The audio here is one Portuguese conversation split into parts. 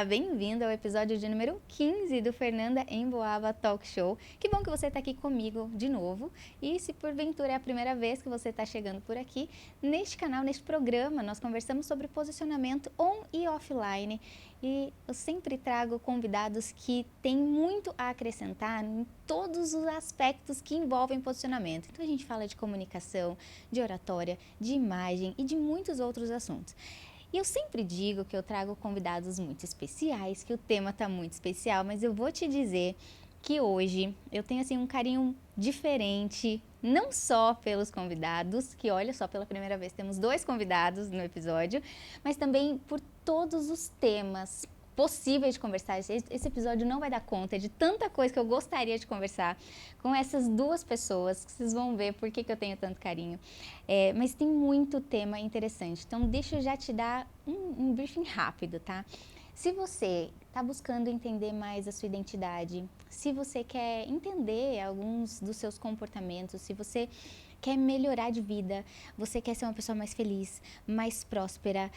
Olá, bem-vindo ao episódio de número 15 do Fernanda Emboaba Talk Show. Que bom que você está aqui comigo de novo. E se porventura é a primeira vez que você está chegando por aqui, neste canal, neste programa, nós conversamos sobre posicionamento on e offline. E eu sempre trago convidados que têm muito a acrescentar em todos os aspectos que envolvem posicionamento. Então a gente fala de comunicação, de oratória, de imagem e de muitos outros assuntos. E eu sempre digo que eu trago convidados muito especiais, que o tema está muito especial, mas eu vou te dizer que hoje eu tenho assim um carinho diferente, não só pelos convidados, que olha só, pela primeira vez temos 2 convidados no episódio, mas também por todos os temas possíveis de conversar. Esse episódio não vai dar conta de tanta coisa que eu gostaria de conversar com essas 2 pessoas, que vocês vão ver por que eu tenho tanto carinho. Mas tem muito tema interessante, então deixa eu já te dar um briefing rápido, tá? Se você está buscando entender mais a sua identidade, se você quer entender alguns dos seus comportamentos, se você quer melhorar de vida, você quer ser uma pessoa mais feliz, mais próspera,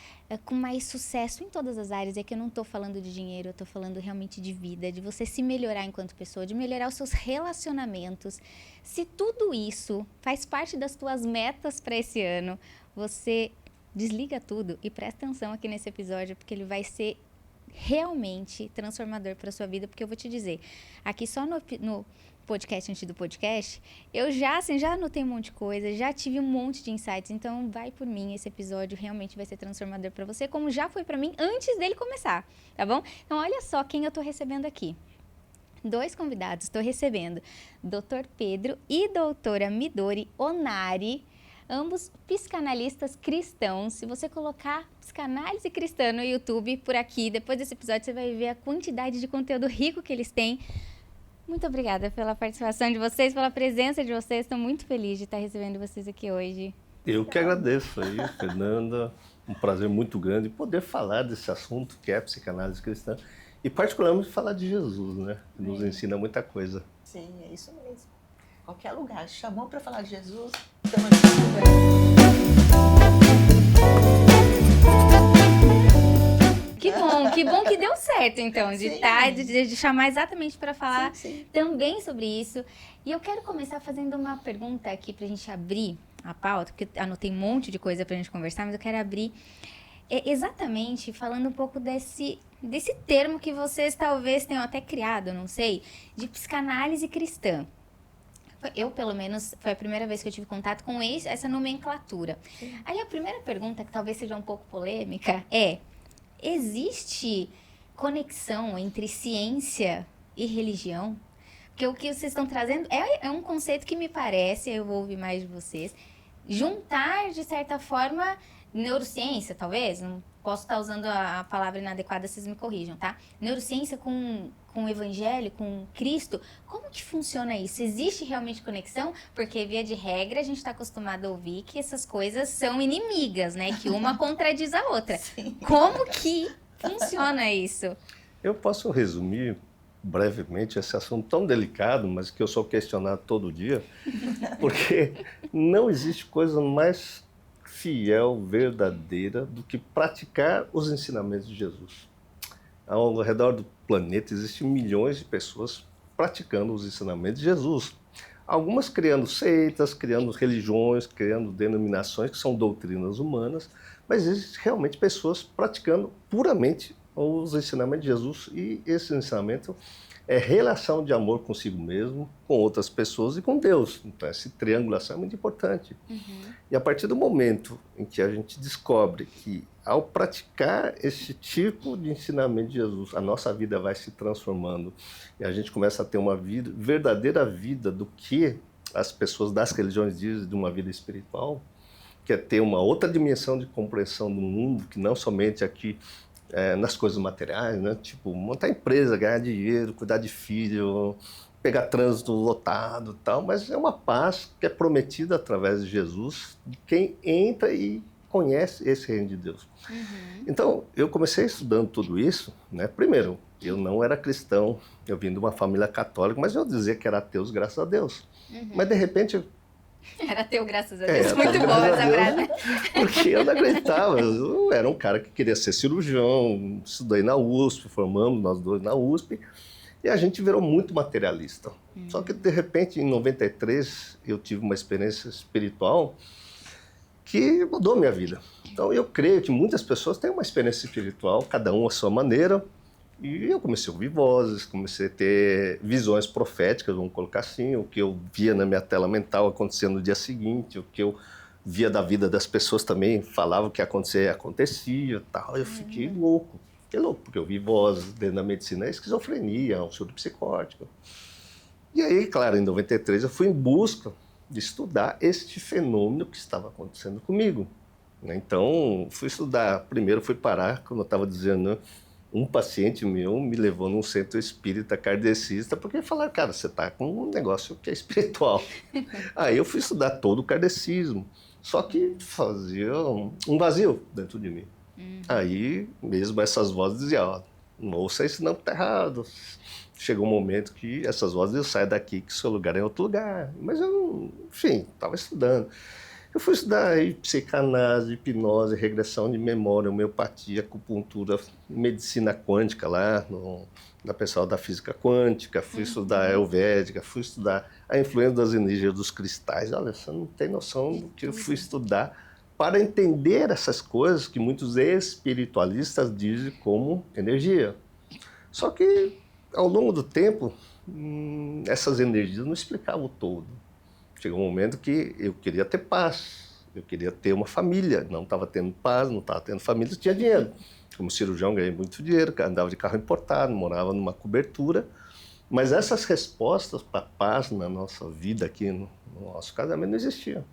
com mais sucesso em todas as áreas. É que eu não estou falando de dinheiro, eu estou falando realmente de vida, de você se melhorar enquanto pessoa, de melhorar os seus relacionamentos. Se tudo isso faz parte das tuas metas para esse ano, você desliga tudo e presta atenção aqui nesse episódio, porque ele vai ser realmente transformador para a sua vida, porque eu vou te dizer, aqui só no podcast antes do podcast, eu já anotei um monte de coisa, já tive um monte de insights, então vai por mim, esse episódio realmente vai ser transformador para você, como já foi para mim antes dele começar, tá bom? Então olha só quem eu tô recebendo aqui. 2 convidados, estou recebendo Dr. Pedro e doutora Midori Onari, ambos psicanalistas cristãos. Se você colocar psicanálise cristã no YouTube por aqui, depois desse episódio você vai ver a quantidade de conteúdo rico que eles têm. Muito obrigada pela participação de vocês, pela presença de vocês. Estou muito feliz de estar recebendo vocês aqui hoje. Eu que agradeço aí, Fernanda. Um prazer muito grande poder falar desse assunto que é a psicanálise cristã e particularmente falar de Jesus, né? Que nos ensina muita coisa. Sim, é isso mesmo. Qualquer lugar, chamou para falar de Jesus, estamos aqui. Que bom que deu certo, então, de chamar exatamente para falar também sobre isso. E eu quero começar fazendo uma pergunta aqui para a gente abrir a pauta, porque eu anotei um monte de coisa para a gente conversar, mas eu quero abrir exatamente falando um pouco desse termo que vocês talvez tenham até criado, não sei, de psicanálise cristã. Eu, pelo menos, foi a primeira vez que eu tive contato com essa nomenclatura. Sim. Aí a primeira pergunta, que talvez seja um pouco polêmica, existe conexão entre ciência e religião? Porque o que vocês estão trazendo é um conceito que me parece, eu vou ouvir mais de vocês, juntar, de certa forma, neurociência, talvez, não posso estar usando a palavra inadequada, vocês me corrijam, tá? Neurociência com o evangelho, com Cristo, como que funciona isso? Existe realmente conexão? Porque, via de regra, a gente está acostumado a ouvir que essas coisas são inimigas, né? Que uma contradiz a outra. Sim. Como que funciona isso? Eu posso resumir brevemente esse assunto tão delicado, mas que eu sou questionado todo dia, porque não existe coisa mais fiel, verdadeira, do que praticar os ensinamentos de Jesus. Ao redor do planeta existem milhões de pessoas praticando os ensinamentos de Jesus. Algumas criando seitas, criando religiões, criando denominações que são doutrinas humanas, mas existem realmente pessoas praticando puramente os ensinamentos de Jesus, e esse ensinamento é relação de amor consigo mesmo, com outras pessoas e com Deus. Então essa triangulação é muito importante. E a partir do momento em que a gente descobre que ao praticar esse tipo de ensinamento de Jesus, a nossa vida vai se transformando e a gente começa a ter uma vida, verdadeira vida do que as pessoas das religiões dizem de uma vida espiritual, que é ter uma outra dimensão de compreensão do mundo, que não somente aqui nas coisas materiais, né? Tipo, montar empresa, ganhar dinheiro, cuidar de filho, pegar trânsito lotado e tal, mas é uma paz que é prometida através de Jesus, de quem entra e conhece esse reino de Deus. Então, eu comecei estudando tudo isso, né? Primeiro, eu não era cristão, eu vim de uma família católica, mas eu dizia que era ateu, graças a Deus. Mas, de repente, Era teu, graças a É, Deus. Muito bom graças a essa Deus. frase. Porque eu não acreditava. Eu era um cara que queria ser cirurgião, estudei na USP, formamos nós dois na USP, e a gente virou muito materialista. Só que, de repente, em 93, eu tive uma experiência espiritual que mudou minha vida. Então, eu creio que muitas pessoas têm uma experiência espiritual, cada um à sua maneira, e eu comecei a ouvir vozes, comecei a ter visões proféticas, vamos colocar assim, o que eu via na minha tela mental acontecia no dia seguinte, o que eu via da vida das pessoas também, falava o que acontecia, tal. Eu fiquei louco, porque eu vi vozes dentro da medicina, esquizofrenia, um surto psicótico. E aí, claro, em 93 eu fui em busca de estudar este fenômeno que estava acontecendo comigo. Então, fui estudar. Primeiro fui parar, como eu estava dizendo, um paciente meu me levou num centro espírita kardecista, porque falaram, cara, você está com um negócio que é espiritual. Aí eu fui estudar todo o kardecismo, só que fazia um vazio dentro de mim. Aí mesmo essas vozes diziam, ó, não ouça isso não, que tá errado. Chegou um momento que essas vozes diziam, sai daqui que seu lugar é em outro lugar. Mas eu, enfim, estava estudando. Eu fui estudar aí psicanálise, hipnose, regressão de memória, homeopatia, acupuntura, medicina quântica lá, na pessoal da física quântica, fui estudar a ayurvédica, fui estudar a influência das energias dos cristais. Olha, você não tem noção do que eu fui estudar para entender essas coisas que muitos espiritualistas dizem como energia. Só que, ao longo do tempo, essas energias não explicavam o todo. Chegou um momento que eu queria ter paz, eu queria ter uma família, não estava tendo paz, não estava tendo família, tinha dinheiro. Como cirurgião ganhei muito dinheiro, andava de carro importado, morava numa cobertura, mas essas respostas para a paz na nossa vida aqui, no nosso casamento, não existiam.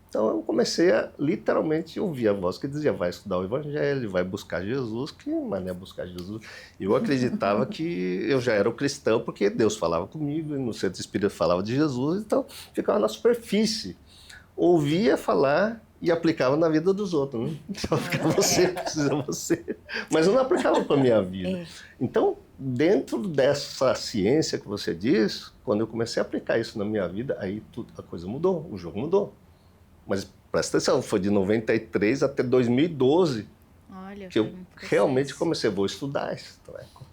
Então eu comecei a literalmente ouvir a voz que dizia, vai estudar o Evangelho, vai buscar Jesus, que mas não é buscar Jesus. Eu acreditava que eu já era o cristão porque Deus falava comigo, e no centro espírita falava de Jesus, então ficava na superfície. Ouvia falar e aplicava na vida dos outros. Né? Então ficava você, precisa você. Mas eu não aplicava para a minha vida. Então, dentro dessa ciência que você diz, quando eu comecei a aplicar isso na minha vida, aí a coisa mudou, o jogo mudou. Mas presta atenção, foi de 93 até 2012 que eu realmente comecei, vou estudar esse treco.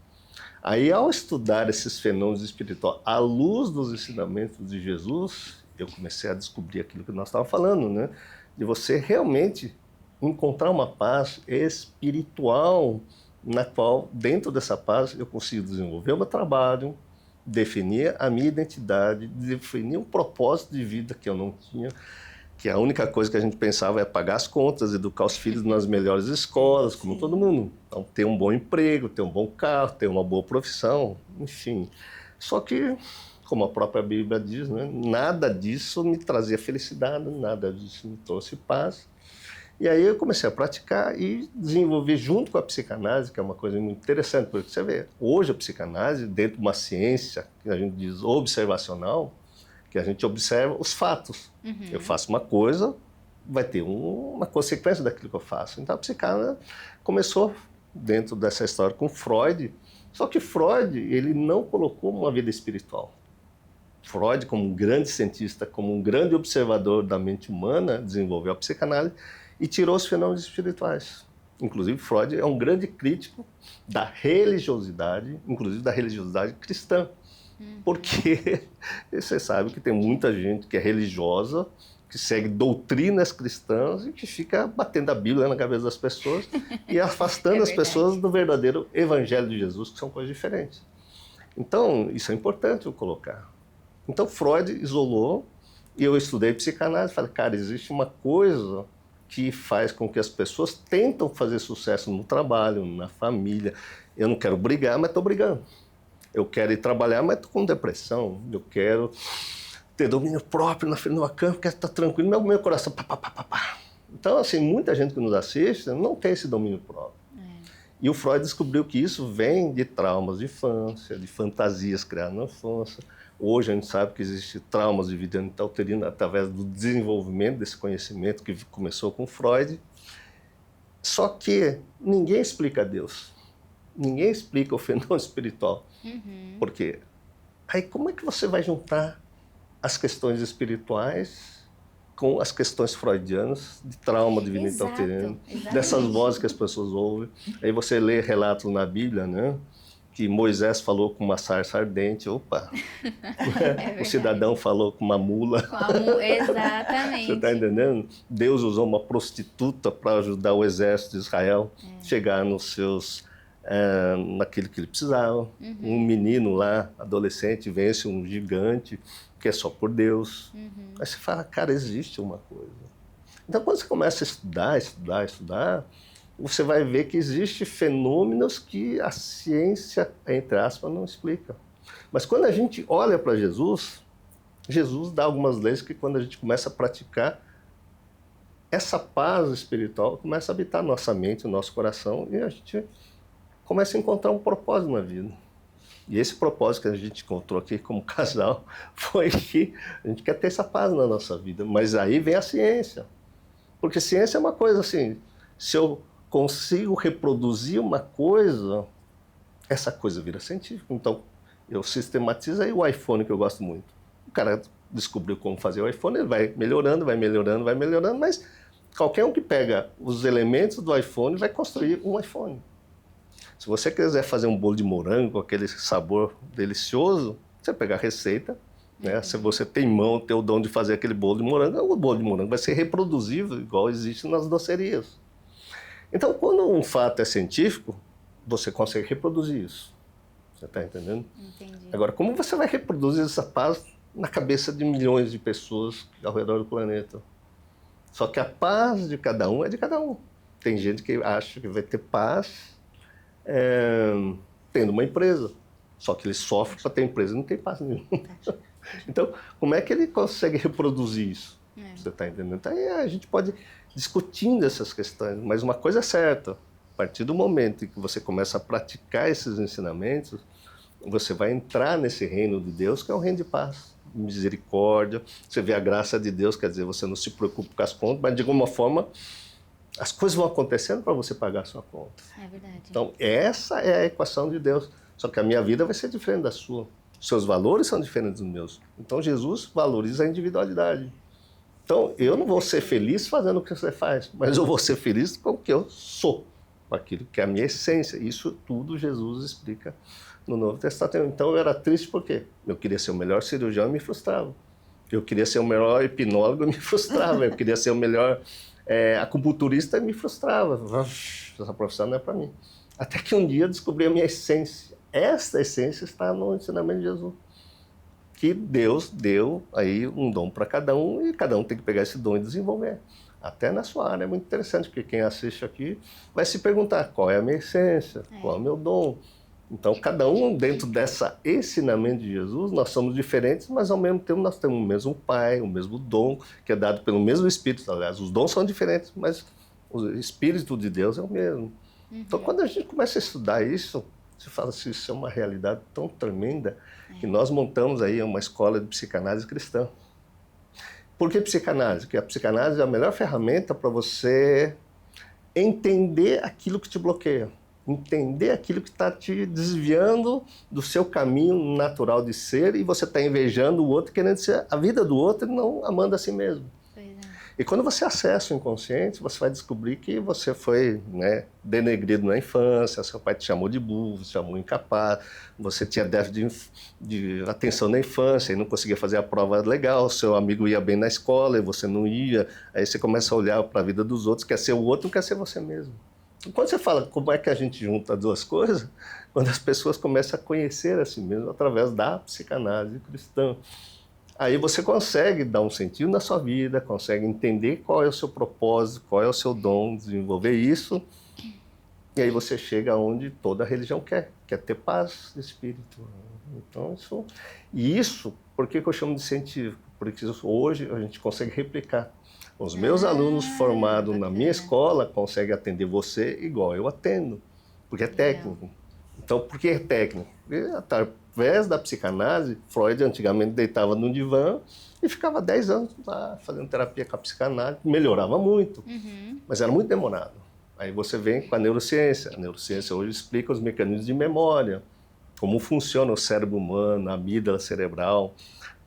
Aí, ao estudar esses fenômenos espirituais, à luz dos ensinamentos de Jesus, eu comecei a descobrir aquilo que nós estávamos falando, né? De você realmente encontrar uma paz espiritual, na qual, dentro dessa paz, eu consigo desenvolver o meu trabalho, definir a minha identidade, definir um propósito de vida que eu não tinha, que a única coisa que a gente pensava é pagar as contas, educar os filhos nas melhores escolas, como todo mundo. Então, ter um bom emprego, ter um bom carro, ter uma boa profissão, enfim. Só que, como a própria Bíblia diz, né, nada disso me trazia felicidade, nada disso me trouxe paz. E aí eu comecei a praticar e desenvolver junto com a psicanálise, que é uma coisa muito interessante, porque você vê, hoje a psicanálise, dentro de uma ciência que a gente diz observacional, que a gente observa os fatos. Eu faço uma coisa, vai ter uma consequência daquilo que eu faço. Então a psicanálise começou dentro dessa história com Freud, só que Freud ele não colocou uma vida espiritual. Freud, como um grande cientista, como um grande observador da mente humana, desenvolveu a psicanálise e tirou os fenômenos espirituais. Inclusive, Freud é um grande crítico da religiosidade, inclusive da religiosidade cristã. Porque você sabe que tem muita gente que é religiosa, que segue doutrinas cristãs e que fica batendo a Bíblia na cabeça das pessoas e afastando as pessoas do verdadeiro Evangelho de Jesus, que são coisas diferentes. Então, isso é importante eu colocar. Então, Freud isolou e eu estudei psicanálise e falei, cara, existe uma coisa que faz com que as pessoas tentam fazer sucesso no trabalho, na família. Eu não quero brigar, mas estou brigando. Eu quero ir trabalhar, mas estou com depressão. Eu quero ter domínio próprio na frente de uma cama, quero estar tranquilo, meu coração... Pá, pá, pá, pá, pá. Então, assim, muita gente que nos assiste não tem esse domínio próprio. E o Freud descobriu que isso vem de traumas de infância, de fantasias criadas na infância. Hoje a gente sabe que existe traumas de vida intrauterina através do desenvolvimento desse conhecimento que começou com Freud. Só que ninguém explica Deus. Ninguém explica o fenômeno espiritual. Por quê? Aí como é que você vai juntar as questões espirituais com as questões freudianas de trauma de vida Exato, intrauterino, exatamente. dessas vozes que as pessoas ouvem. Aí você lê relatos na Bíblia, né? Que Moisés falou com uma sarça ardente, opa, É o cidadão falou com uma mula. Exatamente. Você está entendendo? Deus usou uma prostituta para ajudar o exército de Israel a chegar nos seus, naquilo que ele precisava. Um menino lá, adolescente, vence um gigante, que é só por Deus. Aí você fala, cara, existe uma coisa. Então, quando você começa a estudar, você vai ver que existem fenômenos que a ciência, entre aspas, não explica. Mas quando a gente olha para Jesus, Jesus dá algumas leis que quando a gente começa a praticar, essa paz espiritual começa a habitar nossa mente, o nosso coração, e a gente começa a encontrar um propósito na vida. E esse propósito que a gente encontrou aqui como casal foi que a gente quer ter essa paz na nossa vida. Mas aí vem a ciência. Porque ciência é uma coisa assim, se eu consigo reproduzir uma coisa, essa coisa vira científica. Então, eu sistematizo aí o iPhone, que eu gosto muito. O cara descobriu como fazer o iPhone, ele vai melhorando, mas qualquer um que pega os elementos do iPhone vai construir um iPhone. Se você quiser fazer um bolo de morango com aquele sabor delicioso, você pega a receita, né? Se você tem mão, tem o dom de fazer aquele bolo de morango, o bolo de morango vai ser reproduzível, igual existe nas docerias. Então, quando um fato é científico, você consegue reproduzir isso. Você está entendendo? Entendi. Agora, como você vai reproduzir essa paz na cabeça de milhões de pessoas ao redor do planeta? Só que a paz de cada um é de cada um. Tem gente que acha que vai ter paz tendo uma empresa. Só que ele sofre para ter empresa e não tem paz nenhuma. Então, como é que ele consegue reproduzir isso? Você está entendendo? Então, aí a gente pode discutindo essas questões, mas uma coisa é certa, a partir do momento em que você começa a praticar esses ensinamentos, você vai entrar nesse reino de Deus, que é um reino de paz, de misericórdia. Você vê a graça de Deus, quer dizer, você não se preocupa com as contas, mas de alguma forma as coisas vão acontecendo para você pagar a sua conta. É verdade. Então, essa é a equação de Deus. Só que a minha vida vai ser diferente da sua. Os seus valores são diferentes dos meus. Então, Jesus valoriza a individualidade. Então, eu não vou ser feliz fazendo o que você faz, mas eu vou ser feliz com o que eu sou, com aquilo que é a minha essência. Isso tudo Jesus explica no Novo Testamento. Então, eu era triste porque eu queria ser o melhor cirurgião e me frustrava. Eu queria ser o melhor hipnólogo e me frustrava. Eu queria ser o melhor acupunturista e me frustrava. Essa profissão não é para mim. Até que um dia eu descobri a minha essência. Esta essência está no ensinamento de Jesus. Que Deus deu aí um dom para cada um e cada um tem que pegar esse dom e desenvolver. Até na sua área é muito interessante, porque quem assiste aqui vai se perguntar qual é a minha essência, qual é o meu dom. Então, cada um dentro dessa ensinamento de Jesus, nós somos diferentes, mas ao mesmo tempo nós temos o mesmo Pai, o mesmo dom, que é dado pelo mesmo Espírito. Aliás, os dons são diferentes, mas o Espírito de Deus é o mesmo. Então, quando a gente começa a estudar isso, você fala assim, isso é uma realidade tão tremenda, que nós montamos aí uma escola de psicanálise cristã. Por que psicanálise? Porque a psicanálise é a melhor ferramenta para você entender aquilo que te bloqueia. Entender aquilo que está te desviando do seu caminho natural de ser e você está invejando o outro, querendo ser a vida do outro e não amando a si mesmo. E quando você acessa o inconsciente, você vai descobrir que você foi, né, denegrido na infância, seu pai te chamou de burro, te chamou incapaz, você tinha déficit de atenção na infância e não conseguia fazer a prova legal, seu amigo ia bem na escola e você não ia, aí você começa a olhar para a vida dos outros, quer ser o outro, não quer ser você mesmo. E quando você fala como é que a gente junta as duas coisas, quando as pessoas começam a conhecer a si mesmo através da psicanálise cristã, aí você consegue dar um sentido na sua vida, consegue entender qual é o seu propósito, qual é o seu dom, desenvolver isso, e aí você chega onde toda religião quer ter paz de espírito. Então, isso, por que eu chamo de científico? Porque isso, hoje a gente consegue replicar. Os meus alunos formados na minha escola conseguem atender você igual eu atendo, porque é técnico. Então, por que é técnico? Porque através da psicanálise, Freud antigamente deitava no divã e ficava 10 anos lá fazendo terapia com a psicanálise, melhorava muito, mas era muito demorado. Aí você vem com a neurociência. A neurociência hoje explica os mecanismos de memória, como funciona o cérebro humano, a amígdala cerebral,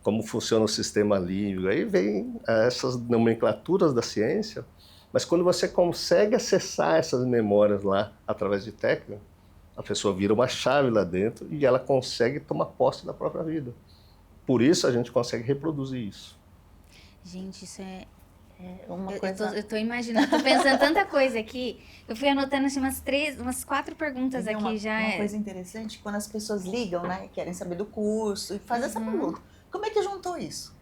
como funciona o sistema límbico. Aí vem essas nomenclaturas da ciência, mas quando você consegue acessar essas memórias lá através de técnica, a pessoa vira uma chave lá dentro e ela consegue tomar posse da própria vida. Por isso a gente consegue reproduzir isso. Gente, isso é... Uma Eu coisa... tô imaginando, tô pensando tanta coisa aqui. Eu fui anotando assim, umas 4 perguntas Tem aqui já. Uma coisa interessante, quando as pessoas ligam, né, querem saber do curso, e fazem essa pergunta, como é que juntou isso?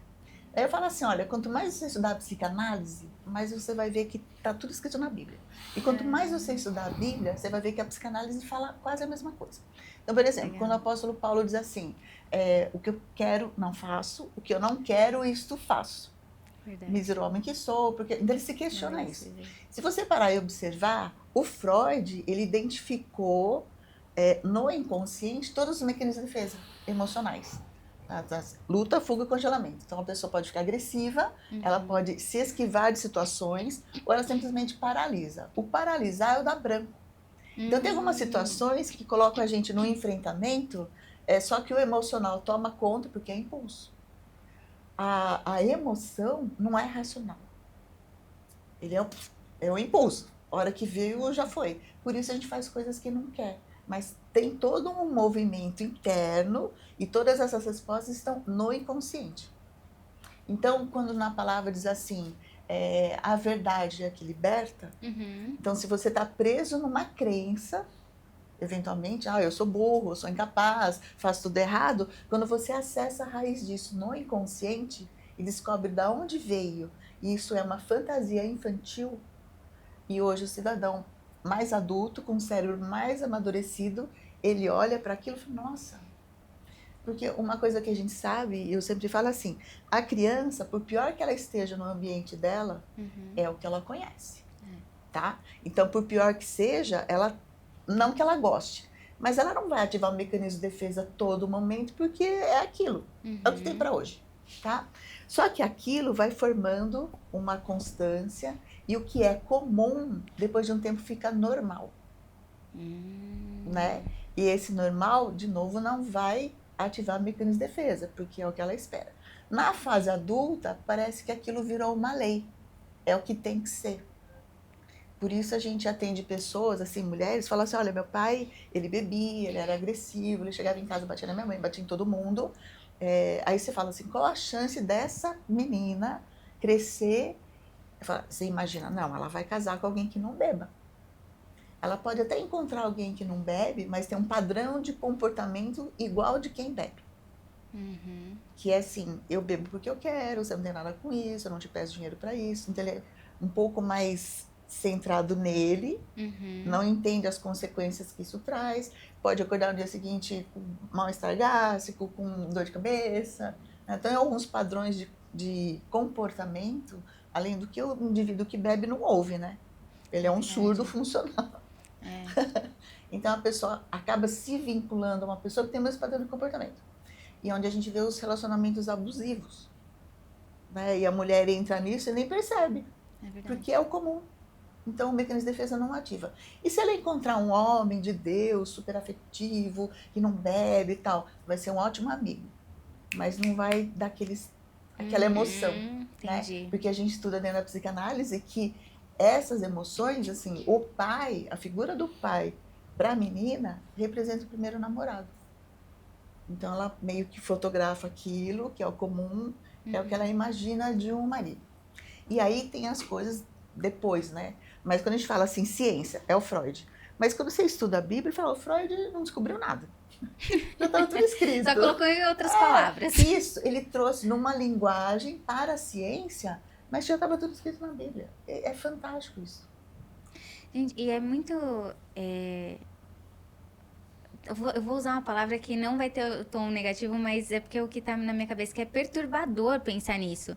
Aí eu falo assim, olha, quanto mais você estudar a psicanálise, mais você vai ver que está tudo escrito na Bíblia. E quanto mais você estudar a Bíblia, você vai ver que a psicanálise fala quase a mesma coisa. Então, por exemplo, Legal. quando o apóstolo Paulo diz assim, o que eu quero, não faço, o que eu não quero, isto faço. Verdade. Mísero homem que sou, porque então ele se questiona Não, isso. Se você parar e observar, o Freud, ele identificou no inconsciente todos os mecanismos de defesa emocionais. Luta, fuga e congelamento. Então a pessoa pode ficar agressiva, ela pode se esquivar de situações, ou ela simplesmente paralisa. O paralisar é o da branco. Então tem algumas situações que colocam a gente no enfrentamento, só que o emocional toma conta porque é impulso. A emoção não é racional. Ele é o impulso. A hora que veio, já foi. Por isso a gente faz coisas que não quer. Mas tem todo um movimento interno e todas essas respostas estão no inconsciente. Então, quando na palavra diz assim, a verdade é que liberta, então se você está preso numa crença, eventualmente, eu sou burro, eu sou incapaz, faço tudo errado, quando você acessa a raiz disso no inconsciente e descobre de onde veio, e isso é uma fantasia infantil, e hoje o cidadão mais adulto, com um cérebro mais amadurecido, ele olha para aquilo e fala, nossa, porque uma coisa que a gente sabe, e eu sempre falo assim, a criança, por pior que ela esteja no ambiente dela, é o que ela conhece, tá? Então, por pior que seja, não que ela goste, mas ela não vai ativar o mecanismo de defesa a todo momento, porque é aquilo, é o que tem para hoje, tá? Só que aquilo vai formando uma constância e o que é comum, depois de um tempo, fica normal, né? E esse normal, de novo, não vai ativar o mecanismo de defesa, porque é o que ela espera. Na fase adulta, parece que aquilo virou uma lei, é o que tem que ser. Por isso a gente atende pessoas, assim, mulheres, falam assim, olha, meu pai, ele bebia, ele era agressivo, ele chegava em casa, batia na minha mãe, batia em todo mundo. Aí você fala assim, qual a chance dessa menina crescer? Você imagina, não, ela vai casar com alguém que não beba. Ela pode até encontrar alguém que não bebe, mas tem um padrão de comportamento igual de quem bebe. Que é assim, eu bebo porque eu quero, você não tem nada com isso, eu não te peço dinheiro para isso. Então ele é um pouco mais centrado nele, não entende as consequências que isso traz, pode acordar no dia seguinte com mal-estar gástrico, com dor de cabeça. Então, alguns padrões de comportamento, além do que o indivíduo que bebe não ouve, né? Ele é um surdo funcional. Então, a pessoa acaba se vinculando a uma pessoa que tem o mesmo padrão de comportamento. E onde a gente vê os relacionamentos abusivos, né? E a mulher entra nisso e nem percebe, porque é o comum. Então, o mecanismo de defesa não ativa. E se ela encontrar um homem de Deus, super afetivo, que não bebe e tal, vai ser um ótimo amigo. Mas não vai dar aquela emoção, né? Porque a gente estuda dentro da psicanálise que essas emoções, assim, o pai, a figura do pai para a menina, representa o primeiro namorado. Então, ela meio que fotografa aquilo, que é o comum, é o que ela imagina de um marido. E aí tem as coisas depois, né? Mas quando a gente fala assim, ciência, é o Freud. Mas quando você estuda a Bíblia, fala, o Freud não descobriu nada. Já estava tudo escrito. Só colocou em outras palavras. Isso, ele trouxe numa linguagem para a ciência, mas já estava tudo escrito na Bíblia. É fantástico isso. Gente, e é muito... Eu vou usar uma palavra que não vai ter o tom negativo, mas é porque é o que tá na minha cabeça, que é perturbador pensar nisso.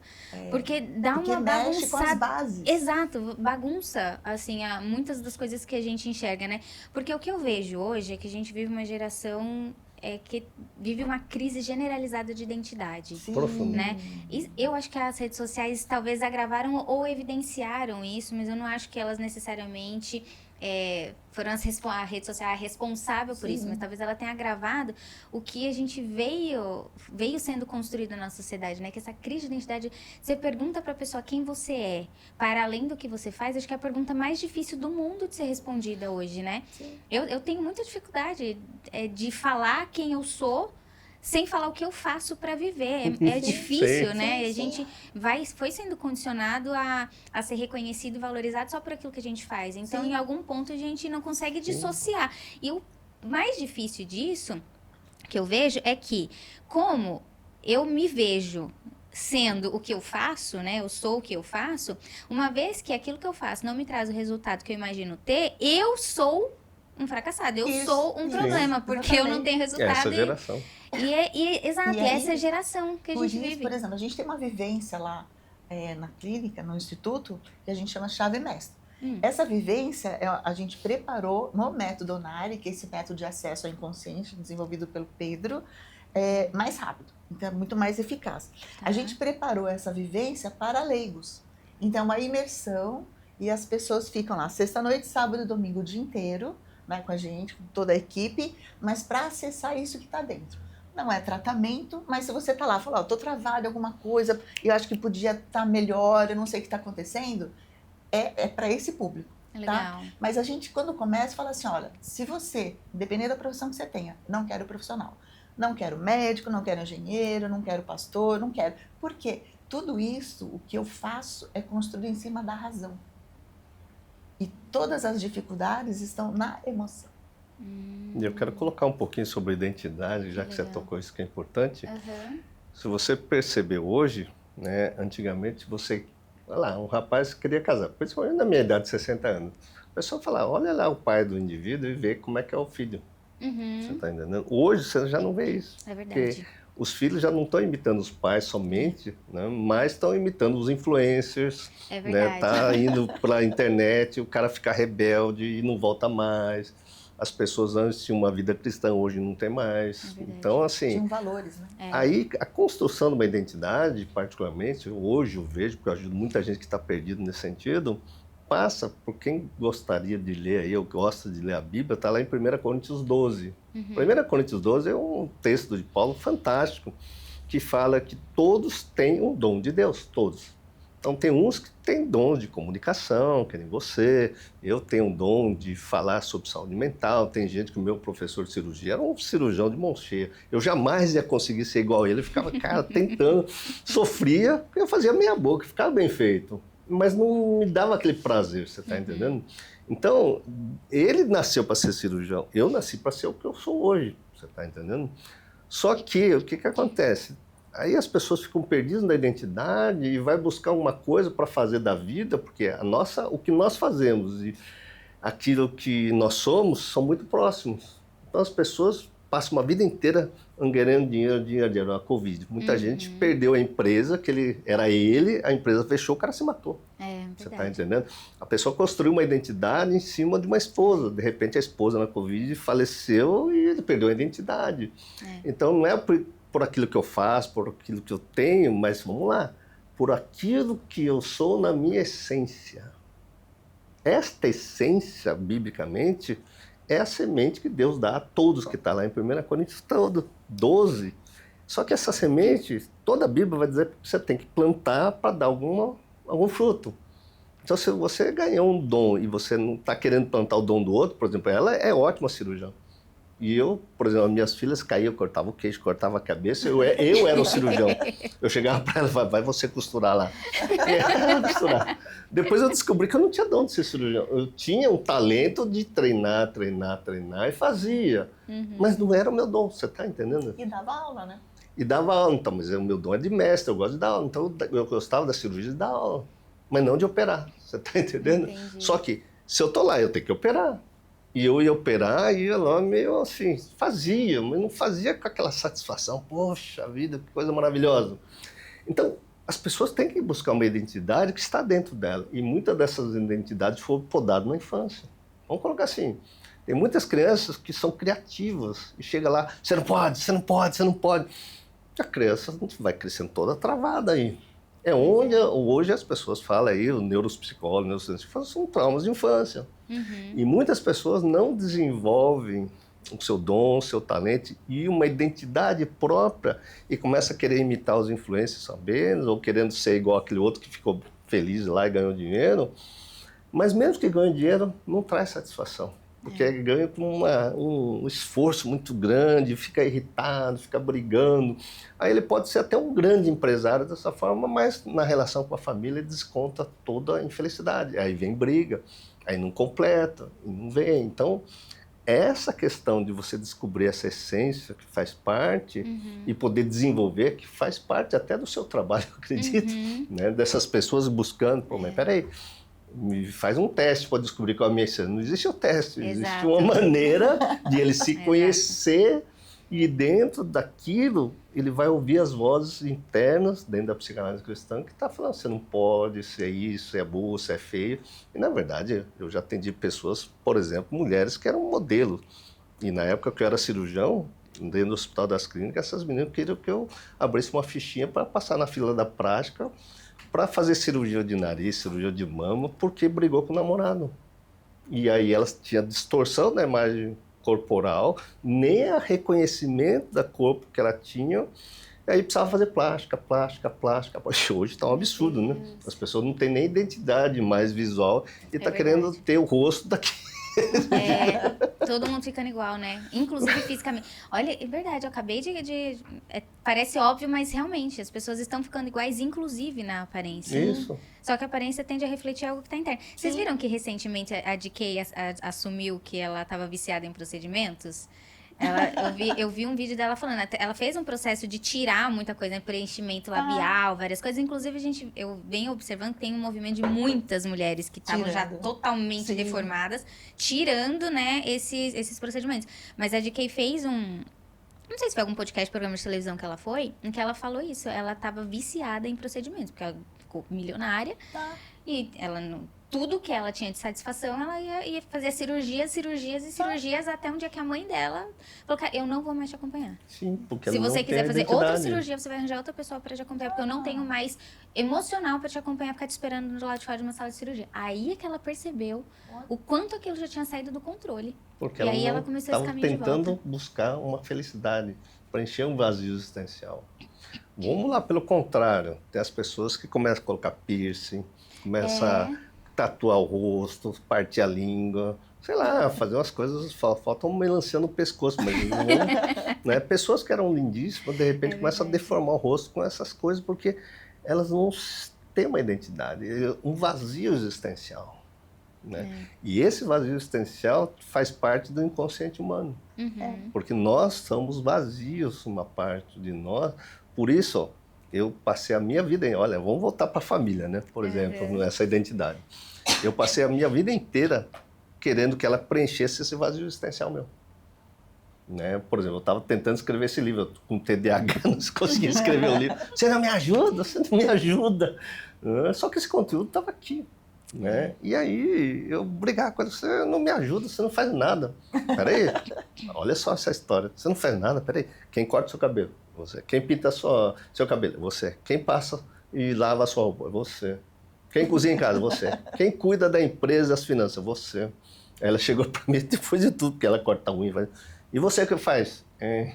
Porque dá porque uma mexe com as bagunçada. bases. Exato, bagunça, assim, muitas das coisas que a gente enxerga, né? Porque o que eu vejo hoje é que a gente vive uma geração que vive uma crise generalizada de identidade. Sim. Profundo. Né? E eu acho que as redes sociais talvez agravaram ou evidenciaram isso, mas eu não acho que elas necessariamente a rede social é responsável por isso, mas talvez ela tenha agravado o que a gente veio sendo construído na nossa sociedade, né? Que essa crise de identidade, você pergunta para a pessoa quem você é, para além do que você faz, acho que é a pergunta mais difícil do mundo de ser respondida hoje, né? Eu tenho muita dificuldade de falar quem eu sou sem falar o que eu faço para viver. É difícil, Sim. né? A gente foi sendo condicionado a ser reconhecido e valorizado só por aquilo que a gente faz. Então, em algum ponto, a gente não consegue dissociar. E o mais difícil disso, que eu vejo, é que como eu me vejo sendo o que eu faço, né? Eu sou o que eu faço. Uma vez que aquilo que eu faço não me traz o resultado que eu imagino ter, eu sou um fracassado. Eu sou um problema, porque eu não tenho resultado. Essa geração. Exato, E aí, essa geração que a gente vive. Por exemplo, a gente tem uma vivência lá na clínica, no instituto, que a gente chama chave mestra. Essa vivência a gente preparou no método Onari, que é esse método de acesso ao inconsciente desenvolvido pelo Pedro, mais rápido, então é muito mais eficaz. A gente preparou essa vivência para leigos. Então, uma imersão, e as pessoas ficam lá sexta-noite, sábado e domingo o dia inteiro, né, com a gente, com toda a equipe, mas para acessar isso que está dentro. Não é tratamento, mas se você está lá e fala, estou travado em alguma coisa, eu acho que podia estar melhor, eu não sei o que está acontecendo, é para esse público. Legal. Tá? Mas a gente, quando começa, fala assim, olha, se você, independente da profissão que você tenha, não quero profissional, não quero médico, não quero engenheiro, não quero pastor, não quero. Por quê? Tudo isso, o que eu faço é construído em cima da razão. E todas as dificuldades estão na emoção. Eu quero colocar um pouquinho sobre identidade, já que você tocou isso que é importante. Se você percebeu hoje, né, antigamente você, olha lá, um rapaz queria casar, principalmente na minha idade de 60 anos. A pessoa fala, olha lá o pai do indivíduo e vê como é que é o filho. Você está entendendo? Hoje você já não vê isso. É verdade. Porque os filhos já não estão imitando os pais somente, né, mas estão imitando os influencers. É verdade. Né, tá indo para a internet, o cara fica rebelde e não volta mais. As pessoas antes tinham uma vida cristã, hoje não tem mais. Então, assim... Tinham valores, né? Aí, a construção de uma identidade, particularmente, hoje eu vejo, porque eu ajudo muita gente que está perdido nesse sentido, passa por quem gostaria de ler, eu gosto de ler a Bíblia, está lá em 1 Coríntios 12. 1 Coríntios 12 é um texto de Paulo fantástico, que fala que todos têm um dom de Deus, todos. Então, tem uns que têm dom de comunicação, que nem você. Eu tenho um dom de falar sobre saúde mental. Tem gente que o meu professor de cirurgia era um cirurgião de mão cheia. Eu jamais ia conseguir ser igual a ele. Eu ficava, cara, tentando. Sofria, porque eu fazia meia boca, ficava bem feito. Mas não me dava aquele prazer, você está entendendo? Então, ele nasceu para ser cirurgião. Eu nasci para ser o que eu sou hoje, você está entendendo? Só que, o que acontece? Aí as pessoas ficam perdidas na identidade e vai buscar uma coisa para fazer da vida, porque o que nós fazemos e aquilo que nós somos são muito próximos. Então as pessoas passam uma vida inteira ganhando dinheiro, a Covid. Muita gente perdeu a empresa, a empresa fechou, o cara se matou. Você está entendendo? A pessoa construiu uma identidade em cima de uma esposa. De repente a esposa na Covid faleceu e ele perdeu a identidade. Então não é por aquilo que eu faço, por aquilo que eu tenho, mas vamos lá, por aquilo que eu sou na minha essência. Esta essência, biblicamente, é a semente que Deus dá a todos, que está lá em 1 Coríntios 12. Só que essa semente, toda a Bíblia vai dizer que você tem que plantar para dar algum fruto. Então, se você ganhou um dom e você não está querendo plantar o dom do outro, por exemplo, ela é ótima cirurgião. E eu, por exemplo, as minhas filhas caíam, eu cortava o queixo, cortava a cabeça, eu era o cirurgião. Eu chegava para ela e falava, vai você costurar lá. Costurar. Depois eu descobri que eu não tinha dom de ser cirurgião. Eu tinha um talento de treinar e fazia. Mas não era o meu dom, você está entendendo? E dava aula, né? E dava aula, então, mas o meu dom é de mestre, eu gosto de dar aula. Então eu gostava da cirurgia de dar aula, mas não de operar, você está entendendo? Entendi. Só que se eu estou lá, eu tenho que operar. E eu ia operar e ia lá meio assim, fazia, mas não fazia com aquela satisfação. Poxa vida, que coisa maravilhosa. Então, as pessoas têm que buscar uma identidade que está dentro dela. E muitas dessas identidades foram podadas na infância. Vamos colocar assim, tem muitas crianças que são criativas. E chega lá, você não pode, você não pode, você não pode. E a criança vai crescendo toda travada aí. É onde hoje as pessoas falam aí, os neuropsicólogos, são traumas de infância. E muitas pessoas não desenvolvem o seu dom, o seu talento e uma identidade própria e começa a querer imitar os influencers sabendo, ou querendo ser igual aquele outro que ficou feliz lá e ganhou dinheiro. Mas mesmo que ganhe dinheiro, não traz satisfação. Porque ganha com um esforço muito grande, fica irritado, fica brigando. Aí ele pode ser até um grande empresário dessa forma, mas na relação com a família ele desconta toda a infelicidade. Aí vem briga, aí não completa, não vem. Então, essa questão de você descobrir essa essência que faz parte e poder desenvolver, que faz parte até do seu trabalho, eu acredito, né? Dessas pessoas buscando, pô, mas peraí, me faz um teste para descobrir qual é a minha essência. Não existe o teste, existe uma maneira de ele se conhecer e dentro daquilo ele vai ouvir as vozes internas dentro da psicanálise cristã que está falando, você não pode ser isso, é burro, você é feio. E na verdade eu já atendi pessoas, por exemplo, mulheres que eram modelos. E na época que eu era cirurgião, dentro do Hospital das Clínicas, essas meninas queriam que eu abrisse uma fichinha para passar na fila da prática para fazer cirurgia de nariz, cirurgia de mama, porque brigou com o namorado. E aí elas tinham distorção da imagem corporal, nem a reconhecimento da corpo que ela tinha, e aí precisava fazer plástica. Hoje está um absurdo, né? As pessoas não têm nem identidade mais visual e está querendo ter o rosto daquele. Todo mundo ficando igual, né? Inclusive fisicamente. Olha, é verdade, eu acabei parece óbvio, mas realmente, as pessoas estão ficando iguais, inclusive na aparência. Isso. Só que a aparência tende a refletir algo que está interno. Vocês viram que recentemente a DK assumiu que ela estava viciada em procedimentos? Eu vi um vídeo dela falando, ela fez um processo de tirar muita coisa, né? Preenchimento labial, várias coisas. Inclusive, eu venho observando que tem um movimento de muitas mulheres que estavam já totalmente deformadas, tirando, né, esses procedimentos. Mas a DK fez não sei se foi algum podcast, programa de televisão que ela foi, em que ela falou isso. Ela estava viciada em procedimentos, porque ela ficou milionária. E ela tudo que ela tinha de satisfação, ela ia fazer cirurgias até um dia que a mãe dela falou, cara, eu não vou mais te acompanhar. Sim, porque se ela você não quiser tem fazer identidade. outra cirurgia, você vai arranjar outra pessoa para te acompanhar, porque eu não tenho mais emocional para te acompanhar, ficar te esperando do lado de fora de uma sala de cirurgia. Aí é que ela percebeu o quanto aquilo já tinha saído do controle. Porque e aí ela começou esse caminho de volta. tentando buscar uma felicidade, preencher um vazio existencial. Vamos lá, pelo contrário, tem as pessoas que começam a colocar piercing, começam a tatuar o rosto, partir a língua, sei lá, fazer umas coisas, falta uma melancia no pescoço, mas não, né? Pessoas que eram lindíssimas, de repente começam a deformar o rosto com essas coisas, porque elas não têm uma identidade, um vazio existencial. Né? E esse vazio existencial faz parte do inconsciente humano, porque nós somos vazios, uma parte de nós. Por isso, ó, eu passei a minha vida olha, vamos voltar para a família, né? Por exemplo, nessa identidade. Eu passei a minha vida inteira querendo que ela preenchesse esse vazio existencial meu. Né? Por exemplo, eu estava tentando escrever esse livro, eu, com TDAH, não conseguia escrever o livro. Você não me ajuda, você não me ajuda. Só que esse conteúdo estava aqui. Né? E aí eu brigava com ele, você não me ajuda, você não faz nada. Peraí, olha só essa história, você não faz nada, peraí. Quem corta seu cabelo? Você. Quem pinta seu cabelo? Você. Quem passa e lava a sua roupa? Você. Quem cozinha em casa? Você. Quem cuida da empresa e das finanças? Você. Ela chegou para mim depois de tudo, porque ela corta a unha. Vai. E você o que faz?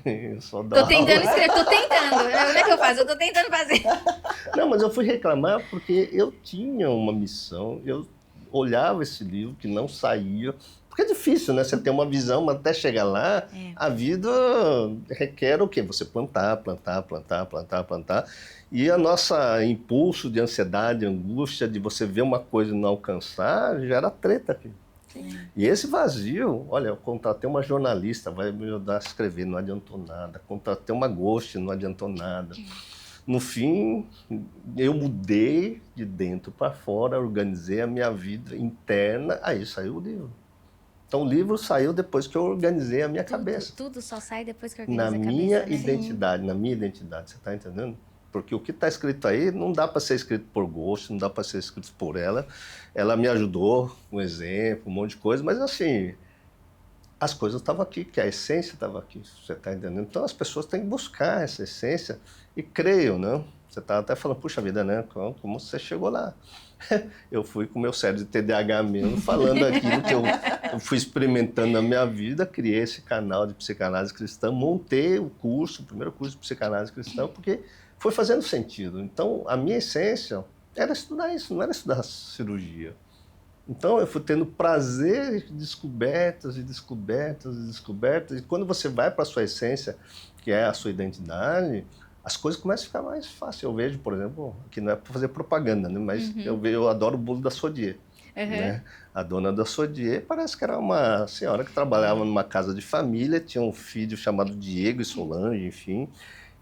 Eu só dou tô tentando escrever, tô tentando. Como é que eu faço? Eu tô tentando fazer. Não, mas eu fui reclamar porque eu tinha uma missão, eu olhava esse livro que não saía, porque é difícil, né? Você tem uma visão, mas até chegar lá, a vida requer o quê? Você plantar. E a nossa impulso de ansiedade, angústia, de você ver uma coisa e não alcançar, gera treta aqui. E esse vazio, olha, eu contratei uma jornalista, vai me ajudar a escrever, não adiantou nada. Contratei uma ghost, não adiantou nada. No fim, eu mudei de dentro para fora, organizei a minha vida interna, aí saiu o livro. Então o livro saiu depois que eu organizei a minha cabeça. Tudo só sai depois que eu organizo a cabeça. Na minha identidade, você está entendendo? Porque o que está escrito aí não dá para ser escrito por gosto, não dá para ser escrito por ela. Ela me ajudou, um exemplo, um monte de coisa, mas assim, as coisas estavam aqui, que a essência estava aqui, você está entendendo? Então as pessoas têm que buscar essa essência e creio, né? Você estava até falando, puxa vida, né? Como você chegou lá? Eu fui com o meu cérebro de TDAH mesmo, falando aquilo que eu fui experimentando na minha vida, criei esse canal de psicanálise cristã, montei o primeiro curso de psicanálise cristã, porque foi fazendo sentido. Então, a minha essência era estudar isso, não era estudar cirurgia. Então, eu fui tendo prazer de descobertas e descobertas e descobertas, e quando você vai para a sua essência, que é a sua identidade, as coisas começam a ficar mais fáceis. Eu vejo, por exemplo, que não é para fazer propaganda, né? Mas eu adoro o bolo da Sodier. Né? A dona da Sodier parece que era uma senhora que trabalhava numa casa de família, tinha um filho chamado Diego e Solange, enfim.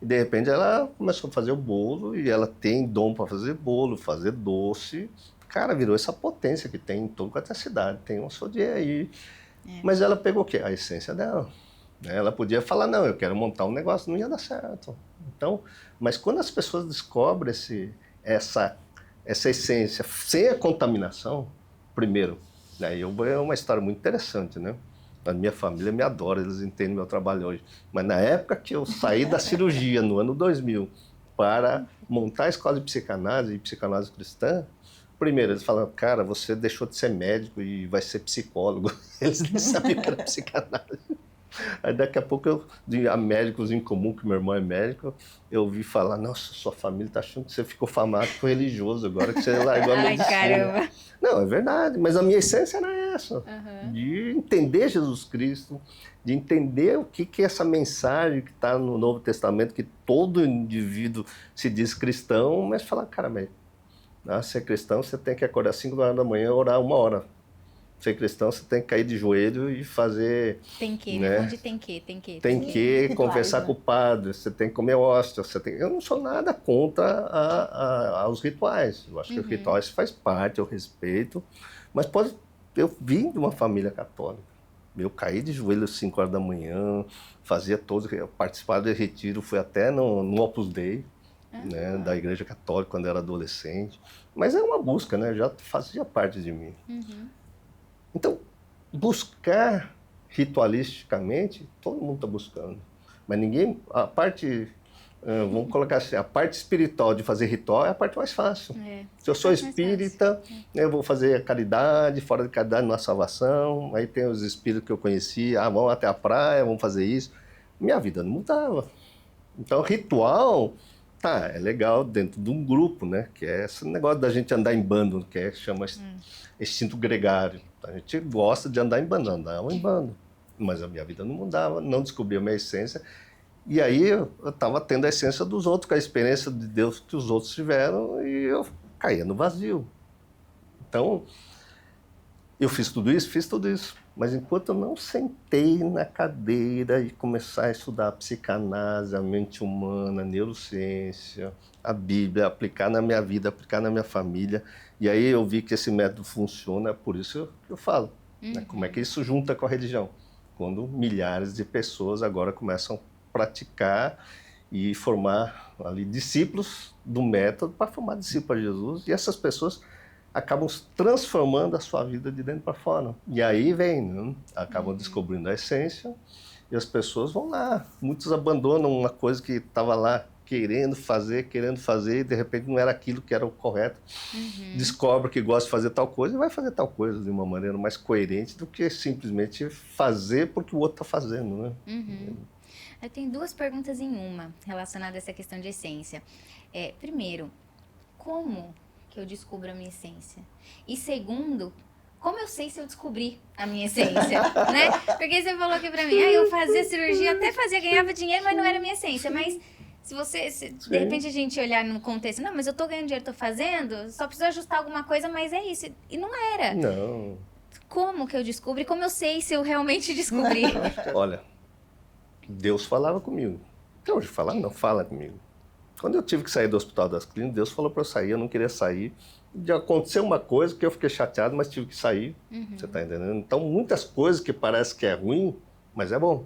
E de repente ela começou a fazer o bolo e ela tem dom para fazer bolo, fazer doce. Cara, virou essa potência que tem em todo quanto é cidade. Tem uma Sodier aí. Mas ela pegou o quê? A essência dela. Ela podia falar, não, eu quero montar um negócio, não ia dar certo. Então, mas quando as pessoas descobrem essa essência sem a contaminação, primeiro, né, é uma história muito interessante, né? A minha família me adora, eles entendem meu trabalho hoje. Mas na época que eu saí da cirurgia, no ano 2000, para montar a escola de psicanálise e psicanálise cristã, primeiro, eles falaram, cara, você deixou de ser médico e vai ser psicólogo. Eles nem sabiam que era psicanálise. Aí daqui a pouco, a médicos em comum, que meu irmão é médico, eu ouvi falar, nossa, sua família tá achando que você ficou fanático religioso agora, que você largou a medicina. Ai, caramba. Não, é verdade, mas a minha essência era essa, de entender Jesus Cristo, de entender o que é essa mensagem que está no Novo Testamento, que todo indivíduo se diz cristão, mas fala, cara, mas ser cristão você tem que acordar às 5 horas da manhã e orar 1 hora. Ser cristão, você tem que cair de joelho e fazer... Tem que, né? Onde tem que? Tem que conversar com o padre, você tem que comer hóstia, eu não sou nada contra aos rituais. Eu acho que os rituais faz parte, eu respeito. Mas eu vim de uma família católica. Eu caí de joelho às 5 horas da manhã, fazia eu participava do retiro, fui até no Opus Dei, né, da Igreja Católica quando eu era adolescente. Mas é uma busca, né? Já fazia parte de mim. Então, buscar ritualisticamente, todo mundo está buscando. Mas ninguém... vamos colocar assim, a parte espiritual de fazer ritual é a parte mais fácil. Se eu sou espírita, eu vou fazer a caridade, fora de caridade não há salvação. Aí tem os espíritos que eu conheci, vamos até a praia, vamos fazer isso. Minha vida não mudava. Então, ritual... é legal dentro de um grupo, né? Que é esse negócio da gente andar em bando, que chama instinto gregário. A gente gosta de andar em bando, mas a minha vida não mudava, não descobria a minha essência. E aí eu estava tendo a essência dos outros, com a experiência de Deus que os outros tiveram, e eu caía no vazio. Então, eu fiz tudo isso, mas enquanto eu não sentei na cadeira e começar a estudar a psicanálise, a mente humana, a neurociência, a Bíblia, aplicar na minha vida, aplicar na minha família, e aí eu vi que esse método funciona, por isso eu falo. Né? Como é que isso junta com a religião? Quando milhares de pessoas agora começam a praticar e formar ali discípulos do método para formar discípulos de Jesus, e essas pessoas acabam transformando a sua vida de dentro para fora. E aí vem, né? Acabam descobrindo a essência e as pessoas vão lá. Muitos abandonam uma coisa que estava lá querendo fazer, e de repente não era aquilo que era o correto. Descobre que gosta de fazer tal coisa e vai fazer tal coisa de uma maneira mais coerente do que simplesmente fazer porque o outro está fazendo, né? Eu tenho 2 perguntas em uma relacionada a essa questão de essência. Primeiro, como que eu descubro a minha essência? E segundo, como eu sei se eu descobri a minha essência, né? Porque você falou aqui pra mim, eu fazia cirurgia, até ganhava dinheiro, mas não era a minha essência. Mas se de repente a gente olhar no contexto, não, mas eu tô ganhando dinheiro, tô fazendo, só preciso ajustar alguma coisa, mas é isso. E não era. Não. Como que eu descubro? Como eu sei se eu realmente descobri? Olha, Deus falava comigo. Até hoje não fala comigo. Quando eu tive que sair do Hospital das Clínicas, Deus falou para eu sair, eu não queria sair. Aconteceu uma coisa que eu fiquei chateado, mas tive que sair. Você está entendendo? Então, muitas coisas que parece que é ruim, mas é bom.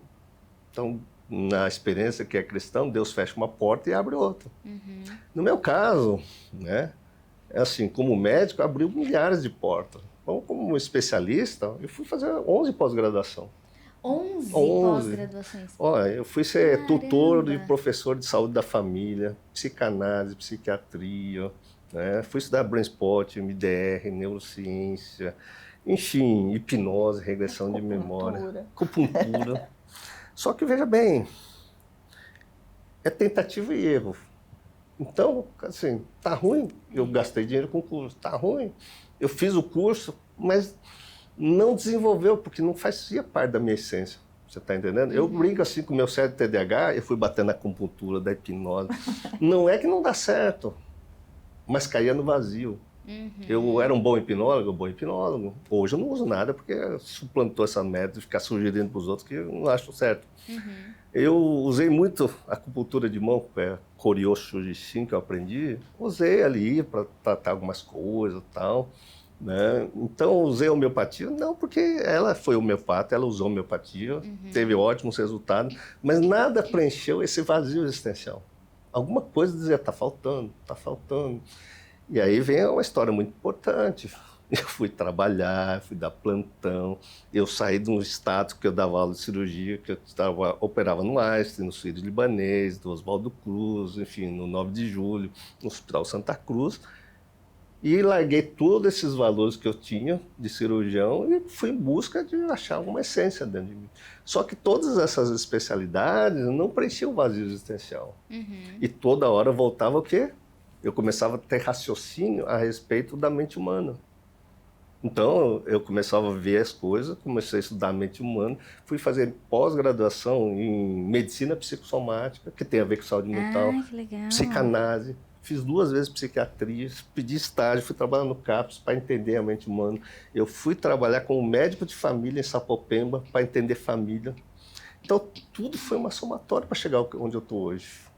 Então, na experiência que é cristão, Deus fecha uma porta e abre outra. No meu caso, né, é assim, como médico, abriu milhares de portas. Então, como especialista, eu fui fazer 11 pós-graduação. 11 11. pós-graduações. Olha, eu fui ser tutor e Caramba. professor de saúde da família, psicanálise, psiquiatria, né? Fui estudar Brainspot, MDR, neurociência, enfim, hipnose, regressão de memória, acupuntura. Só que veja bem, é tentativa e erro. Então, assim, tá ruim, eu gastei dinheiro com o curso, tá ruim, eu fiz o curso, mas não desenvolveu, porque não fazia parte da minha essência. Você está entendendo? Eu brinco assim com o meu cérebro TDAH, eu fui batendo na acupuntura, da hipnose. Não é que não dá certo, mas caía no vazio. Eu era um bom hipnólogo. Hoje eu não uso nada, porque suplantou essa merda de ficar sugerindo para os outros que eu não acho certo. Eu usei muito acupuntura de mão, Koryo Shujishin, que eu aprendi. Usei ali para tratar algumas coisas e tal. Né? Então, usei a homeopatia, não porque ela foi homeopata, ela usou homeopatia, teve ótimos resultados, mas nada preencheu esse vazio existencial. Alguma coisa dizia, tá faltando, tá faltando. E aí vem uma história muito importante. Eu fui trabalhar, fui dar plantão, eu saí de um status que eu dava aula de cirurgia, que eu operava no Einstein, no Sírio-Libanês, do Oswaldo Cruz, enfim, no 9 de Julho, no Hospital Santa Cruz, e larguei todos esses valores que eu tinha de cirurgião e fui em busca de achar uma essência dentro de mim. Só que todas essas especialidades não preenchiam o vazio existencial. E toda hora voltava o quê? Eu começava a ter raciocínio a respeito da mente humana. Então, eu começava a ver as coisas, comecei a estudar a mente humana, fui fazer pós-graduação em medicina psicossomática, que tem a ver com saúde mental, Que legal. psicanálise. Fiz 2 vezes psiquiatria, pedi estágio, fui trabalhar no CAPS para entender a mente humana. Eu fui trabalhar como médico de família em Sapopemba para entender família. Então, tudo foi uma somatória para chegar onde eu estou hoje.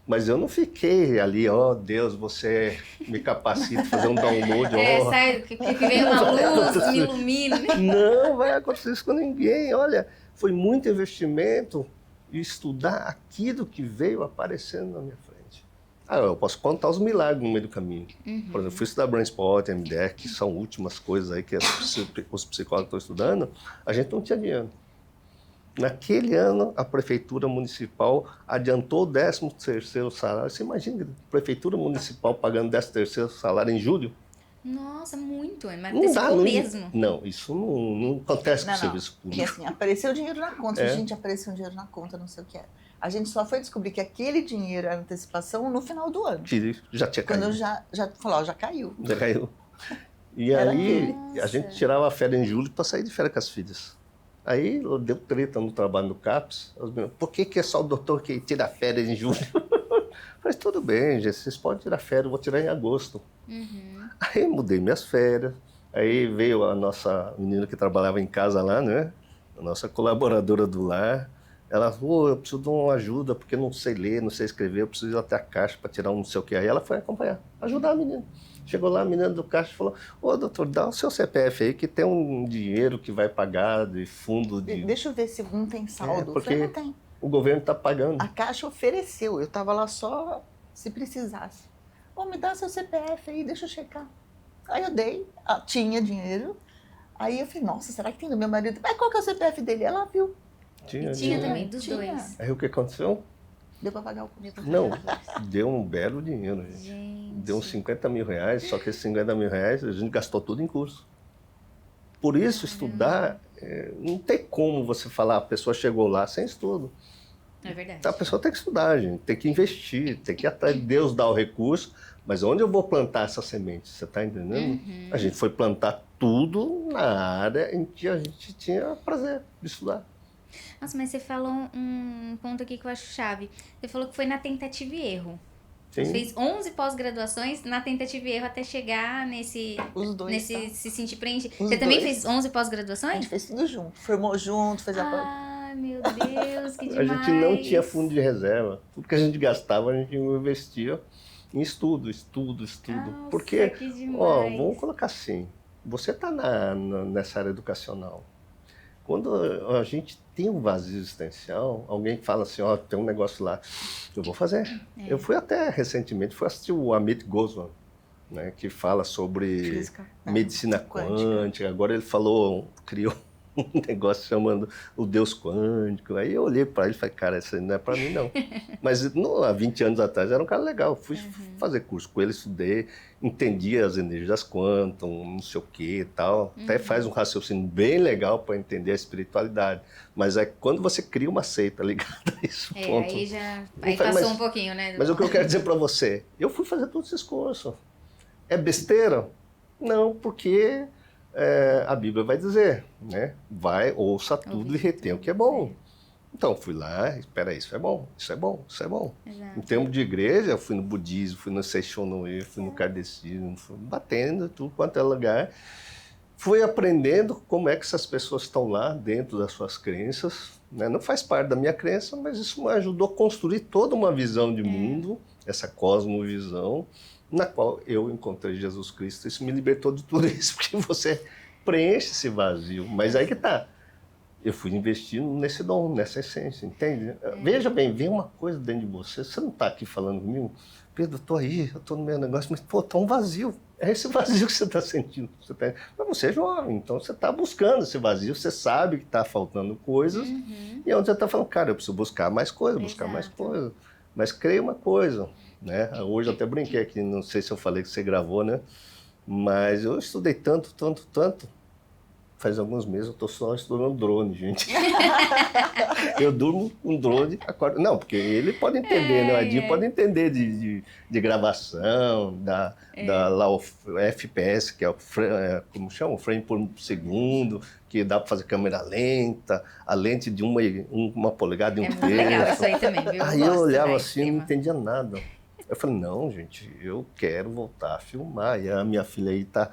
Mas eu não fiquei ali, ó, Deus, você me capacita a fazer um download. Sai, que vem uma luz, me ilumina. Não vai acontecer isso com ninguém. Olha, foi muito investimento em estudar aquilo que veio aparecendo na minha frente. Eu posso contar os milagres no meio do caminho. Por exemplo, fui estudar Brainspot, MDR, que são últimas coisas aí que os psicólogos estão estudando. A gente não tinha dinheiro. Naquele ano, a prefeitura municipal adiantou o 13º salário. Você imagina a prefeitura municipal pagando 13º salário em julho? Nossa, muito. Mas Não dá, não, mesmo. não, isso não acontece com o serviço Porque público. assim, apareceu dinheiro na conta. Gente, apareceu dinheiro na conta, não sei o que era. A gente só foi descobrir que aquele dinheiro era antecipação no final do ano. Que já tinha caído. Quando já falou, já caiu. Já caiu. E Era aí, aquele. a gente tirava férias em julho para sair de férias com as filhas. Aí deu treta no trabalho no CAPS. Por que é só o doutor que tira férias em julho? Mas tudo bem, gente, vocês podem tirar férias, eu vou tirar em agosto. Aí mudei minhas férias. Aí veio a nossa menina que trabalhava em casa lá, né? A nossa colaboradora do lar. Ela falou, eu preciso de uma ajuda, porque não sei ler, não sei escrever, eu preciso ir até a caixa para tirar um não sei o que. Aí ela foi acompanhar, ajudar a menina. Chegou lá, a menina do caixa falou, doutor, dá o seu CPF aí, que tem um dinheiro que vai pagar de fundo de... Deixa eu ver se não tem saldo. Porque não tem. O governo está pagando. A Caixa ofereceu, eu estava lá só se precisasse. Me dá seu CPF aí, deixa eu checar. Aí eu dei, tinha dinheiro. Aí eu falei, nossa, será que tem do meu marido? Mas qual que é o CPF dele? Ela viu. Tinha também, dos Tinha. dois. Aí o que aconteceu? Deu para pagar o curso. Não, deu um belo dinheiro, gente. Gente. Deu uns 50 mil reais, só que esses 50 mil reais a gente gastou tudo em curso. Por isso, estudar, não tem como você falar, a pessoa chegou lá sem estudo. É verdade. A pessoa tem que estudar, gente, tem que investir, tem que ir atrás. Deus dá o recurso, mas onde eu vou plantar essa semente? Você está entendendo? A gente foi plantar tudo na área em que a gente tinha prazer de estudar. Nossa, mas você falou um ponto aqui que eu acho chave. Você falou que foi na tentativa e erro. Sim. Você fez 11 pós-graduações na tentativa e erro até chegar Os dois, se sentir preenchido. Os Você também dois. fez 11 A pós-graduações? gente fez tudo junto, formou junto, fez a... Ai, meu Deus, que A demais. gente não tinha fundo de reserva. Tudo que a gente gastava, a gente investia em estudo. Nossa, Porque, que demais. vamos colocar assim, você está nessa área educacional. Quando a gente tem um vazio existencial, alguém fala assim, tem um negócio lá, eu vou fazer. Eu fui até recentemente, fui assistir o Amit Goswami, né, que fala sobre Física, medicina quântica. quântica. Agora ele criou um negócio chamando o Deus quântico. Aí eu olhei para ele e falei, cara, isso aí não é para mim, não. Mas há 20 anos atrás era um cara legal. Fui fazer curso com ele, estudei, entendi as energias quantum, não sei o que e tal. Até faz um raciocínio bem legal para entender a espiritualidade. Mas é quando você cria uma seita ligada a isso, ponto. Aí já Eu falei, passou um pouquinho, né? Mas o que eu quero dizer para você, eu fui fazer todos esses cursos. É besteira? Não, porque a Bíblia vai dizer, né? Vai, ouça tudo e retém o que é bom. Então, fui lá, espera, isso é bom, isso é bom, isso é bom. Exato. Em termos de igreja, eu fui no budismo, fui no Seishonoe, fui no kardecismo, fui batendo tudo quanto é lugar. Fui aprendendo como é que essas pessoas estão lá dentro das suas crenças, né? Não faz parte da minha crença, mas isso me ajudou a construir toda uma visão de mundo, essa cosmovisão, na qual eu encontrei Jesus Cristo. Isso me libertou de tudo isso, porque você preenche esse vazio. Mas aí que tá. Eu fui investindo nesse dom, nessa essência, entende? Veja bem, vem uma coisa dentro de você. Você não está aqui falando comigo, Pedro, eu estou aí, eu estou no meu negócio, mas, pô, está um vazio. É esse vazio que você está sentindo. Mas você é jovem, então você está buscando esse vazio, você sabe que está faltando coisas, e é onde você está falando, cara, eu preciso buscar mais coisas, buscar mais coisas. Mas creia uma coisa, né? Hoje eu até brinquei aqui, não sei se eu falei que você gravou, né? Mas eu estudei tanto, faz alguns meses eu estou só estudando drone, gente. Eu durmo com drone, acordo. Não, porque ele pode entender, né? O Adinho pode entender de gravação, lá o FPS, que é o como chama? O frame por segundo, que dá para fazer câmera lenta, a lente de uma polegada e um terço. É muito legal isso aí também, viu? Aí eu olhava assim e não entendia nada. Eu falei, não, gente, eu quero voltar a filmar. E a minha filha aí está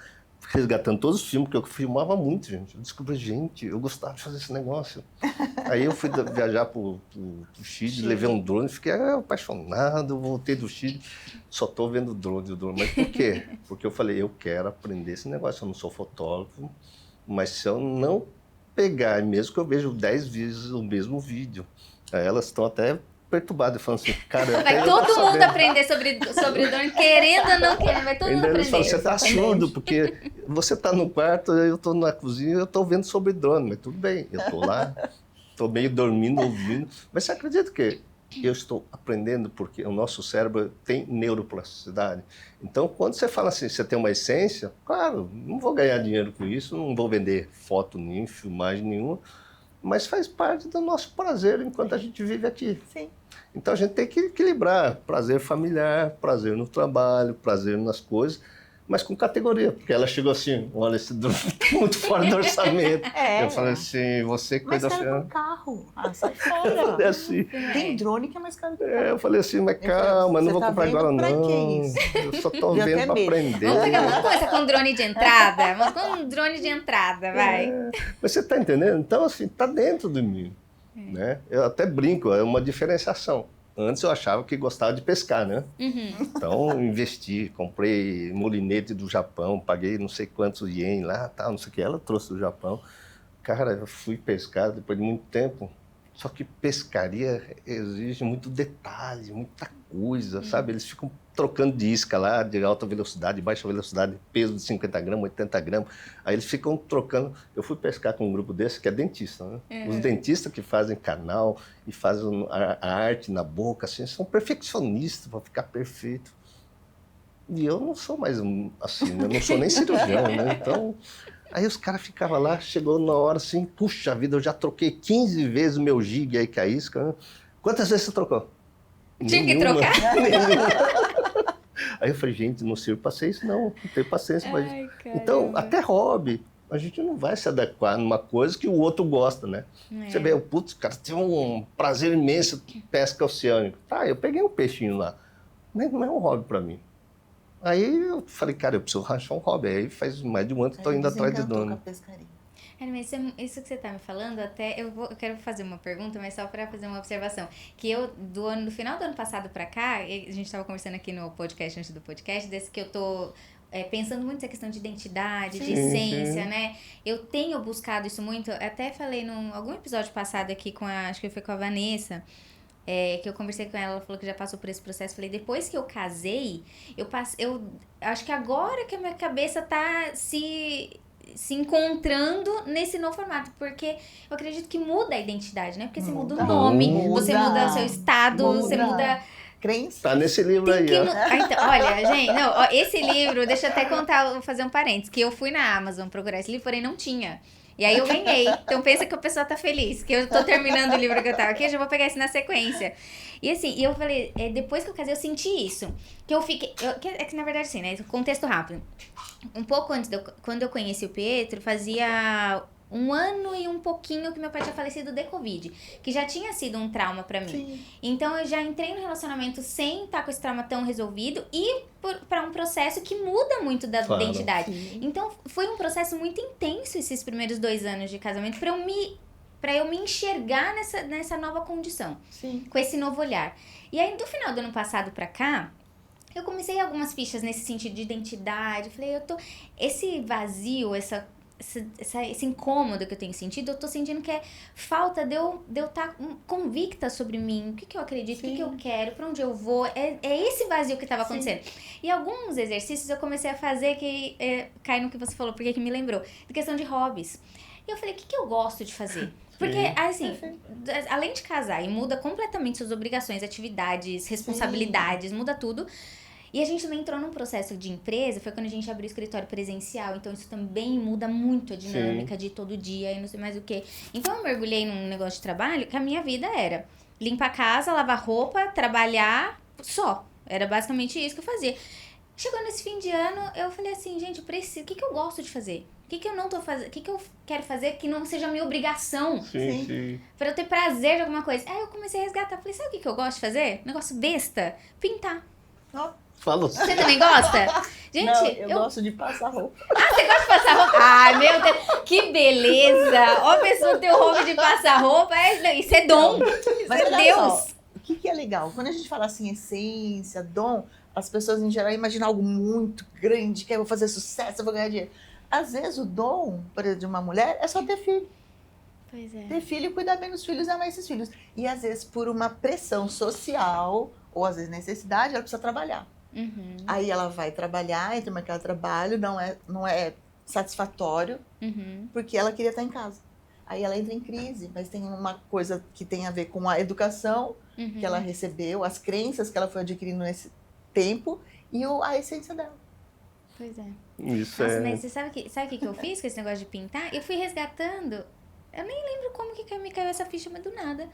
resgatando todos os filmes, que eu filmava muito, gente. Eu descobri, gente, eu gostava de fazer esse negócio. Aí eu fui viajar pro Chile, levei um drone, fiquei apaixonado, voltei do Chile, só estou vendo o drone. Mas por quê? Porque eu falei, eu quero aprender esse negócio, eu não sou fotógrafo, mas se eu não pegar, mesmo que eu vejo 10 vezes o mesmo vídeo, aí elas estão até perturbado, falando assim, cara... Vai todo mundo aprender sobre drone, querendo ou não querendo, vai todo mundo aprender. Eles falam, você tá surdo, porque você tá no quarto, eu tô na cozinha, eu tô vendo sobre drone, mas tudo bem, eu tô lá, tô meio dormindo, ouvindo, mas você acredita que eu estou aprendendo porque o nosso cérebro tem neuroplasticidade? Então, quando você fala assim, você tem uma essência, claro, não vou ganhar dinheiro com isso, não vou vender foto nenhuma, filmagem nenhuma, mas faz parte do nosso prazer enquanto a gente vive aqui. Sim. Então a gente tem que equilibrar prazer familiar, prazer no trabalho, prazer nas coisas, mas com categoria, porque ela chegou assim, olha, esse drone está muito fora do orçamento. Eu falei assim, você cuida... Mais caro que um carro, sai fora. Assim. Tem drone que é mais caro que um carro. Eu falei assim, mas calma, não vou comprar agora não. Eu só estou vendo para aprender. Vamos começar com um drone de entrada? Vamos com um drone de entrada, vai. Mas você está entendendo? Então, assim, está dentro de mim. Né? Eu até brinco, é uma diferenciação. Antes eu achava que gostava de pescar, né? Então, investi, comprei molinete do Japão, paguei não sei quantos ien lá, tal, não sei o que, ela trouxe do Japão. Cara, eu fui pescar depois de muito tempo, só que pescaria exige muito detalhe, muita coisa, sabe? Eles ficam trocando de isca lá, de alta velocidade, baixa velocidade, peso de 50 gramas, 80 gramas. Aí eles ficam trocando. Eu fui pescar com um grupo desse que é dentista, né? Os dentistas que fazem canal e fazem a arte na boca, assim, são perfeccionistas para ficar perfeito. E eu não sou mais assim, né? Eu não sou nem cirurgião, né? Então, aí os caras ficavam lá, chegou na hora assim, puxa vida, eu já troquei 15 vezes o meu jig aí com a isca, né? Quantas vezes você trocou? Tinha que trocar? Aí eu falei, gente, não sirvo para ser isso não, não tenho paciência para isso. Então, até hobby, a gente não vai se adequar numa coisa que o outro gosta, né? Você vê, putz, cara, tem um prazer imenso de pesca oceânica. Tá, eu peguei um peixinho lá, mas não é um hobby para mim. Aí eu falei, cara, eu preciso rachar um hobby. Aí faz mais de um ano que estou indo atrás de dono. Mas isso que você está me falando, até eu quero fazer uma pergunta, mas só para fazer uma observação. Que eu, do final do ano passado para cá, a gente estava conversando aqui no podcast, antes do podcast, desse que eu tô pensando muito nessa questão de identidade, de essência, né? Eu tenho buscado isso muito, até falei num algum episódio passado aqui acho que foi com a Vanessa, que eu conversei com ela falou que já passou por esse processo. Falei, depois que eu casei, eu acho que agora que a minha cabeça tá se se encontrando nesse novo formato, porque eu acredito que muda a identidade, né? Porque você muda o Muda. nome, você Muda. muda o seu estado, você muda... Crença. Tá nesse livro Tem aí, que ó. então, olha, gente, não, ó, esse livro, deixa eu até contar, vou fazer um parênteses, que eu fui na Amazon procurar esse livro, porém não tinha. E aí eu ganhei. Então pensa que a pessoa tá feliz, que eu tô terminando o livro que eu tava aqui, eu já vou pegar esse na sequência. E assim, eu falei, depois que eu casei, eu senti isso. Que eu fiquei. É que na verdade, assim, né? Contexto rápido. Um pouco antes, quando eu conheci o Pietro, fazia 1 ano e um pouquinho que meu pai tinha falecido de Covid, que já tinha sido um trauma pra mim. Sim. Então eu já entrei no relacionamento sem estar com esse trauma tão resolvido e pra um processo que muda muito da Claro. identidade. Sim. Então foi um processo muito intenso esses primeiros 2 anos de casamento pra eu me enxergar nessa nova condição, Sim. com esse novo olhar. E aí do final do ano passado pra cá, eu comecei algumas fichas nesse sentido de identidade. Falei, esse vazio, esse incômodo que eu tenho sentido, eu tô sentindo que é falta de eu estar convicta sobre mim, o que eu acredito, o que eu quero, pra onde eu vou. É esse vazio que tava acontecendo. E alguns exercícios eu comecei a fazer que cai no que você falou, porque que me lembrou, de questão de hobbies. E eu falei, o que eu gosto de fazer? Porque, assim, além de casar e muda completamente suas obrigações, atividades, responsabilidades, muda tudo. E a gente também entrou num processo de empresa, foi quando a gente abriu o escritório presencial, então isso também muda muito a dinâmica de todo dia e não sei mais o quê. Então eu mergulhei num negócio de trabalho que a minha vida era limpar a casa, lavar roupa, trabalhar, só. Era basicamente isso que eu fazia. Chegou nesse fim de ano, eu falei assim, gente, o que eu gosto de fazer? O que eu não tô fazendo? O que eu quero fazer que não seja minha obrigação? Sim. Pra eu ter prazer de alguma coisa. Aí eu comecei a resgatar, falei, sabe o que eu gosto de fazer? Negócio besta? Pintar. Ó, Fala Você também gosta? Gente, não, eu gosto de passar roupa. Você gosta de passar roupa? Ai, meu Deus, que beleza! Ó, a pessoa tem o hobby de passar roupa, isso é dom, isso Mas é olha Deus. só, o que é legal? Quando a gente fala assim, essência, dom, as pessoas em geral imaginam algo muito grande, que eu vou fazer sucesso, eu vou ganhar dinheiro. Às vezes o dom, por exemplo, de uma mulher é só ter filho. Pois é. Ter filho, cuidar bem dos filhos, amar esses filhos. E às vezes por uma pressão social, ou às vezes necessidade, ela precisa trabalhar. Uhum, Aí ela vai trabalhar, entra no mercado de trabalho, não é satisfatório, uhum, porque ela queria estar em casa. Aí ela entra em crise, mas tem uma coisa que tem a ver com a educação uhum. que ela recebeu, as crenças que ela foi adquirindo nesse tempo e a essência dela. Pois é. Isso Nossa, é. mas você sabe o que eu fiz com esse negócio de pintar? Eu fui resgatando, eu nem lembro como que me caiu essa ficha, mas do nada.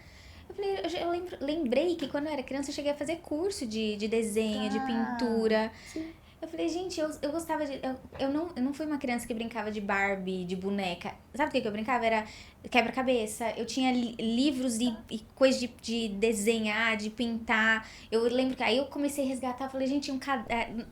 Eu falei, lembrei que quando eu era criança eu cheguei a fazer curso de desenho, de pintura. Sim. Eu falei, gente, eu gostava de... Eu não fui uma criança que brincava de Barbie, de boneca. Sabe o que eu brincava? Era quebra-cabeça. Eu tinha livros e coisas de desenhar, de pintar. Eu lembro que... Aí eu comecei a resgatar. Falei, gente,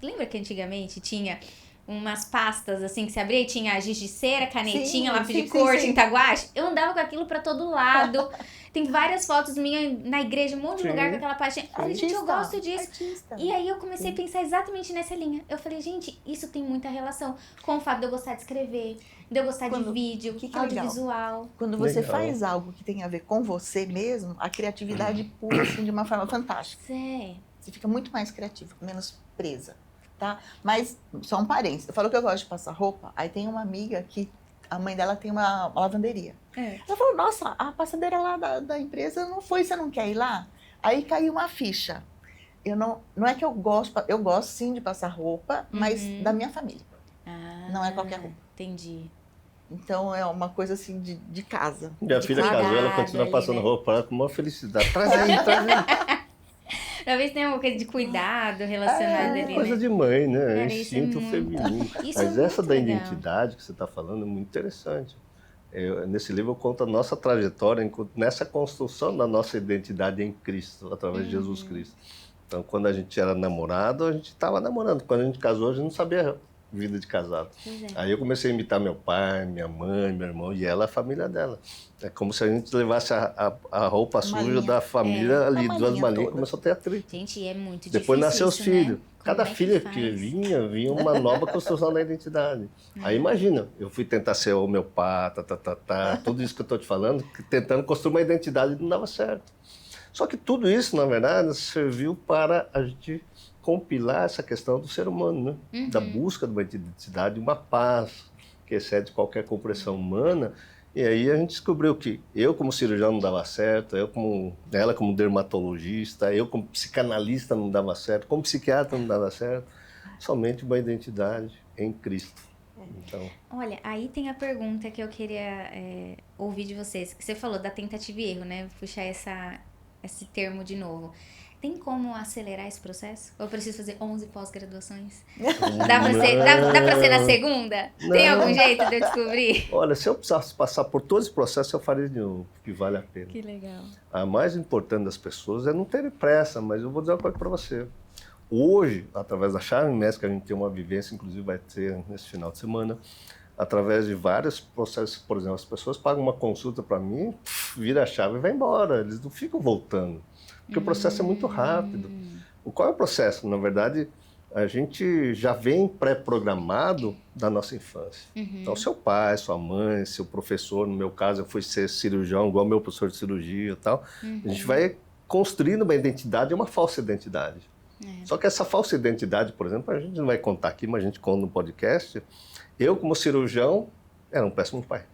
lembra que antigamente tinha umas pastas assim que se abria e tinha giz de cera, canetinha, lápis de cor, tinta guache? Eu andava com aquilo pra todo lado. Tem várias fotos minhas na igreja, um monte de lugar com aquela pastinha. Eu falei, gente, eu gosto disso. Artista. E aí eu comecei a pensar exatamente nessa linha. Eu falei, gente, isso tem muita relação com o fato de eu gostar de escrever, de eu gostar de vídeo, que é audiovisual. Quando você Legal. faz algo que tem a ver com você mesmo, a criatividade pula assim de uma forma fantástica. É. Você fica muito mais criativo, menos presa, tá? Mas, só um parênteses. Eu falo que eu gosto de passar roupa, aí tem uma amiga que a mãe dela tem uma lavanderia. Ela falou, nossa, a passadeira lá da empresa não foi, você não quer ir lá? Aí caiu uma ficha. Não é que eu gosto sim de passar roupa, mas da minha família. Ah, Não é qualquer roupa. Entendi. Então é uma coisa assim de casa. Minha De filha cuidado casou, ela continua ali, passando né? roupa para ela com uma felicidade. Traz aí, traz aí. Talvez tenha uma coisa de cuidado relacionada ali, Coisa né? de mãe, né? Cara, É isso é instinto muito- feminino. isso é Mas essa muito da legal. identidade que você está falando é muito interessante. Nesse livro eu conto a nossa trajetória nessa construção da nossa identidade em Cristo, através de Jesus Cristo. Então, quando a gente era namorado, a gente estava namorando. Quando a gente casou, a gente não sabia vida de casado. Pois é. Aí eu comecei a imitar meu pai, minha mãe, meu irmão, e ela a família dela. É como se a gente levasse a roupa suja linha. da família ali, uma duas linha malinhas, toda. começou a ter atrito. Gente, é muito Depois difícil nasceu os isso, filhos. né? Cada Como é filha que faz? vinha uma nova construção da identidade. Aí imagina, eu fui tentar ser homeopata, tudo isso que eu estou te falando, tentando construir uma identidade e não dava certo. Só que tudo isso, na verdade, serviu para a gente compilar essa questão do ser humano, né? Da busca de uma identidade, uma paz, que excede qualquer compreensão humana. E aí a gente descobriu que eu como cirurgião não dava certo, ela como dermatologista, eu como psicanalista não dava certo, como psiquiatra não dava certo, somente uma identidade em Cristo. Então, olha, aí tem a pergunta que eu queria ouvir de vocês. Você falou da tentativa e erro, né? Puxar esse termo de novo. Tem como acelerar esse processo? Ou eu preciso fazer 11 pós-graduações? Dá pra ser na segunda? Não. Tem algum jeito de eu descobrir? Olha, se eu precisasse passar por todo esse processo, eu faria de novo, que vale a pena. Que legal. A mais importante das pessoas é não ter pressa, mas eu vou dizer uma coisa para você. Hoje, através da Chave Mestre, que a gente tem uma vivência, inclusive vai ter nesse final de semana, através de vários processos, por exemplo, as pessoas pagam uma consulta para mim, vira a chave e vai embora, eles não ficam voltando, porque o processo é muito rápido. Qual é o processo? Na verdade, a gente já vem pré-programado da nossa infância. Então, seu pai, sua mãe, seu professor, no meu caso, eu fui ser cirurgião, igual meu professor de cirurgia e tal, a gente vai construindo uma identidade, uma falsa identidade. Só que essa falsa identidade, por exemplo, a gente não vai contar aqui, mas a gente conta no podcast. Eu, como cirurgião, era um péssimo pai.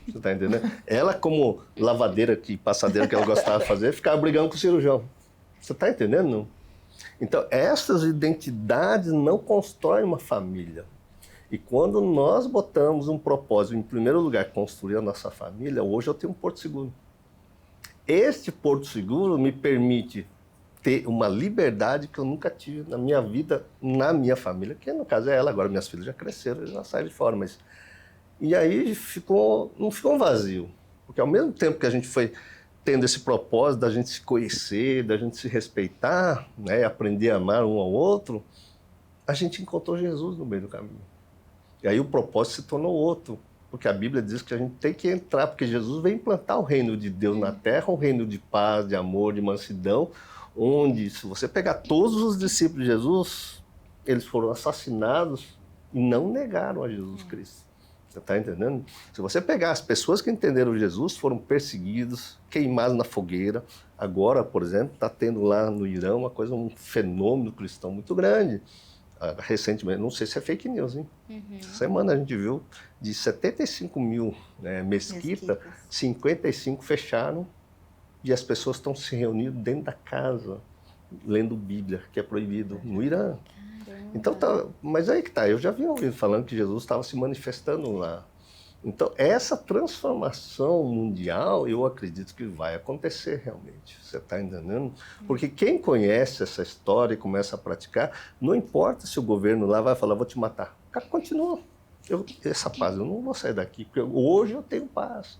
Você está entendendo? Ela, como lavadeira, passadeira que ela gostava de fazer, ficava brigando com o cirurgião. Você está entendendo? Não? Então, essas identidades não constroem uma família. E quando nós botamos um propósito, em primeiro lugar, construir a nossa família, hoje eu tenho um porto seguro. Este porto seguro me permite ter uma liberdade que eu nunca tive na minha vida, na minha família, que no caso é ela, agora minhas filhas já cresceram, já saíram de fora, mas... E aí não ficou um vazio, porque ao mesmo tempo que a gente foi tendo esse propósito da gente se conhecer, da gente se respeitar, né, aprender a amar um ao outro, a gente encontrou Jesus no meio do caminho. E aí o propósito se tornou outro, porque a Bíblia diz que a gente tem que entrar, porque Jesus veio implantar o reino de Deus na terra, um reino de paz, de amor, de mansidão, onde, se você pegar todos os discípulos de Jesus, eles foram assassinados e não negaram a Jesus Cristo. Você está entendendo? Se você pegar as pessoas que entenderam Jesus, foram perseguidos, queimados na fogueira. Agora, por exemplo, está tendo lá no Irã um fenômeno cristão muito grande. Recentemente, não sei se é fake news, hein? Essa semana a gente viu de 75 mil mesquitas, 55 fecharam. E as pessoas estão se reunindo dentro da casa, lendo Bíblia, que é proibido no Irã. Então, mas aí que tá, eu já vi ouvido falando que Jesus estava se manifestando lá. Então, essa transformação mundial, eu acredito que vai acontecer realmente. Você está entendendo? Porque quem conhece essa história e começa a praticar, não importa se o governo lá vai falar, vou te matar. O cara continua. Essa paz, eu não vou sair daqui, porque hoje eu tenho paz.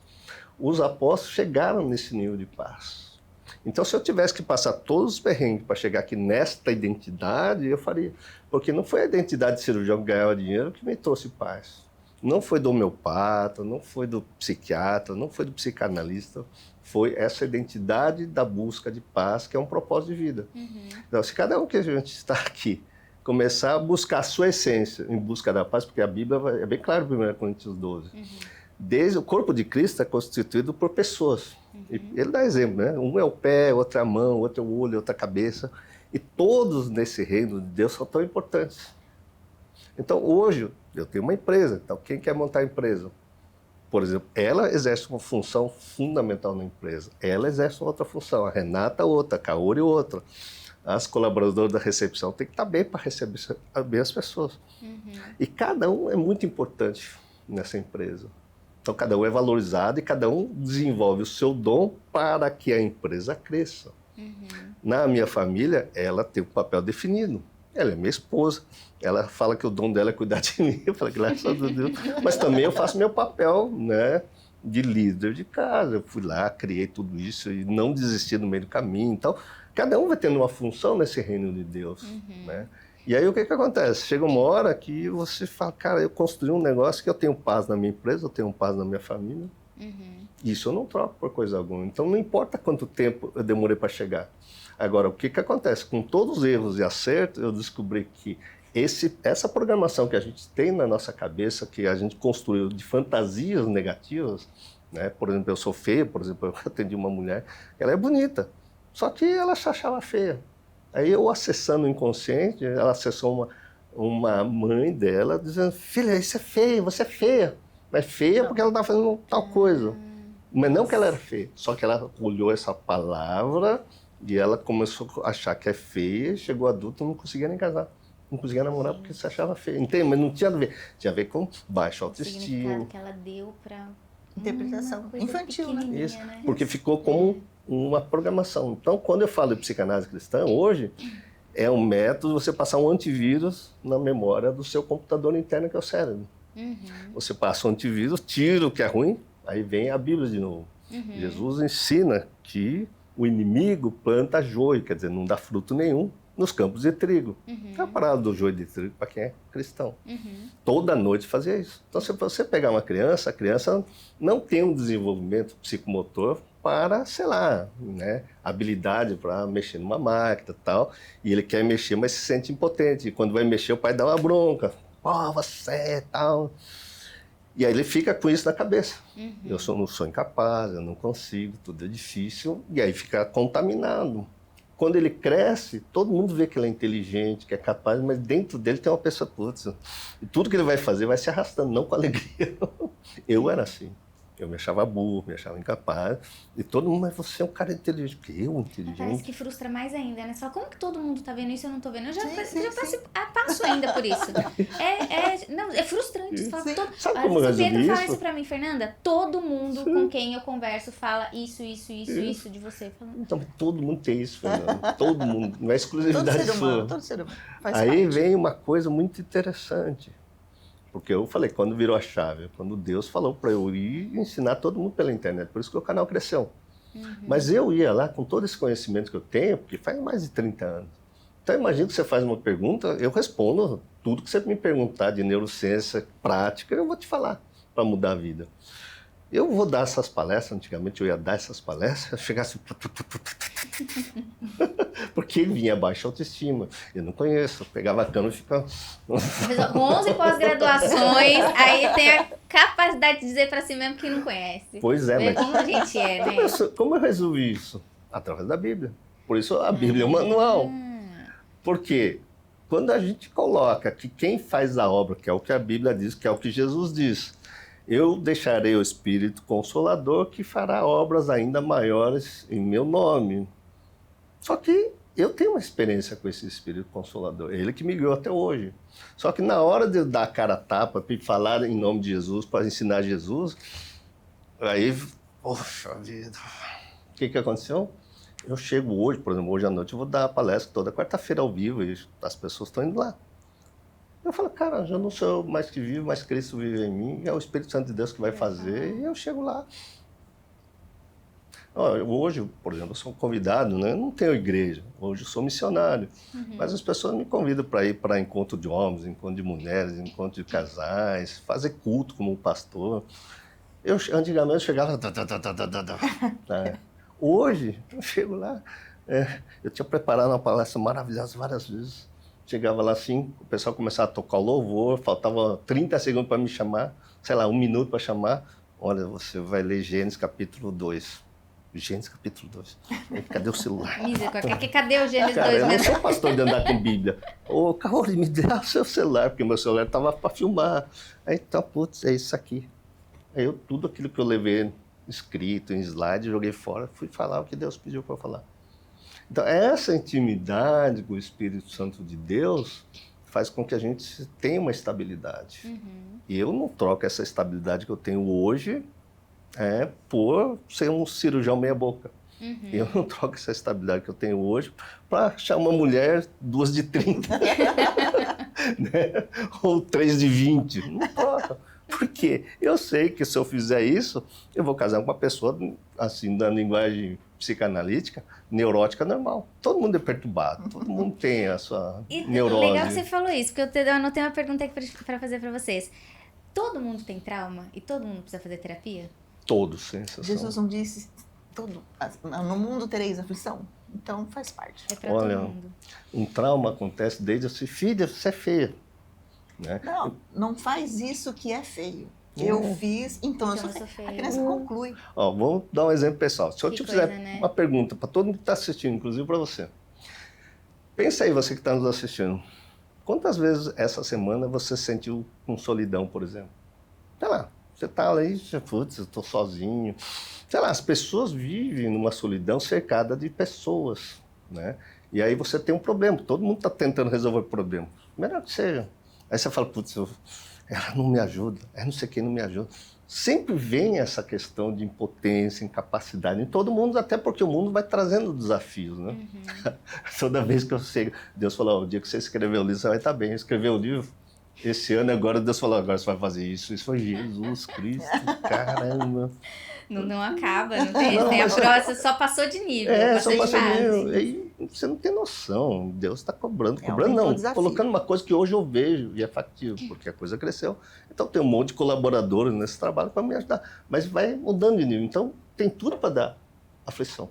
Os apóstolos chegaram nesse nível de paz. Então, se eu tivesse que passar todos os perrengues para chegar aqui nesta identidade, eu faria. Porque não foi a identidade de cirurgião que ganhava dinheiro que me trouxe paz. Não foi do homeopata, não foi do psiquiatra, não foi do psicanalista. Foi essa identidade da busca de paz, que é um propósito de vida. Então, se cada um que a gente está aqui começar a buscar a sua essência em busca da paz, porque a Bíblia é bem claro em 1 Coríntios 12. Desde o corpo de Cristo é constituído por pessoas. E ele dá exemplo, né? Um é o pé, outro é a mão, outro é o olho, outra é a cabeça. E todos nesse reino de Deus são tão importantes. Então, hoje, eu tenho uma empresa. Então, quem quer montar a empresa? Por exemplo, ela exerce uma função fundamental na empresa. Ela exerce outra função. A Renata, outra. A Kaori, outra. As colaboradoras da recepção têm que estar bem para receber bem as pessoas. E cada um é muito importante nessa empresa. Então, cada um é valorizado e cada um desenvolve o seu dom para que a empresa cresça. Na minha família, ela tem um papel definido. Ela é minha esposa. Ela fala que o dom dela é cuidar de mim. Eu falo, graças a Deus. Mas também eu faço meu papel, né, de líder de casa. Eu fui lá, criei tudo isso e não desisti no meio do caminho. Então, cada um vai tendo uma função nesse reino de Deus, né? E aí o que acontece? Chega uma hora que você fala, cara, eu construí um negócio que eu tenho paz na minha empresa, eu tenho paz na minha família. Isso eu não troco por coisa alguma. Então não importa quanto tempo eu demorei para chegar. Agora, o que acontece? Com todos os erros e acertos, eu descobri que essa programação que a gente tem na nossa cabeça, que a gente construiu de fantasias negativas, né? Por exemplo, eu sou feio, por exemplo, eu atendi uma mulher, ela é bonita, só que ela se achava feia. Aí eu acessando o inconsciente, ela acessou uma mãe dela dizendo, filha, isso é feio, você é feia. Mas feia porque ela está fazendo tal coisa. Mas não que ela era feia, só que ela olhou essa palavra e ela começou a achar que é feia, chegou adulta e não conseguia nem casar. Não conseguia namorar porque se achava feia. Entende? Mas não tinha a ver. Tinha a ver com baixa O significado autoestima. que ela deu para Interpretação infantil, né? Isso, porque ficou como uma programação. Então, quando eu falo de psicanálise cristã, hoje é um método você passar um antivírus na memória do seu computador interno, que é o cérebro. Você passa um antivírus, tira o que é ruim, aí vem a Bíblia de novo. Jesus ensina que o inimigo planta joio, quer dizer, não dá fruto nenhum nos campos de trigo. É a parada do joio de trigo para quem é cristão. Toda noite fazia isso. Então, se você pegar uma criança, a criança não tem um desenvolvimento psicomotor para, sei lá, né, habilidade para mexer numa máquina e tal, e ele quer mexer, mas se sente impotente. E quando vai mexer, o pai dá uma bronca. Pô, você e tal. E aí ele fica com isso na cabeça. Eu não sou incapaz, eu não consigo, tudo é difícil. E aí fica contaminado. Quando ele cresce, todo mundo vê que ele é inteligente, que é capaz, mas dentro dele tem uma pessoa, putz, e tudo que ele vai fazer vai se arrastando, não com alegria. Eu era assim. Eu me achava burro, me achava incapaz. E todo mundo, mas você é um cara inteligente. Que eu, inteligente? Parece que frustra mais ainda, né? Você fala, como que todo mundo tá vendo isso e eu não tô vendo? Eu já, Sim, passo ainda por isso. Não, é frustrante. Você fala, Sabe como eu se o resolvi Pedro fala isso? isso pra mim, Fernanda, todo mundo com quem eu converso fala isso de você. Falando, Então, todo mundo tem isso, Fernando. Todo mundo. Não é Todo exclusividade ser humano, sua. todo ser humano faz Aí parte. vem uma coisa muito interessante. Porque eu falei, quando virou a chave, quando Deus falou para eu ir ensinar todo mundo pela internet, por isso que o canal cresceu. Mas eu ia lá com todo esse conhecimento que eu tenho, porque faz mais de 30 anos. Então imagina que você faz uma pergunta, eu respondo tudo que você me perguntar de neurociência prática, eu vou te falar para mudar a vida. Eu vou dar essas palestras, antigamente eu ia dar essas palestras, eu chegasse... Porque vinha baixa autoestima, eu não conheço, eu pegava a câmera e ficava... com 11 pós-graduações, aí tem a capacidade de dizer pra si mesmo que não conhece. Pois é, Vê mas como a gente é, né? como eu resolvi isso? Através da Bíblia. Por isso a Bíblia é um manual. Porque quando a gente coloca que quem faz a obra, que é o que a Bíblia diz, que é o que Jesus diz, eu deixarei o Espírito Consolador que fará obras ainda maiores em meu nome. Só que eu tenho uma experiência com esse Espírito Consolador, ele que me guiou até hoje. Só que na hora de eu dar a cara a tapa, para falar em nome de Jesus, para ensinar Jesus, aí, poxa vida, o que aconteceu? Eu chego hoje, por exemplo, hoje à noite eu vou dar a palestra toda quarta-feira ao vivo e as pessoas estão indo lá. Eu falo, cara, já não sou eu mais que vivo, mas Cristo vive em mim, é o Espírito Santo de Deus que vai fazer, e eu chego lá. Hoje, por exemplo, eu sou convidado, né? Eu não tenho igreja, hoje eu sou missionário, mas as pessoas me convidam para ir para encontro de homens, encontro de mulheres, encontro de casais, fazer culto como pastor. Antigamente eu chegava... né? Hoje, eu chego lá, eu tinha preparado uma palestra maravilhosa várias vezes. Chegava lá assim, o pessoal começava a tocar o louvor, faltava 30 segundos para me chamar, sei lá, 1 minuto para chamar. Olha, você vai ler Gênesis capítulo 2. Gênesis capítulo 2. Cadê o celular? Misericórdia, cadê o Gênesis 2? Cara, eu não sou pastor de andar com Bíblia. Ô, Caori, me dá o seu celular, porque meu celular estava para filmar. Aí, então, putz, é isso aqui. Aí tudo aquilo que eu levei escrito, em slide, joguei fora, fui falar o que Deus pediu para eu falar. Então, essa intimidade com o Espírito Santo de Deus faz com que a gente tenha uma estabilidade. E eu não troco essa estabilidade que eu tenho hoje por ser um cirurgião meia-boca. Eu não troco essa estabilidade que eu tenho hoje para achar uma mulher 2 de 30, né? Ou 3 de 20. Não troca. Por quê? Eu sei que se eu fizer isso, eu vou casar com uma pessoa, assim, na linguagem psicanalítica, neurótica normal. Todo mundo é perturbado, todo mundo tem a sua neurose. Legal que você falou isso, porque eu anotei uma pergunta aqui para fazer para vocês. Todo mundo tem trauma e todo mundo precisa fazer terapia? Todos, sensação. Jesus não disse, no mundo tereis aflição, então faz parte. É para todo mundo. Um trauma acontece desde assim, filha, você é feia. Né? Não faz isso que é feio. Eu fiz, então eu sou feia. A criança conclui. Vamos dar um exemplo pessoal. Se eu te fizer uma pergunta para todo mundo que está assistindo, inclusive para você. Pensa aí, você que está nos assistindo. Quantas vezes essa semana você se sentiu com solidão, por exemplo? Sei lá, você tá ali, putz, eu tô sozinho. Sei lá, as pessoas vivem numa solidão cercada de pessoas, né? E aí você tem um problema, todo mundo está tentando resolver o problema. Melhor que seja. Aí você fala, putz, ela não me ajuda, não sei quem não me ajuda. Sempre vem essa questão de impotência, incapacidade em todo mundo, até porque o mundo vai trazendo desafios, né? Toda vez que eu chego, Deus falou, o dia que você escrever o livro, você vai estar bem. Escrever o livro, esse ano agora, Deus falou, agora você vai fazer isso. Isso foi Jesus Cristo, caramba. Não acaba, não tem, Não, tem a mas- próxima, só passou de nível, Só passou de passa fase. nível. Aí você não tem noção. Deus está cobrando. Cobrando aumentou o não, desafio. colocando uma coisa que hoje eu vejo e é factível, porque a coisa cresceu. Então tem um monte de colaboradores nesse trabalho para me ajudar. Mas vai mudando de nível. Então tem tudo para dar aflição.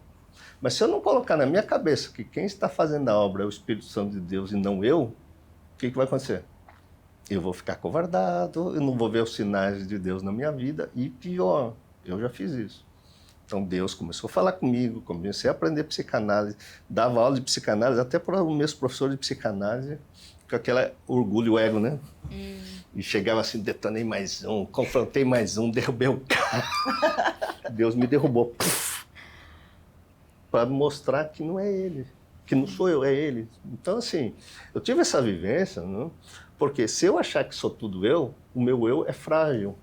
Mas se eu não colocar na minha cabeça que quem está fazendo a obra é o Espírito Santo de Deus e não eu, o que vai acontecer? Eu vou ficar covardado, eu não vou ver os sinais de Deus na minha vida e pior, eu já fiz isso. Então Deus começou a falar comigo, comecei a aprender psicanálise, dava aula de psicanálise até para os meus professores de psicanálise, com aquele orgulho, o ego, né? E chegava assim, detonei mais um, confrontei mais um, derrubei o cara. Deus me derrubou. Para mostrar que não é ele, que não sou eu, é ele. Então, assim, eu tive essa vivência, né? Porque se eu achar que sou tudo eu, o meu eu é frágil.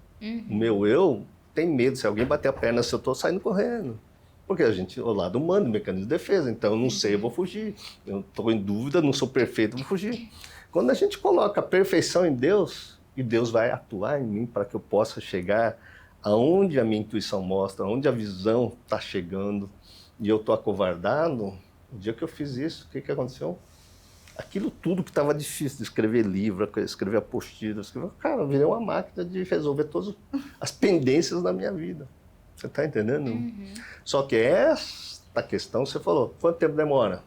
O meu eu tem medo, se alguém bater a perna, se eu estou saindo correndo. Porque a gente, o lado humano, mecanismo de defesa, então eu não sei, eu vou fugir. Eu estou em dúvida, não sou perfeito, eu vou fugir. Quando a gente coloca a perfeição em Deus, e Deus vai atuar em mim para que eu possa chegar aonde a minha intuição mostra, aonde a visão está chegando, e eu estou acovardado, o dia que eu fiz isso, o que aconteceu? Aquilo tudo que estava difícil de escrever livro, escrever apostila, cara, eu virei uma máquina de resolver todas as pendências da minha vida. Você está entendendo? Só que esta questão, você falou, quanto tempo demora?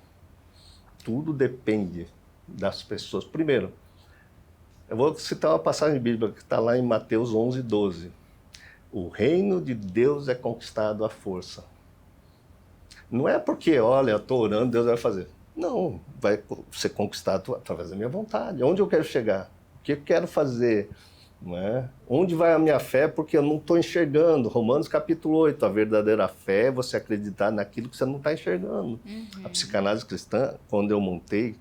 Tudo depende das pessoas. Primeiro, eu vou citar uma passagem bíblica que está lá em Mateus 11:12. O reino de Deus é conquistado à força. Não é porque, olha, eu estou orando, Deus vai fazer. Não, vai ser conquistado através da minha vontade. Onde eu quero chegar? O que eu quero fazer? Não é? Onde vai a minha fé? Porque eu não estou enxergando. Romanos capítulo 8, a verdadeira fé é você acreditar naquilo que você não está enxergando. A psicanálise cristã, quando eu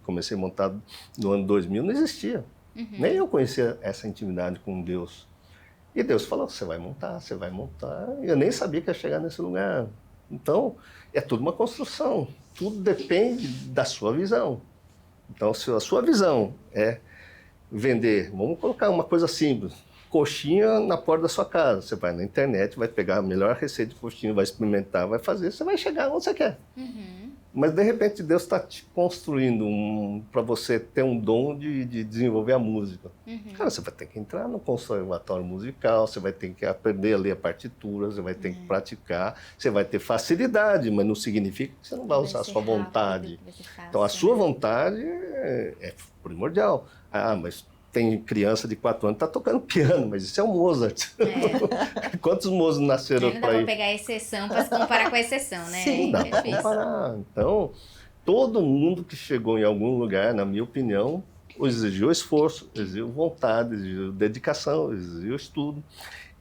comecei a montar no ano 2000, não existia. Nem eu conhecia essa intimidade com Deus. E Deus falou, você vai montar, você vai montar. E eu nem sabia que ia chegar nesse lugar. Então, é tudo uma construção. Tudo depende da sua visão. Então, se a sua visão é vender, vamos colocar uma coisa simples, coxinha na porta da sua casa. Você vai na internet, vai pegar a melhor receita de coxinha, vai experimentar, vai fazer, você vai chegar onde você quer. Mas, de repente, Deus está te construindo para você ter um dom de desenvolver a música. Cara, você vai ter que entrar no conservatório musical, você vai ter que aprender a ler a partitura, você vai ter que praticar, você vai ter facilidade, mas não significa que você não vai usar a sua vontade. Então, a sua vontade é primordial. Ah, mas tem criança de 4 anos que está tocando piano, mas isso é o Mozart. Quantos Mozart nasceram Não dá para para ir? pegar a exceção para se comparar com a exceção, né? Sim, Não dá É para difícil. comparar. Então, todo mundo que chegou em algum lugar, na minha opinião, exigiu esforço, exigiu vontade, exigiu dedicação, exigiu estudo,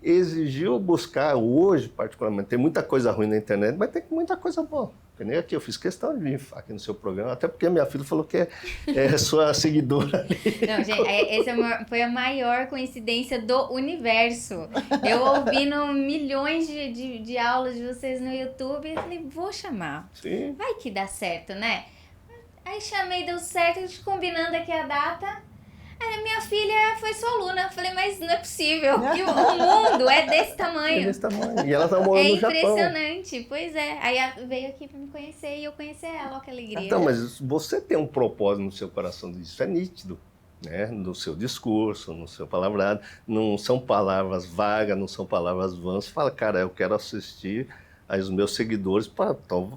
exigiu buscar hoje, particularmente, tem muita coisa ruim na internet, mas tem muita coisa boa. Que nem aqui, eu fiz questão de vir aqui no seu programa, até porque minha filha falou que é sua seguidora. Não, gente, essa foi a maior coincidência do universo. Eu ouvindo milhões de aulas de vocês no YouTube, eu falei, vou chamar. Sim. Vai que dá certo, né? Aí chamei, deu certo, a gente combinando aqui a data. Aí minha filha foi sua aluna. Eu falei, mas não é possível, que o mundo é desse tamanho. Desse tamanho. E ela está morando É no Japão. impressionante, pois é. Aí veio aqui pra me conhecer e eu conheci ela, ó que alegria. Então, mas você tem um propósito no seu coração, isso é nítido, né? No seu discurso, no seu palavrado, não são palavras vagas, não são palavras vãs. Você fala, cara, eu quero assistir aos meus seguidores,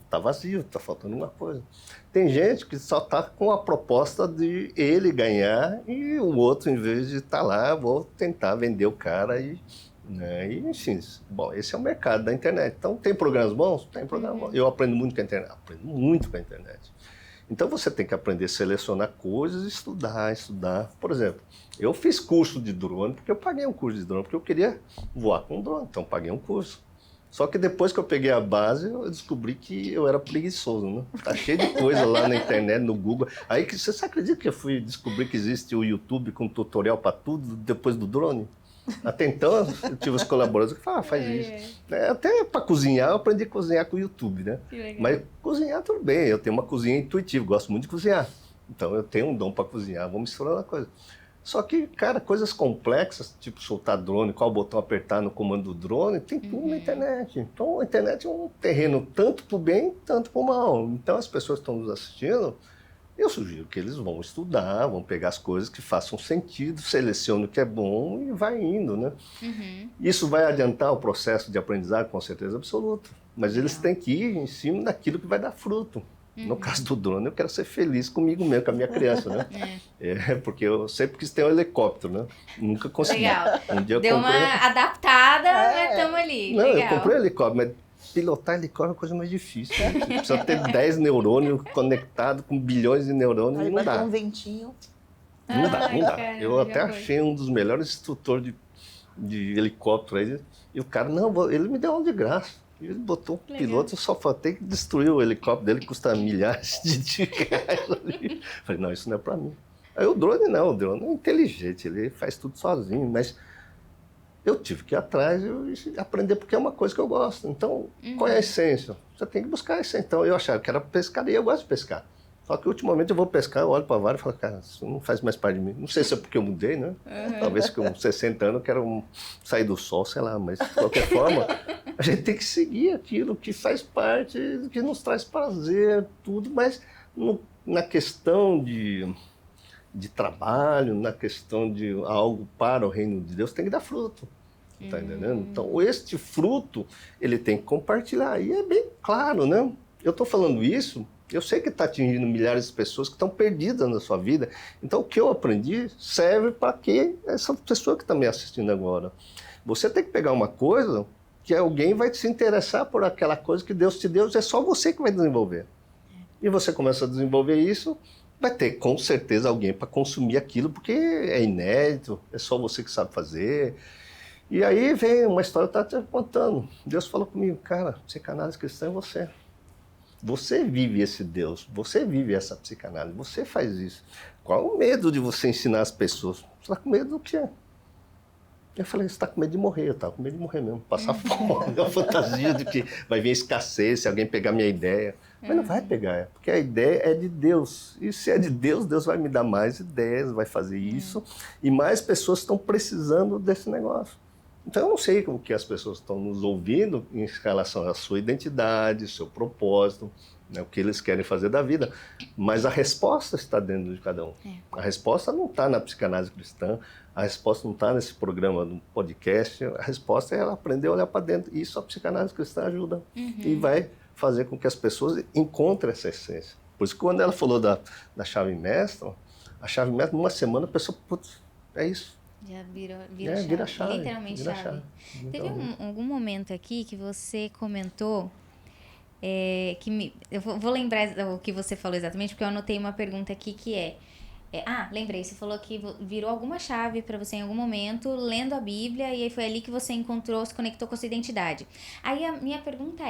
tá vazio, tá faltando uma coisa. Tem gente que só tá com a proposta de ele ganhar e o outro, em vez de estar lá, vou tentar vender o cara e... Né? E, enfim, bom, esse é o mercado da internet. Então, tem programas bons? Tem programas bons. Eu aprendo muito com a internet. Então você tem que aprender a selecionar coisas e estudar. Por exemplo, eu fiz curso de drone porque eu paguei um curso de drone, porque eu queria voar com drone, então paguei um curso. Só que depois que eu peguei a base, eu descobri que eu era preguiçoso, né? Tá cheio de coisa lá na internet, no Google. Aí que você acredita que eu fui descobrir que existe o YouTube com tutorial para tudo depois do drone? Até então, eu tive os colaboradores que falavam, faz isso. Até para cozinhar, eu aprendi a cozinhar com o YouTube, né? Mas cozinhar tudo bem, eu tenho uma cozinha intuitiva, gosto muito de cozinhar. Então eu tenho um dom para cozinhar, vou misturando a coisa. Só que, cara, coisas complexas, tipo soltar drone, qual botão apertar no comando do drone, tem tudo na internet. Então a internet é um terreno tanto para o bem, tanto para o mal. Então as pessoas que estão nos assistindo, eu sugiro que eles vão estudar, vão pegar as coisas que façam sentido, selecione o que é bom e vai indo, né? Isso vai adiantar o processo de aprendizagem, com certeza absoluta. Mas eles têm que ir em cima daquilo que vai dar fruto. No caso do drone, eu quero ser feliz comigo mesmo, com a minha criança, né? Porque eu sempre quis ter um helicóptero, né? Nunca consegui. Legal. Um dia eu Deu comprei... uma adaptada, mas estamos ali. Não, legal. eu comprei um helicóptero, mas pilotar helicóptero é a coisa mais difícil. Né? Você precisa ter 10 neurônios conectados com bilhões de neurônios e não dá. Um ventinho. Não dá. Cara, Eu até achei um dos melhores instrutores de helicóptero aí. E o cara, não, ele me deu aula de graça. Ele botou um piloto, eu só faltei que destruir o helicóptero dele, que custa milhares de reais ali. Falei, não, isso não é para mim. Aí o drone não, o drone é inteligente, ele faz tudo sozinho, mas eu tive que ir atrás e aprender porque é uma coisa que eu gosto. Então, qual é a essência? Você tem que buscar a essência. Então, eu achava que era pescaria, eu gosto de pescar. Só que ultimamente eu vou pescar, eu olho para a vara e falo, cara, isso não faz mais parte de mim. Não sei se é porque eu mudei, né? Talvez com 60 anos eu quero sair do sol, sei lá. Mas, de qualquer forma, a gente tem que seguir aquilo que faz parte, que nos traz prazer, tudo. Mas na questão de trabalho, na questão de algo para o reino de Deus, tem que dar fruto. Tá entendendo? Então, este fruto, ele tem que compartilhar. E é bem claro, né? Eu estou falando isso... Eu sei que está atingindo milhares de pessoas que estão perdidas na sua vida. Então, o que eu aprendi serve para que essa pessoa que está me assistindo agora. Você tem que pegar uma coisa que alguém vai se interessar por aquela coisa que Deus te deu, é só você que vai desenvolver. E você começa a desenvolver isso, vai ter com certeza alguém para consumir aquilo, porque é inédito, é só você que sabe fazer. E aí vem uma história que eu estava te contando. Deus falou comigo, cara, psicanálise cristã é você. Você vive esse Deus, você vive essa psicanálise, você faz isso. Qual o medo de você ensinar as pessoas? Você está com medo do quê? Eu falei, você está com medo de morrer. Eu estava com medo de morrer mesmo, passar fome. A fantasia de que vai vir escassez se alguém pegar minha ideia. Mas não vai pegar, porque a ideia é de Deus. E se é de Deus, Deus vai me dar mais ideias, vai fazer isso. E mais pessoas estão precisando desse negócio. Então, eu não sei o que as pessoas estão nos ouvindo em relação à sua identidade, seu propósito, né, o que eles querem fazer da vida, mas a resposta está dentro de cada um. A resposta não está na psicanálise cristã, a resposta não está nesse programa, no podcast, a resposta é ela aprender a olhar para dentro. E isso a psicanálise cristã ajuda e vai fazer com que as pessoas encontrem essa essência. Por isso que quando ela falou da chave mestra, a chave mestra, numa semana, a pessoa, putz, é isso. Já vira chave. Literalmente vira chave. Então, Teve algum momento aqui que você comentou, eu vou lembrar o que você falou exatamente, porque eu anotei uma pergunta aqui que lembrei, você falou que virou alguma chave para você em algum momento, lendo a Bíblia, e aí foi ali que você se conectou com a sua identidade. Aí a minha pergunta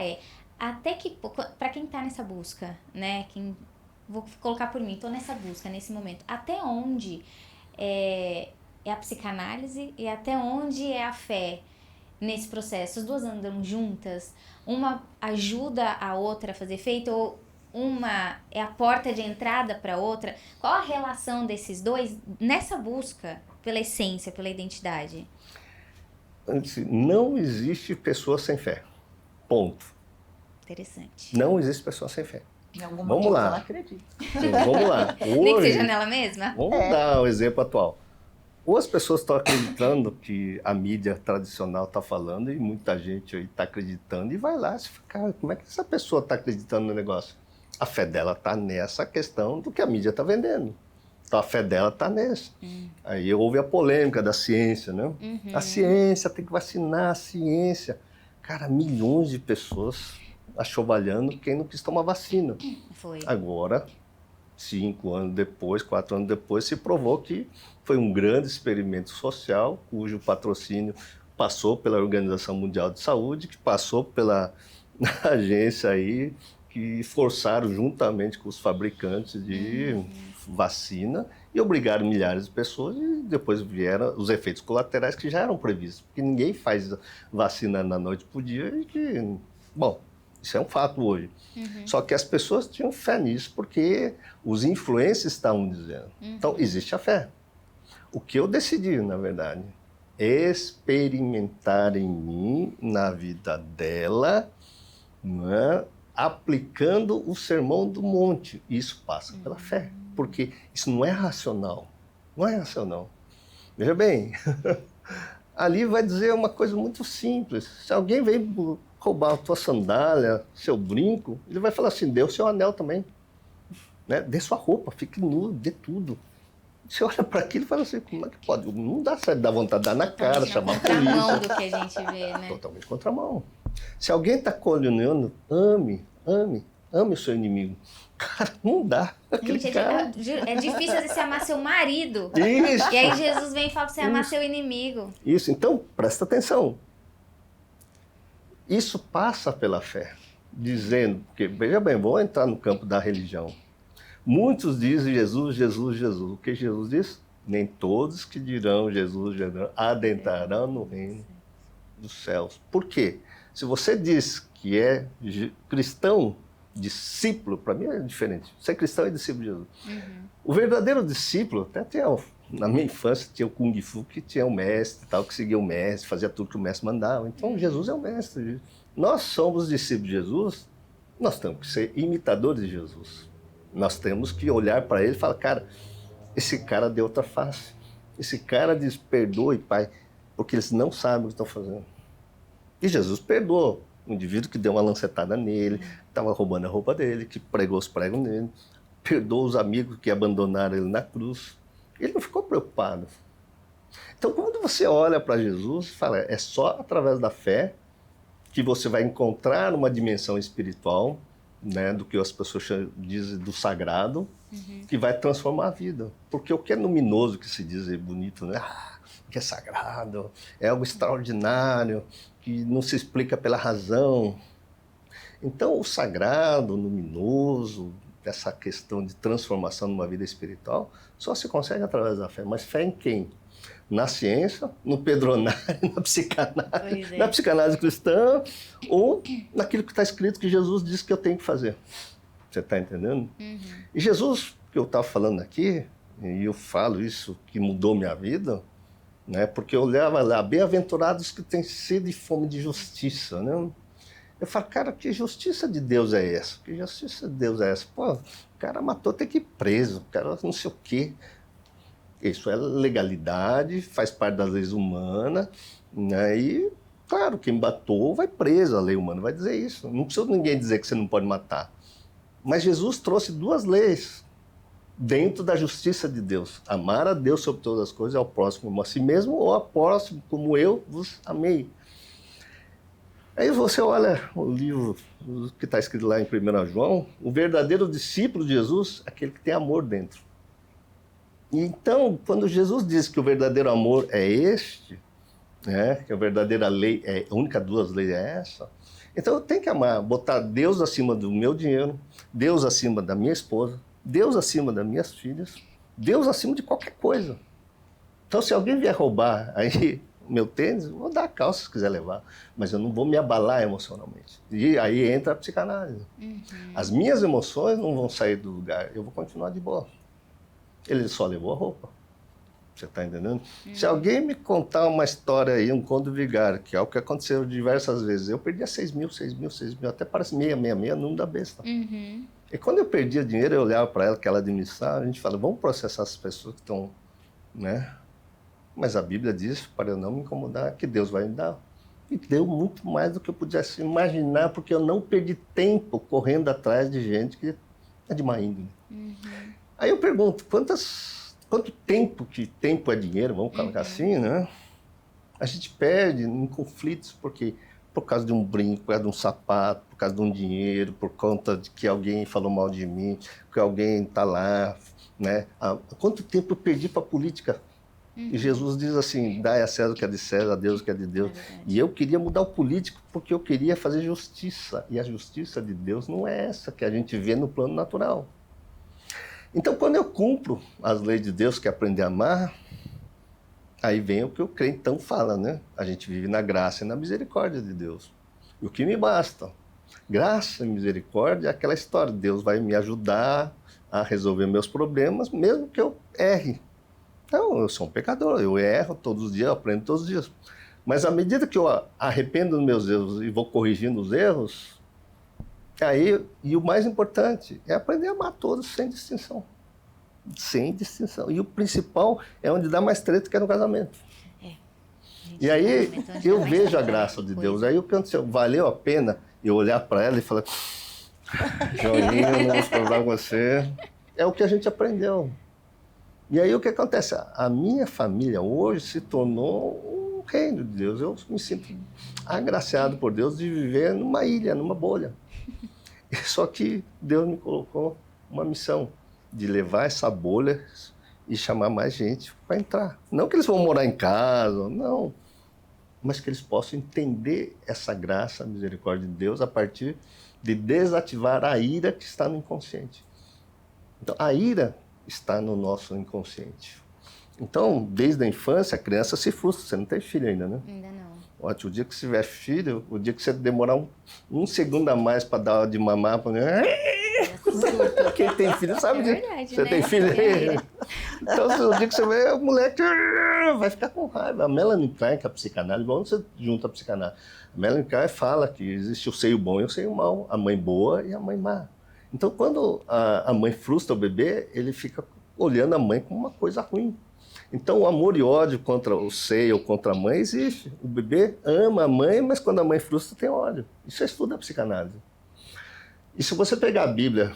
até que, para quem tá nessa busca, né, vou colocar por mim, tô nessa busca, nesse momento, até onde é a psicanálise e até onde é a fé nesse processo? As duas andam juntas? Uma ajuda a outra a fazer efeito ou uma é a porta de entrada para a outra? Qual a relação desses dois nessa busca pela essência, pela identidade? Não existe pessoa sem fé. Ponto. Interessante. Não existe pessoa sem fé. Em alguma Vamos lá. eu não acredito. Vamos lá. Hoje, nem que seja nela mesma? Vamos dar o exemplo atual. Ou as pessoas estão acreditando que a mídia tradicional está falando e muita gente aí está acreditando e vai lá e fica, cara, como é que essa pessoa está acreditando no negócio? A fé dela está nessa questão do que a mídia está vendendo. Então a fé dela está nessa. Aí houve a polêmica da ciência, né? A ciência, tem que vacinar a ciência. Cara, milhões de pessoas achovalhando quem não quis tomar vacina. Foi. Agora, 5 anos depois, 4 anos depois, se provou que foi um grande experimento social, cujo patrocínio passou pela Organização Mundial de Saúde, que passou pela agência aí, que forçaram juntamente com os fabricantes de vacina e obrigaram milhares de pessoas, e depois vieram os efeitos colaterais que já eram previstos, porque ninguém faz vacina na noite pro dia e que, bom, isso é um fato hoje. Só que as pessoas tinham fé nisso porque os influencers estavam dizendo. Então, existe a fé. O que eu decidi, na verdade, experimentar em mim, na vida dela, né, aplicando o Sermão do Monte. Isso passa pela fé, porque isso não é racional. Não é racional. Veja bem, ali vai dizer uma coisa muito simples. Se alguém vem roubar a tua sandália, seu brinco, ele vai falar assim, dê o seu anel também. Né? Dê sua roupa, fique nu, dê tudo. Você olha para aquilo e fala assim, como é que pode? Não dá certo, dá vontade de dar na cara, chamar a polícia. Contramão do que a gente vê, né? Totalmente contramão. Se alguém está caluniando, ame o seu inimigo. Cara, não dá. Gente, é difícil às vezes você amar seu marido. Isso. E aí Jesus vem e fala pra você amar seu inimigo. Isso, então presta atenção. Isso passa pela fé, dizendo, porque, veja bem, vou entrar no campo da religião. Muitos dizem Jesus, Jesus, Jesus. O que Jesus diz? Nem todos que dirão Jesus, Jesus adentrarão no reino dos céus. Por quê? Se você diz que é cristão, discípulo, para mim é diferente. Ser cristão é discípulo de Jesus. O verdadeiro discípulo, até tinha, na minha infância, tinha o Kung Fu, que tinha o mestre, tal, que seguia o mestre, fazia tudo que o mestre mandava. Então, Jesus é o mestre. Nós somos discípulos de Jesus, nós temos que ser imitadores de Jesus. Nós temos que olhar para ele e falar, cara, esse cara deu outra face. Esse cara diz, perdoe, Pai, porque eles não sabem o que estão fazendo. E Jesus perdoou o indivíduo que deu uma lancetada nele, que estava roubando a roupa dele, que pregou os pregos nele, perdoou os amigos que abandonaram ele na cruz. Ele não ficou preocupado. Então, quando você olha para Jesus, fala, é só através da fé que você vai encontrar uma dimensão espiritual, né, do que as pessoas dizem do sagrado, que vai transformar a vida. Porque o que é luminoso, que se diz é bonito, né? Que é sagrado, é algo extraordinário, que não se explica pela razão. Então, o sagrado, o luminoso, essa questão de transformação numa vida espiritual, só se consegue através da fé. Mas fé em quem? Na ciência, no pedronário, na psicanálise, na psicanálise cristã, ou naquilo que está escrito que Jesus disse que eu tenho que fazer. Você está entendendo? E Jesus, que eu estava falando aqui, e eu falo isso, que mudou minha vida, né? Porque eu olhava lá, bem-aventurados que têm sede e fome de justiça, né? Eu falo, cara, que justiça de Deus é essa? Que justiça de Deus é essa? Pô, o cara matou, tem que ir preso, o cara não sei o quê. Isso é legalidade, faz parte das leis humanas, né? E, claro, quem matou vai preso, a lei humana vai dizer isso. Não precisa ninguém dizer que você não pode matar. Mas Jesus trouxe duas leis dentro da justiça de Deus. Amar a Deus sobre todas as coisas, ao próximo como a si mesmo, ou ao próximo como eu vos amei. Aí você olha o livro que está escrito lá em 1 João, o verdadeiro discípulo de Jesus, aquele que tem amor dentro. E então, quando Jesus diz que o verdadeiro amor é este, né, que a verdadeira lei, a única duas leis é essa, então eu tenho que amar, botar Deus acima do meu dinheiro, Deus acima da minha esposa, Deus acima das minhas filhas, Deus acima de qualquer coisa. Então, se alguém vier roubar aí meu tênis, eu vou dar a calça se quiser levar, mas eu não vou me abalar emocionalmente. E aí entra a psicanálise. As minhas emoções não vão sair do lugar, eu vou continuar de boa. Ele só levou a roupa. Você está entendendo? Se alguém me contar uma história aí, um conto vigário, que é o que aconteceu diversas vezes, eu perdia 6 mil, até parece 666, número da besta. E quando eu perdia dinheiro, eu olhava para ela, que ela administrava, a gente fala, vamos processar essas pessoas que estão, né? Mas a Bíblia diz, para eu não me incomodar, que Deus vai me dar. E deu muito mais do que eu pudesse imaginar, porque eu não perdi tempo correndo atrás de gente que é de má índole. Aí eu pergunto, quanto tempo, que tempo é dinheiro, vamos colocar assim, né? A gente perde em conflitos, porque por causa de um brinco, por causa de um sapato, por causa de um dinheiro, por conta de que alguém falou mal de mim, que alguém está lá, né? Há quanto tempo eu perdi para a política? E Jesus diz assim, dai a César o que é de César, a Deus o que é de Deus. E eu queria mudar o político porque eu queria fazer justiça. E a justiça de Deus não é essa que a gente vê no plano natural. Então, quando eu cumpro as leis de Deus, que é aprender a amar, aí vem o que o crentão fala, né? A gente vive na graça e na misericórdia de Deus. E o que me basta? Graça e misericórdia é aquela história. Deus vai me ajudar a resolver meus problemas, mesmo que eu erre. Então, eu sou um pecador, eu erro todos os dias, eu aprendo todos os dias. Mas à medida que eu arrependo dos meus erros e vou corrigindo os erros, aí, e o mais importante, é aprender a amar todos sem distinção. Sem distinção. E o principal é onde dá mais treta, que é no casamento. E aí, eu vejo a graça de Deus. Aí o que aconteceu? Valeu a pena eu olhar para ela e falar, Joinha, eu não vou falar com você. É o que a gente aprendeu. E aí o que acontece? A minha família hoje se tornou um reino de Deus. Eu me sinto agraciado por Deus de viver numa ilha, numa bolha. Só que Deus me colocou uma missão de levar essa bolha e chamar mais gente para entrar. Não que eles vão morar em casa, não. Mas que eles possam entender essa graça, a misericórdia de Deus a partir de desativar a ira que está no inconsciente. Então, a ira está no nosso inconsciente. Então, desde a infância, a criança se frustra. Você não tem filho ainda, né? Ainda não. Ótimo, o dia que você tiver filho, o dia que você demorar um segundo a mais para dar de mamar, quem tem filho sabe disso. Verdade, Você né? tem filho? Então, o dia que você vê, o moleque vai ficar com raiva. A Melanie Klein, que é a psicanálise, onde você junta a psicanálise? A Melanie Klein fala que existe o seio bom e o seio mau, a mãe boa e a mãe má. Então, quando a mãe frustra o bebê, ele fica olhando a mãe como uma coisa ruim. Então, o amor e ódio contra o seio ou contra a mãe existe. O bebê ama a mãe, mas quando a mãe frustra, tem ódio. Isso é estudo da psicanálise. E se você pegar a Bíblia,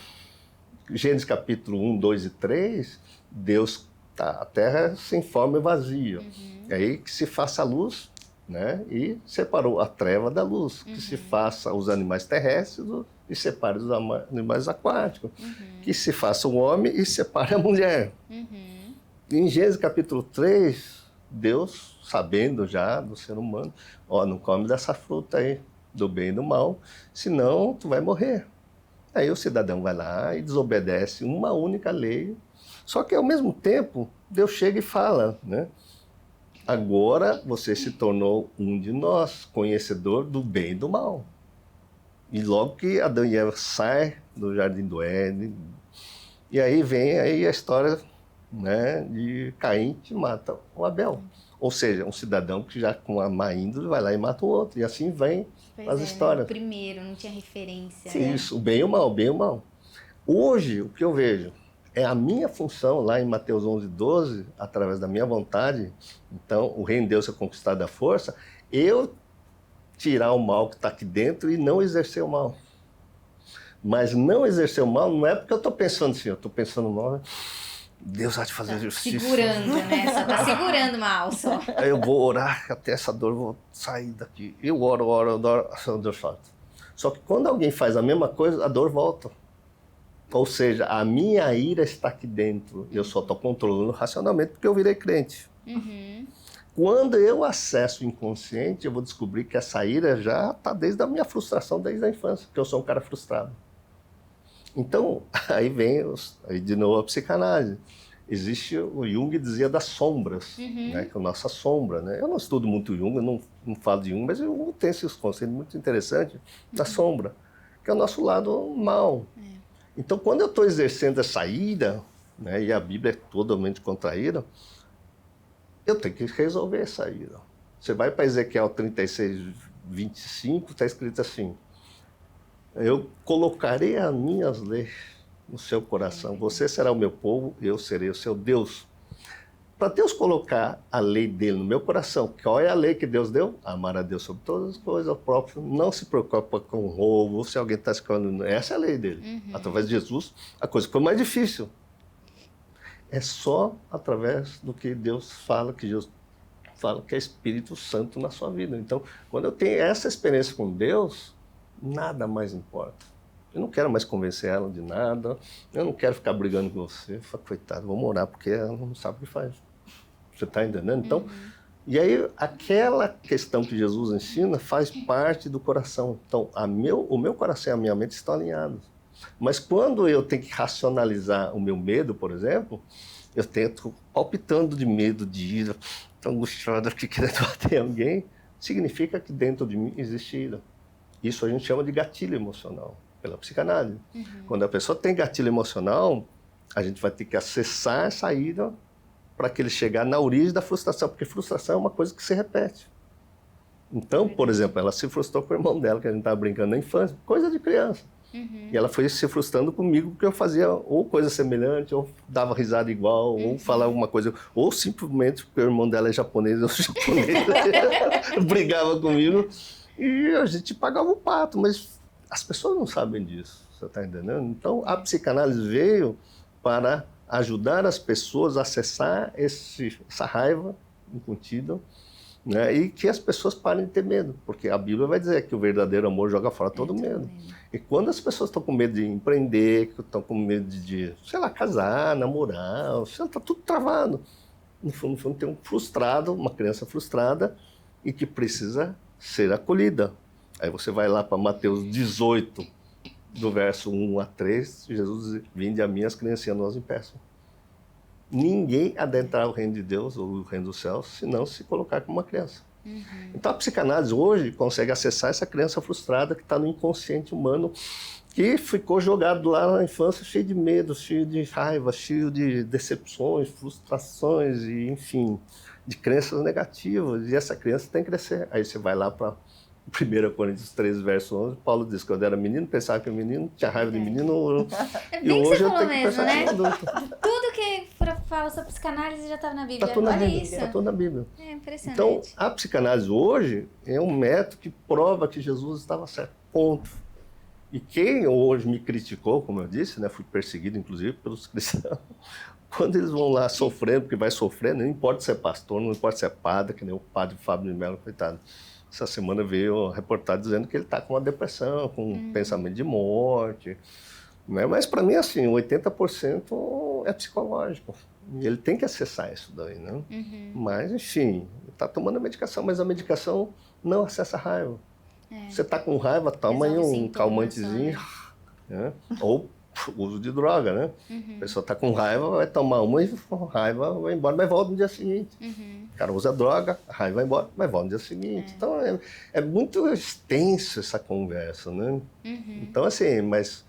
Gênesis capítulo 1, 2 e 3, Deus, a terra é sem forma e vazia. É aí que se faça a luz, né? E separou a treva da luz. Que se faça os animais terrestres e separe os animais aquáticos. Que se faça o homem e separe a mulher. Em Gênesis capítulo 3, Deus, sabendo já do ser humano, não come dessa fruta aí, do bem e do mal, senão tu vai morrer. Aí o cidadão vai lá e desobedece uma única lei. Só que ao mesmo tempo, Deus chega e fala, né? Agora você se tornou um de nós, conhecedor do bem e do mal. E logo que Adão e Eva saem do jardim do Éden, e aí vem aí a história, né, de Caim que mata o Abel. Ou seja, um cidadão que já com a má índole vai lá e mata o outro. E assim vem as histórias. Né? O primeiro, não tinha referência. Sim, né? isso, o bem e o mal, o bem e o mal. Hoje, o que eu vejo é a minha função lá em Mateus 11, 12, através da minha vontade, então o reino de Deus é conquistado à força, eu tirar o mal que está aqui dentro e não exercer o mal. Mas não exercer o mal não é porque eu estou pensando assim, eu estou pensando mal, né? Deus vai te fazer justiça. Segurando, né? Só tá segurando mal, só. Aí eu vou orar até essa dor, vou sair daqui. Eu oro, a dor falta. Só que quando alguém faz a mesma coisa, a dor volta. Ou seja, a minha ira está aqui dentro. E eu só estou controlando racionalmente porque eu virei crente. Quando eu acesso o inconsciente, eu vou descobrir que essa ira já está desde a minha frustração, desde a infância, porque eu sou um cara frustrado. Então, aí vem aí de novo a psicanálise. Existe, o Jung dizia das sombras, né, que é a nossa sombra. Né? Eu não estudo muito Jung, eu não falo de Jung, mas Jung tem esses conceitos muito interessantes da sombra, que é o nosso lado mal. Então, quando eu estou exercendo essa ira, né, e a Bíblia é totalmente contra a ira, eu tenho que resolver essa ira. Você vai para Ezequiel 36, 25, está escrito assim: eu colocarei as minhas leis no seu coração. Você será o meu povo, eu serei o seu Deus. Para Deus colocar a lei dele no meu coração, qual é a lei que Deus deu? Amar a Deus sobre todas as coisas, ao próprio, não se preocupa com roubo, se alguém está escondendo. Essa é a lei dele. Através de Jesus, a coisa foi mais difícil. É só através do que Deus fala, que Jesus fala que é Espírito Santo na sua vida. Então, quando eu tenho essa experiência com Deus, nada mais importa. Eu não quero mais convencer ela de nada, eu não quero ficar brigando com você. Eu falo, coitado, vamos orar, porque ela não sabe o que faz. Você está entendendo? Então, e aí aquela questão que Jesus ensina faz parte do coração. Então, o meu coração e a minha mente estão alinhados. Mas quando eu tenho que racionalizar o meu medo, por exemplo, eu tento palpitando de medo, de ira, tão angustiado aqui querendo bater alguém, significa que dentro de mim existe ira. Isso a gente chama de gatilho emocional, pela psicanálise. Quando a pessoa tem gatilho emocional, a gente vai ter que acessar essa ira para que ele chegar na origem da frustração, porque frustração é uma coisa que se repete. Então, por exemplo, ela se frustrou com o irmão dela, que a gente estava brincando na infância, coisa de criança. E ela foi se frustrando comigo porque eu fazia ou coisa semelhante, ou dava risada igual, ou falava alguma coisa, ou simplesmente porque o irmão dela é japonês, eu sou japonês, brigava comigo e a gente pagava o pato, mas as pessoas não sabem disso, você está entendendo? Então a psicanálise veio para ajudar as pessoas a acessar essa raiva incontida, né? E que as pessoas parem de ter medo, porque a Bíblia vai dizer que o verdadeiro amor joga fora todo medo. E quando as pessoas estão com medo de empreender, estão com medo de, sei lá, casar, namorar, está tudo travado. No fundo, tem um frustrado, uma criança frustrada e que precisa ser acolhida. Aí você vai lá para Mateus 18, do verso 1 a 3, Jesus diz, vinde a mim as criancinhas, não as impeçam. Ninguém adentrar o reino de Deus ou o reino dos céus se não se colocar como uma criança. Então a psicanálise hoje consegue acessar essa criança frustrada que está no inconsciente humano, que ficou jogado lá na infância cheio de medo, cheio de raiva, cheio de decepções, frustrações e, enfim, de crenças negativas. E essa criança tem que crescer. Aí você vai lá para 1 Coríntios 13, verso 11, Paulo diz que quando era menino, pensava que era menino, tinha raiva de menino, É e bem que hoje você eu falou tenho que mesmo, pensar né? que sou adulto. Tudo que fala sobre psicanálise já estava na Bíblia. Está tudo na Olha Bíblia, isso. está tudo na Bíblia. É impressionante. Então, a psicanálise hoje é um método que prova que Jesus estava certo, ponto. E quem hoje me criticou, como eu disse, né, fui perseguido inclusive pelos cristãos, quando eles vão lá sofrendo, porque vai sofrendo, não importa se é pastor, não importa se é padre, que nem o padre Fábio de Mello, coitado. Essa semana veio a reportagem dizendo que ele está com uma depressão, com um pensamento de morte. Né? Mas para mim, assim, 80% é psicológico. E ele tem que acessar isso daí, né? Mas, enfim, está tomando a medicação, mas a medicação não acessa a raiva. Você está com raiva, toma aí um calmantezinho, né? Ou uso de droga, né? A pessoa está com raiva, vai tomar uma e a raiva vai embora, mas volta no dia seguinte. O cara usa droga, a raiva vai embora, mas volta no dia seguinte. Então, é muito extenso essa conversa, né? Então, assim, mas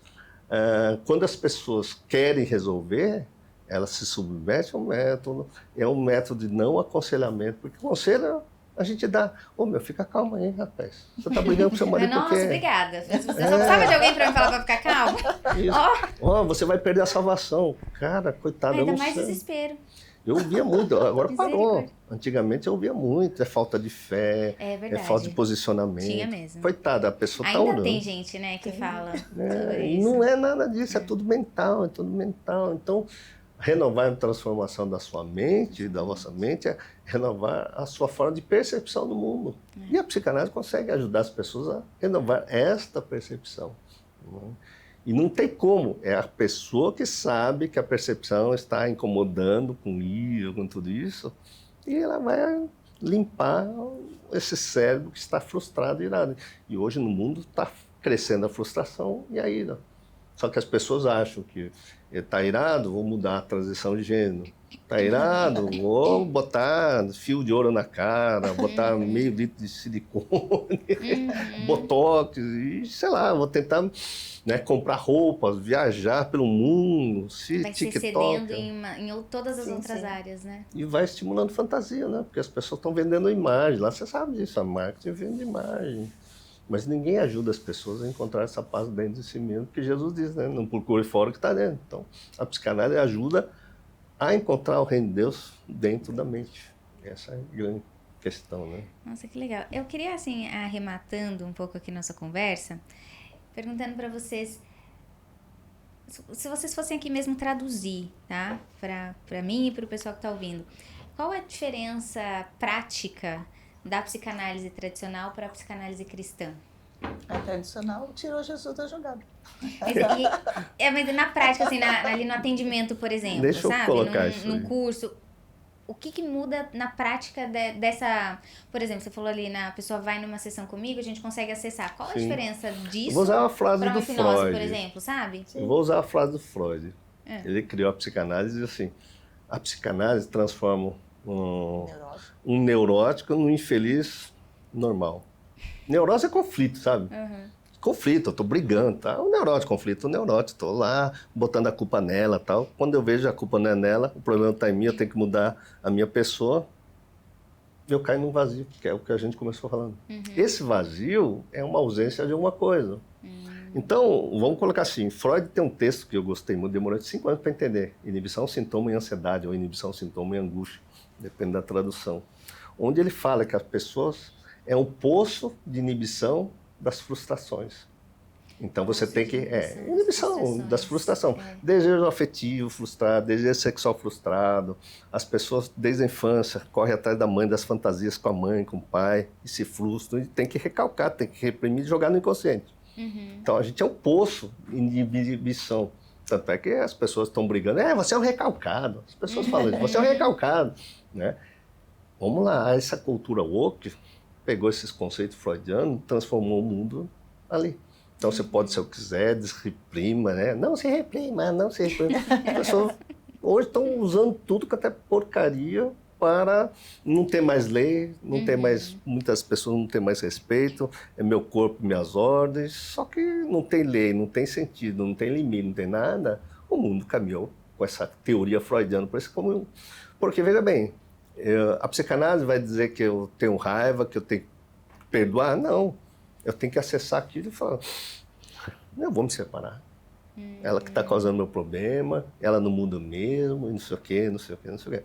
quando as pessoas querem resolver, elas se submetem ao método, é um método de não aconselhamento, porque conselho a gente dá, meu, fica calmo aí, rapaz. Você tá brigando com seu marido Nossa, porque... obrigada. Você só precisava de alguém para me falar para ficar calmo? Você vai perder a salvação. Cara, coitado, eu Ainda não mais sei. desespero. Eu ouvia muito, agora parou. Antigamente eu ouvia muito, é falta de fé, É verdade. falta de posicionamento. Tinha mesmo. Coitada, a pessoa tá Ainda orando. tem gente, né, que fala sobre E isso. não é nada disso, é tudo mental, é tudo mental. Então, renovar a transformação da sua mente, da vossa mente, é renovar a sua forma de percepção do mundo. E a psicanálise consegue ajudar as pessoas a renovar esta percepção. Né? E não tem como, é a pessoa que sabe que a percepção está incomodando com ira, com tudo isso, e ela vai limpar esse cérebro que está frustrado e irado. E hoje no mundo está crescendo a frustração e a ira. Só que as pessoas acham que está irado, vou mudar a transição de gênero. Está irado, vou botar fio de ouro na cara, botar meio litro de silicone, botox, e sei lá, vou tentar comprar roupas, viajar pelo mundo, vai se cedendo em todas as outras áreas, né? E vai estimulando fantasia, né? Porque as pessoas estão vendendo imagem. Lá você sabe disso, a marketing vende imagem. Mas ninguém ajuda as pessoas a encontrar essa paz dentro de si mesmo, porque Jesus diz, né? Não procure fora o que está dentro. Então, a psicanálise ajuda a encontrar o reino de Deus dentro da mente. Essa é a grande questão, né? Nossa, que legal. Eu queria, assim, arrematando um pouco aqui nossa conversa, perguntando para vocês, se vocês fossem aqui mesmo traduzir, tá? Para mim e para o pessoal que está ouvindo. Qual a diferença prática da psicanálise tradicional para a psicanálise cristã? A tradicional tirou Jesus da jogada. Mas na prática, assim, ali no atendimento, por exemplo, Deixa eu sabe? colocar isso Num aí. curso, o que muda na prática dessa... Por exemplo, você falou ali, a pessoa vai numa sessão comigo, a gente consegue acessar. Qual a Sim. diferença Eu disso vou usar uma frase para uma do hipnose, Freud. por exemplo, sabe? Eu vou usar a frase do Freud. É. Ele criou a psicanálise e diz assim, a psicanálise transforma um neurótico num infeliz normal. Neurose é conflito, sabe? Uhum. Conflito, eu tô brigando, tá? O neurótico, conflito, o neurótico, tô lá botando a culpa nela, tal. Quando eu vejo a culpa não é nela, o problema tá em mim, eu tenho que mudar a minha pessoa, eu caio num vazio, que é o que a gente começou falando. Esse vazio é uma ausência de alguma coisa. Então, vamos colocar assim, Freud tem um texto que eu gostei muito, demorou 5 anos para entender, inibição, sintoma e ansiedade, ou inibição, sintoma e angústia, depende da tradução, onde ele fala que as pessoas é um poço de inibição das frustrações. Então você tem que... inibição das frustrações. Desejo afetivo frustrado, desejo sexual frustrado. As pessoas, desde a infância, correm atrás da mãe, das fantasias com a mãe, com o pai, e se frustram. E tem que recalcar, tem que reprimir e jogar no inconsciente. Então a gente é um poço de inibição. Tanto é que as pessoas estão brigando. Você é um recalcado. As pessoas falam isso, você é um recalcado. Né? Vamos lá, essa cultura woke pegou esses conceitos freudianos, transformou o mundo ali. Então você pode ser o que quiser, desreprima, né? Não se reprima, não se reprima. As pessoas hoje estão usando tudo que até porcaria para não ter mais lei, não ter mais, muitas pessoas não têm mais respeito, é meu corpo, minhas ordens, só que não tem lei, não tem sentido, não tem limite, não tem nada. O mundo caminhou com essa teoria freudiana por isso como... Porque, veja bem, a psicanálise vai dizer que eu tenho raiva, que eu tenho que perdoar? Não. Eu tenho que acessar aquilo e falar, não, vou me separar. Ela que está causando meu problema, ela não muda mesmo, e não sei o quê, não sei o quê, não sei o quê.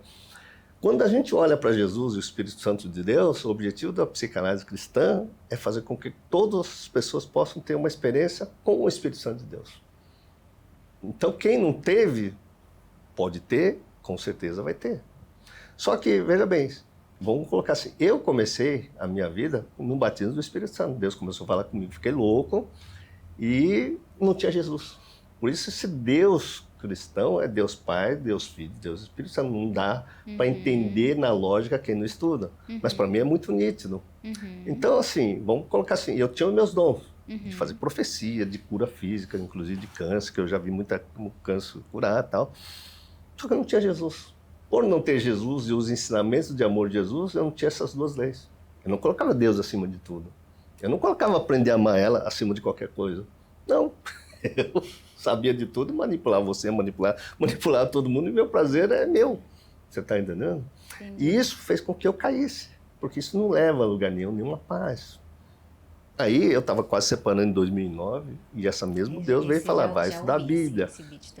Quando a gente olha para Jesus e o Espírito Santo de Deus, o objetivo da psicanálise cristã é fazer com que todas as pessoas possam ter uma experiência com o Espírito Santo de Deus. Então, quem não teve, pode ter, com certeza vai ter. Só que, veja bem, vamos colocar assim, eu comecei a minha vida no batismo do Espírito Santo. Deus começou a falar comigo, fiquei louco e não tinha Jesus. Por isso esse Deus cristão é Deus Pai, Deus Filho, Deus Espírito Santo. Não dá para entender na lógica quem não estuda. Mas para mim é muito nítido. Então, assim, vamos colocar assim, eu tinha os meus dons de fazer profecia, de cura física, inclusive de câncer, que eu já vi muita câncer curar e tal. Só que eu não tinha Jesus. Por não ter Jesus e os ensinamentos de amor de Jesus, eu não tinha essas duas leis. Eu não colocava Deus acima de tudo. Eu não colocava aprender a amar ela acima de qualquer coisa. Não. Eu sabia de tudo e manipulava você, manipular todo mundo, e meu prazer é meu. Você está entendendo? Entendi. E isso fez com que eu caísse, porque isso não leva a lugar nenhum, nenhuma paz. Aí eu estava quase separando em 2009 e essa mesmo Deus veio falar, vai estudar a Bíblia.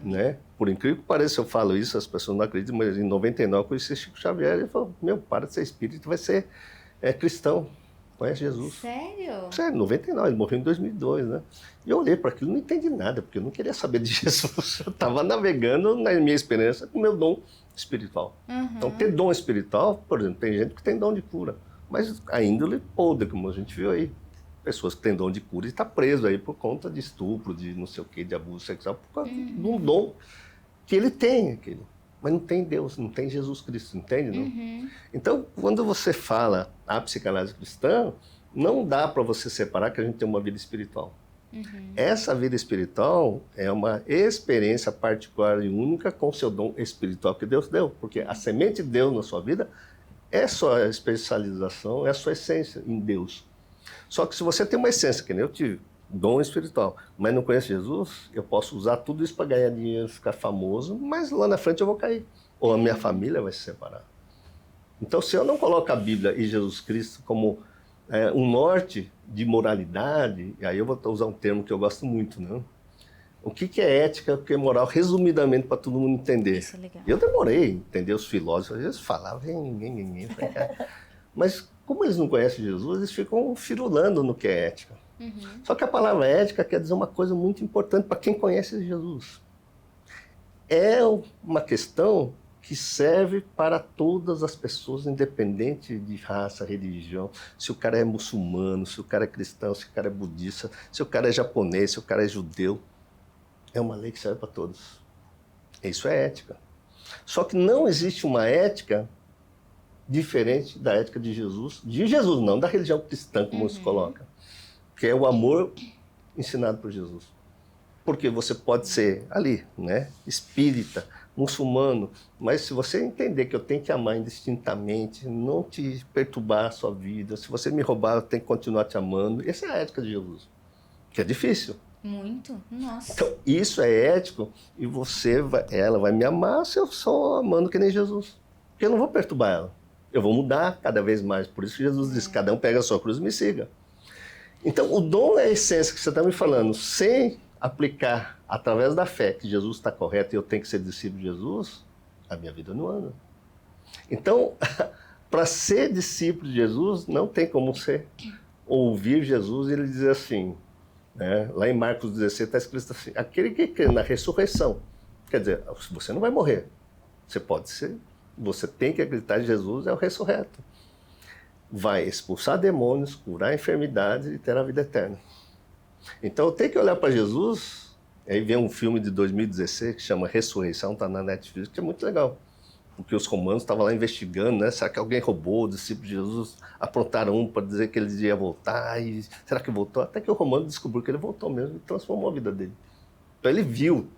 Né? Por incrível que pareça, eu falo isso, as pessoas não acreditam, mas em 99 eu conheci Chico Xavier e ele falou, para de ser espírita, vai ser cristão, conhece Jesus. Sério? Sério, 99, ele morreu em 2002, né? E eu olhei para aquilo e não entendi nada, porque eu não queria saber de Jesus. Eu estava navegando na minha experiência com o meu dom espiritual. Então, ter dom espiritual, por exemplo, tem gente que tem dom de cura, mas a índole podre, como a gente viu aí. Pessoas que têm dom de cura e está preso aí por conta de estupro, de não sei o quê, de abuso sexual, por causa de um dom que ele tem, aquele. Mas não tem Deus, não tem Jesus Cristo, entende? Não? Então, quando você fala a psicanálise cristã, não dá para você separar que a gente tem uma vida espiritual. Essa vida espiritual é uma experiência particular e única com o seu dom espiritual que Deus deu, porque a semente de Deus na sua vida é sua especialização, é a sua essência em Deus. Só que se você tem uma essência, que nem eu tive, dom espiritual, mas não conhece Jesus, eu posso usar tudo isso para ganhar dinheiro, ficar famoso, mas lá na frente eu vou cair. Ou a minha família vai se separar. Então, se eu não coloco a Bíblia e Jesus Cristo como um norte de moralidade, e aí eu vou usar um termo que eu gosto muito, né? O que é ética, o que é moral, resumidamente, para todo mundo entender. Isso é legal. Eu demorei a entender os filósofos, às vezes falavam, mas como eles não conhecem Jesus, eles ficam firulando no que é ética. Só que a palavra ética quer dizer uma coisa muito importante para quem conhece Jesus. É uma questão que serve para todas as pessoas, independente de raça, religião, se o cara é muçulmano, se o cara é cristão, se o cara é budista, se o cara é japonês, se o cara é judeu. É uma lei que serve para todos. Isso é ética. Só que não existe uma ética diferente da ética de Jesus não da religião cristã, como se coloca, que é o amor ensinado por Jesus. Porque você pode ser ali, né, espírita, muçulmano, mas se você entender que eu tenho que amar indistintamente, não te perturbar a sua vida, se você me roubar, eu tenho que continuar te amando, essa é a ética de Jesus, que é difícil. Muito, nossa. Então, isso é ético e ela vai me amar se eu sou amando que nem Jesus. Porque eu não vou perturbar ela. Eu vou mudar cada vez mais. Por isso que Jesus disse, cada um pega a sua cruz e me siga. Então, o dom é a essência que você está me falando. Sem aplicar através da fé que Jesus está correto e eu tenho que ser discípulo de Jesus, a minha vida não anda. Então, para ser discípulo de Jesus, não tem como você ouvir Jesus e ele dizer assim, né? Lá em Marcos 16 está escrito assim, aquele que crê na ressurreição, quer dizer, você não vai morrer, você pode ser, você tem que acreditar que Jesus é o ressurreto, vai expulsar demônios, curar enfermidades e ter a vida eterna. Então eu tenho que olhar para Jesus, aí vem um filme de 2016 que chama Ressurreição, está na Netflix, que é muito legal. Porque os romanos estavam lá investigando, né? Será que alguém roubou o discípulo de Jesus? Aprontaram um para dizer que ele ia voltar. E será que voltou? Até que o romano descobriu que ele voltou mesmo e transformou a vida dele. Então ele viu.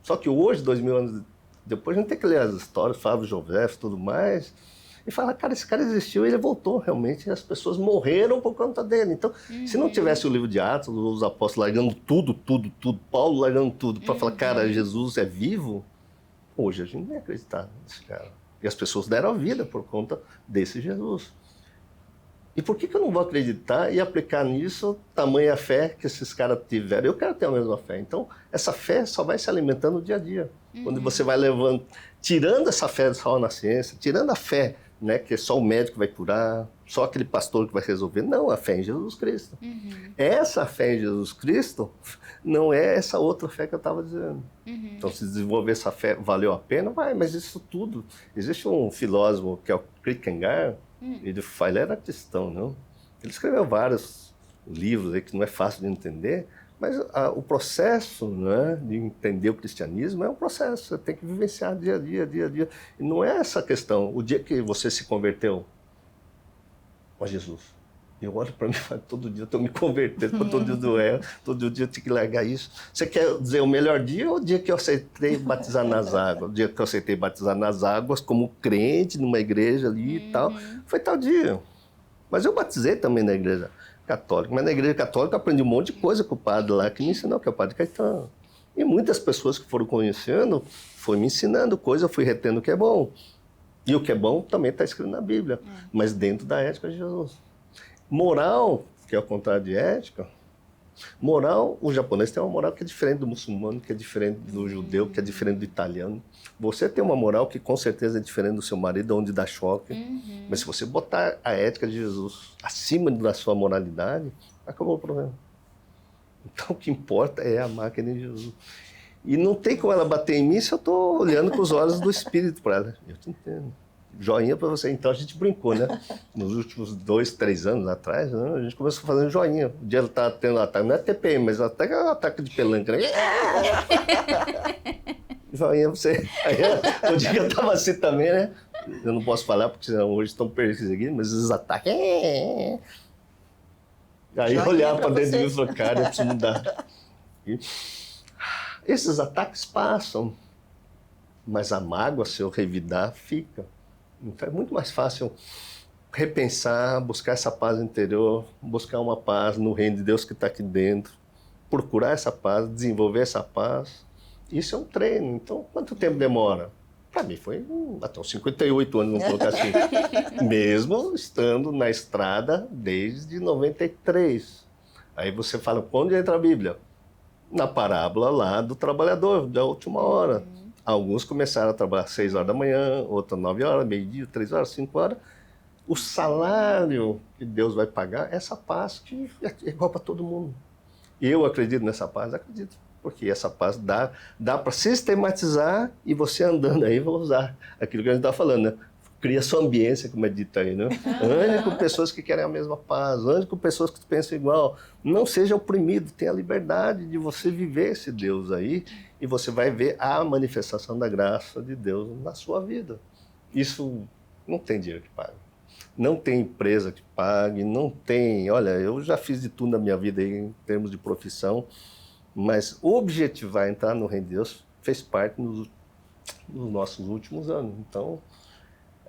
Só que hoje, 2000 anos depois, a gente tem que ler as histórias, Flávio José e tudo mais, e falar, cara, esse cara existiu e ele voltou realmente. E as pessoas morreram por conta dele. Então, se não tivesse o livro de Atos, os apóstolos largando tudo, Paulo largando tudo, para falar, cara, Jesus é vivo, hoje a gente nem acredita nesse cara. E as pessoas deram a vida por conta desse Jesus. E por que eu não vou acreditar e aplicar nisso tamanha fé que esses caras tiveram? Eu quero ter a mesma fé. Então, essa fé só vai se alimentando dia a dia. Quando você vai levando, tirando essa fé só na ciência, tirando a fé, né, que só o médico vai curar, só aquele pastor que vai resolver. Não, a fé em Jesus Cristo. Essa fé em Jesus Cristo não é essa outra fé que eu estava dizendo. Então, se desenvolver essa fé valeu a pena, vai, mas isso tudo... Existe um filósofo que é o Kierkegaard, ele era cristão, não? Ele escreveu vários livros aí que não é fácil de entender, mas o processo, né, de entender o cristianismo é um processo, você tem que vivenciar dia a dia. E não é essa questão, o dia que você se converteu a Jesus. Eu olho para mim e falo, todo dia eu estou me convertendo, todo dia eu erro, todo dia eu tenho que largar isso. Você quer dizer o melhor dia ou o dia que eu aceitei batizar nas águas? O dia que eu aceitei batizar nas águas como crente numa igreja ali e tal, foi tal dia. Mas eu batizei também na igreja católica, mas na igreja católica eu aprendi um monte de coisa com o padre lá que me ensinou, que é o padre Caetano. E muitas pessoas que foram conhecendo, foi me ensinando coisa, eu fui retendo o que é bom. E o que é bom também está escrito na Bíblia, mas dentro da ética de Jesus. Moral, que é o contrário de ética, moral, o japonês tem uma moral que é diferente do muçulmano, que é diferente do judeu, que é diferente do italiano. Você tem uma moral que com certeza é diferente do seu marido, onde dá choque. Mas se você botar a ética de Jesus acima da sua moralidade, acabou o problema. Então o que importa é amar que nem Jesus. E não tem como ela bater em mim se eu estou olhando com os olhos do Espírito para ela. Eu te entendo. Joinha para você. Então a gente brincou, né? Nos últimos 2, 3 anos atrás, né? A gente começou fazendo joinha. O dia ela tá tendo ataque, não é TPM, mas até que é um ataque de pelanca, né? Joinha pra você. Aí, o dia que eu tava assim também, né? Eu não posso falar porque senão hoje estão perseguindo, mas esses ataques. Aí eu olhava para dentro de mim e falava, cara, eu preciso mudar. E esses ataques passam, mas a mágoa, se eu revidar, fica. Então é muito mais fácil repensar, buscar essa paz interior, buscar uma paz no reino de Deus que está aqui dentro, procurar essa paz, desenvolver essa paz. Isso é um treino. Então, quanto tempo demora? Para mim foi até uns 58 anos, vamos colocar assim. Mesmo estando na estrada desde 93. Aí você fala, onde entra a Bíblia? Na parábola lá do trabalhador, da última hora. Alguns começaram a trabalhar às 6 horas da manhã, outros 9 horas, meio-dia, 3 horas, 5 horas. O salário que Deus vai pagar é essa paz que é igual para todo mundo. Eu acredito nessa paz? Acredito. Porque essa paz dá para sistematizar e você andando aí vai usar aquilo que a gente está falando, né? Cria sua ambiência, como é dito aí, né? Ande com pessoas que querem a mesma paz, ande com pessoas que pensam igual. Não seja oprimido, tenha a liberdade de você viver esse Deus aí e você vai ver a manifestação da graça de Deus na sua vida. Isso não tem dinheiro que pague. Não tem empresa que pague, não tem... Olha, eu já fiz de tudo na minha vida aí, em termos de profissão, mas objetivar entrar no reino de Deus fez parte nos nossos últimos anos. Então,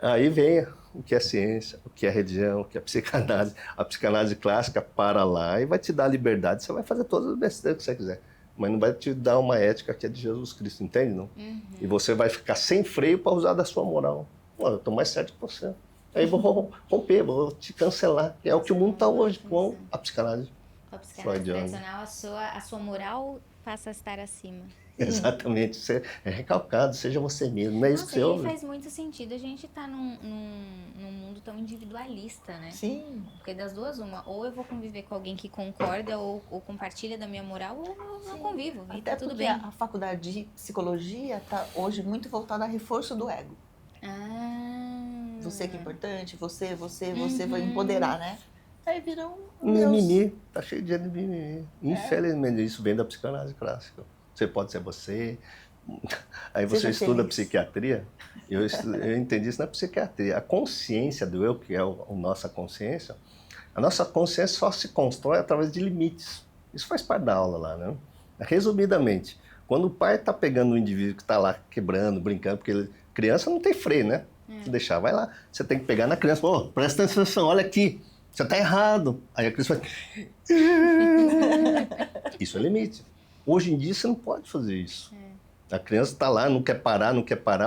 aí vem o que é ciência, o que é religião, o que é psicanálise. A psicanálise clássica para lá e vai te dar liberdade. Você vai fazer todas as besteiras que você quiser, mas não vai te dar uma ética que é de Jesus Cristo, entende? Não? E você vai ficar sem freio para usar da sua moral. Pô, eu estou mais certo que você. Aí vou romper, vou te cancelar. É o que o mundo está hoje com a psicanálise. Com a psicanálise freudiana. tradicional, a sua moral passa a estar acima. Exatamente, você é recalcado, seja você mesmo, não é isso que você Nossa, e ouve? faz muito sentido. A gente tá num mundo tão individualista, né? Sim. Porque das duas, uma, ou eu vou conviver com alguém que concorda ou compartilha da minha moral, ou eu não convivo, e Até tá tudo porque bem. a faculdade de psicologia está hoje muito voltada a reforço do ego. Você que é importante, você vai empoderar, né? Aí vira um Deus. Mimimi, tá cheio de mimimi. Infelizmente, isso vem da psicanálise clássica. Você pode ser você. Aí você Seja estuda feliz. psiquiatria, eu entendi isso na psiquiatria. A consciência do eu, que é a nossa consciência só se constrói através de limites. Isso faz parte da aula lá, né? Resumidamente, quando o pai está pegando um indivíduo que está lá quebrando, brincando, porque criança não tem freio, né? Se deixar, vai lá. Você tem que pegar na criança, oh, presta atenção, olha aqui, você está errado. Aí a criança vai... Isso é limite. Hoje em dia você não pode fazer isso. A criança está lá, não quer parar,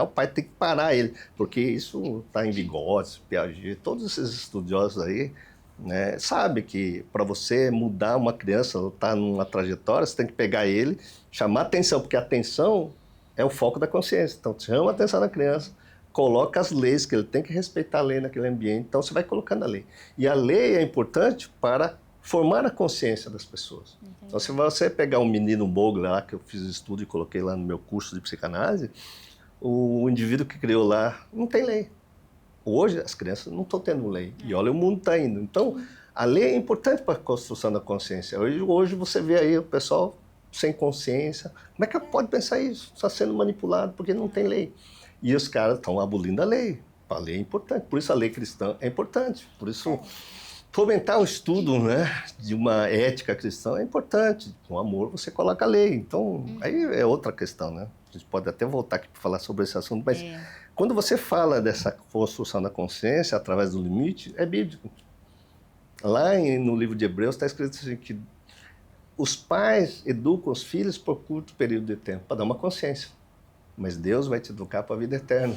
o pai tem que parar ele, porque isso está em Vygotsky, Piaget, todos esses estudiosos aí, né, sabe que para você mudar uma criança, ela está numa trajetória, você tem que pegar ele, chamar atenção, porque a atenção é o foco da consciência. Então, chama a atenção da criança, coloca as leis, que ele tem que respeitar a lei naquele ambiente, então você vai colocando a lei. E a lei é importante para formar a consciência das pessoas. Entendi. Então, se você pegar um menino Mogler lá, que eu fiz estudo e coloquei lá no meu curso de psicanálise, o indivíduo que criou lá não tem lei. Hoje, as crianças não estão tendo lei. E olha, o mundo está indo. Então, a lei é importante para a construção da consciência. Hoje você vê aí o pessoal sem consciência. Como é que pode pensar isso? Está sendo manipulado porque não tem lei. E os caras estão abolindo a lei. A lei é importante. Por isso a lei cristã é importante. Por isso... fomentar o estudo, né, de uma ética cristã é importante. Com amor você coloca a lei. Então, aí é outra questão, né? A gente pode até voltar aqui para falar sobre esse assunto, mas quando você fala dessa construção da consciência através do limite, é bíblico. Lá no livro de Hebreus está escrito assim que os pais educam os filhos por curto período de tempo, para dar uma consciência. Mas Deus vai te educar para a vida eterna,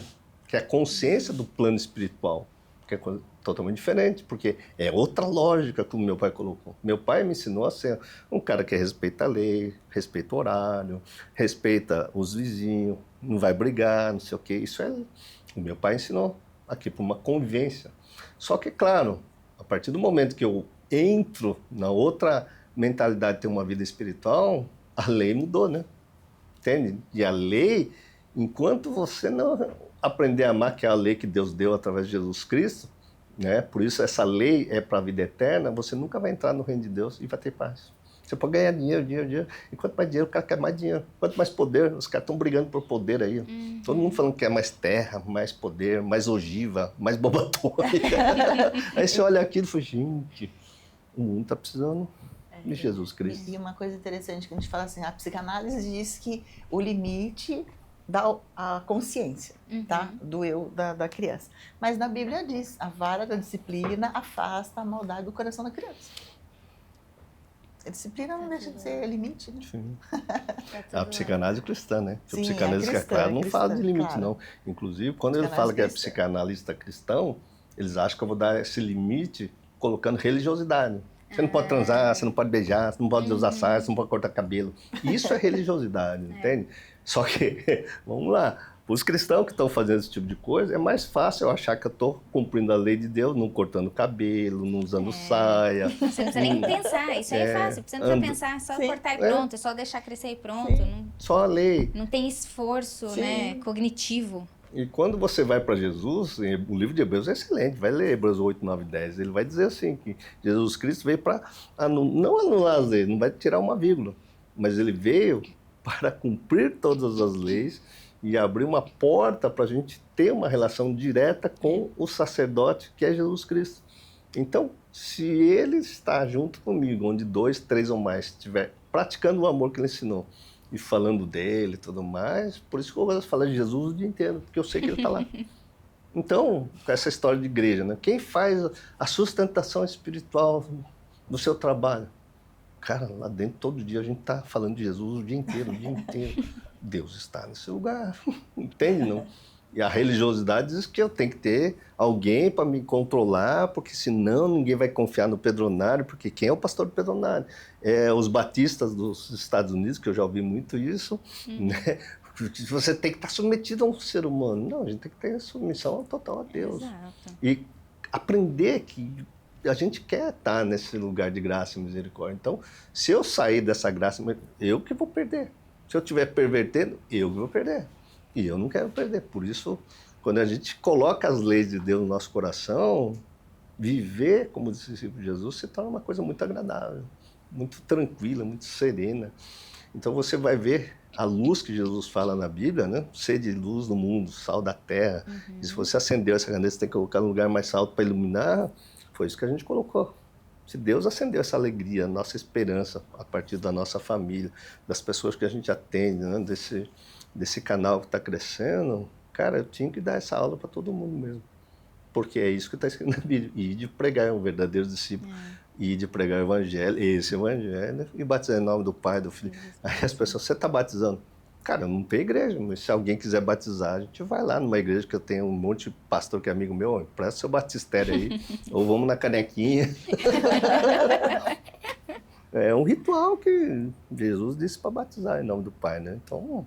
que é a consciência do plano espiritual. Que é totalmente diferente, porque é outra lógica que o meu pai colocou. Meu pai me ensinou a ser um cara que respeita a lei, respeita o horário, respeita os vizinhos, não vai brigar, não sei o quê. Isso é... O meu pai ensinou aqui para uma convivência. Só que, claro, a partir do momento que eu entro na outra mentalidade de ter uma vida espiritual, a lei mudou, né? Entende? E a lei, enquanto você não... aprender a amar, que é a lei que Deus deu através de Jesus Cristo, né? Por isso essa lei é para a vida eterna, você nunca vai entrar no reino de Deus e vai ter paz. Você pode ganhar dinheiro, e quanto mais dinheiro, o cara quer mais dinheiro. Quanto mais poder, os caras estão brigando por poder aí. Todo mundo falando que quer mais terra, mais poder, mais ogiva, mais bomba atômica. Aí você olha aquilo e fala, gente, o mundo está precisando de Jesus Cristo. E uma coisa interessante que a gente fala assim, a psicanálise diz que o limite dá a consciência, tá? Do eu da criança. Mas na Bíblia diz, a vara da disciplina afasta a maldade do coração da criança. A disciplina não deixa de ser limite, né? Sim. A psicanálise cristã, né? Sim, o psicanalista cristã, claro não fala de limite, claro. não. Inclusive, quando ele fala que é Cristã. psicanalista cristão, eles acham que eu vou dar esse limite colocando religiosidade. Você não pode transar, você não pode beijar, você não pode usar saia, você não pode cortar cabelo. Isso é religiosidade, entende? Só que, vamos lá, Os cristãos que estão fazendo esse tipo de coisa, é mais fácil eu achar que eu estou cumprindo a lei de Deus, não cortando cabelo, não usando saia. Você não precisa nem pensar, isso aí é fácil. Você não precisa pensar, é só Sim. cortar e pronto, é só deixar crescer e pronto. Sim. Não, Só a lei. não tem esforço, Sim. né, cognitivo. E quando você vai para Jesus, o livro de Hebreus é excelente, vai ler Hebreus 8, 9, 10, ele vai dizer assim, que Jesus Cristo veio para não anular as leis, não vai tirar uma vírgula, mas ele veio para cumprir todas as leis e abrir uma porta para a gente ter uma relação direta com o sacerdote que é Jesus Cristo. Então, se ele está junto comigo, onde 2, 3 ou mais estiver praticando o amor que ele ensinou, e falando dele e tudo mais, por isso que eu gosto de falar de Jesus o dia inteiro, porque eu sei que ele está lá. Então, com essa história de igreja, né? Quem faz a sustentação espiritual do seu trabalho? Cara, lá dentro, todo dia a gente está falando de Jesus o dia inteiro, o dia inteiro. Deus está nesse lugar, entende, não? E a religiosidade diz que eu tenho que ter alguém para me controlar, porque senão ninguém vai confiar no Pedronário, porque quem é o pastor do Pedronário? É os batistas dos Estados Unidos, que eu já ouvi muito isso, né? Você tem que estar submetido a um ser humano. Não, a gente tem que ter submissão total a Deus. Exato. E aprender que a gente quer estar nesse lugar de graça e misericórdia. Então, se eu sair dessa graça, eu que vou perder. Se eu estiver pervertendo, eu que vou perder. E eu não quero perder. Por isso, quando a gente coloca as leis de Deus no nosso coração, viver como discípulo de Jesus se torna uma coisa muito agradável, muito tranquila, muito serena. Então você vai ver a luz que Jesus fala na Bíblia, né? Ser de luz no mundo, sal da terra. E se você acendeu essa candeia, você tem que colocar no lugar mais alto para iluminar. Foi isso que a gente colocou. Se Deus acendeu essa alegria, nossa esperança, a partir da nossa família, das pessoas que a gente atende, né? Desse canal que está crescendo, cara, eu tinha que dar essa aula para todo mundo mesmo. Porque é isso que está escrito na Bíblia. E de pregar um verdadeiro discípulo. E de pregar o evangelho, esse evangelho, e batizar em nome do Pai, do Filho. Aí as pessoas, você está batizando? Cara, não tem igreja, mas se alguém quiser batizar, a gente vai lá numa igreja que eu tenho um monte de pastor que é amigo meu, empresta seu batistério aí, ou vamos na canequinha. É um ritual que Jesus disse para batizar em nome do Pai, né? Então,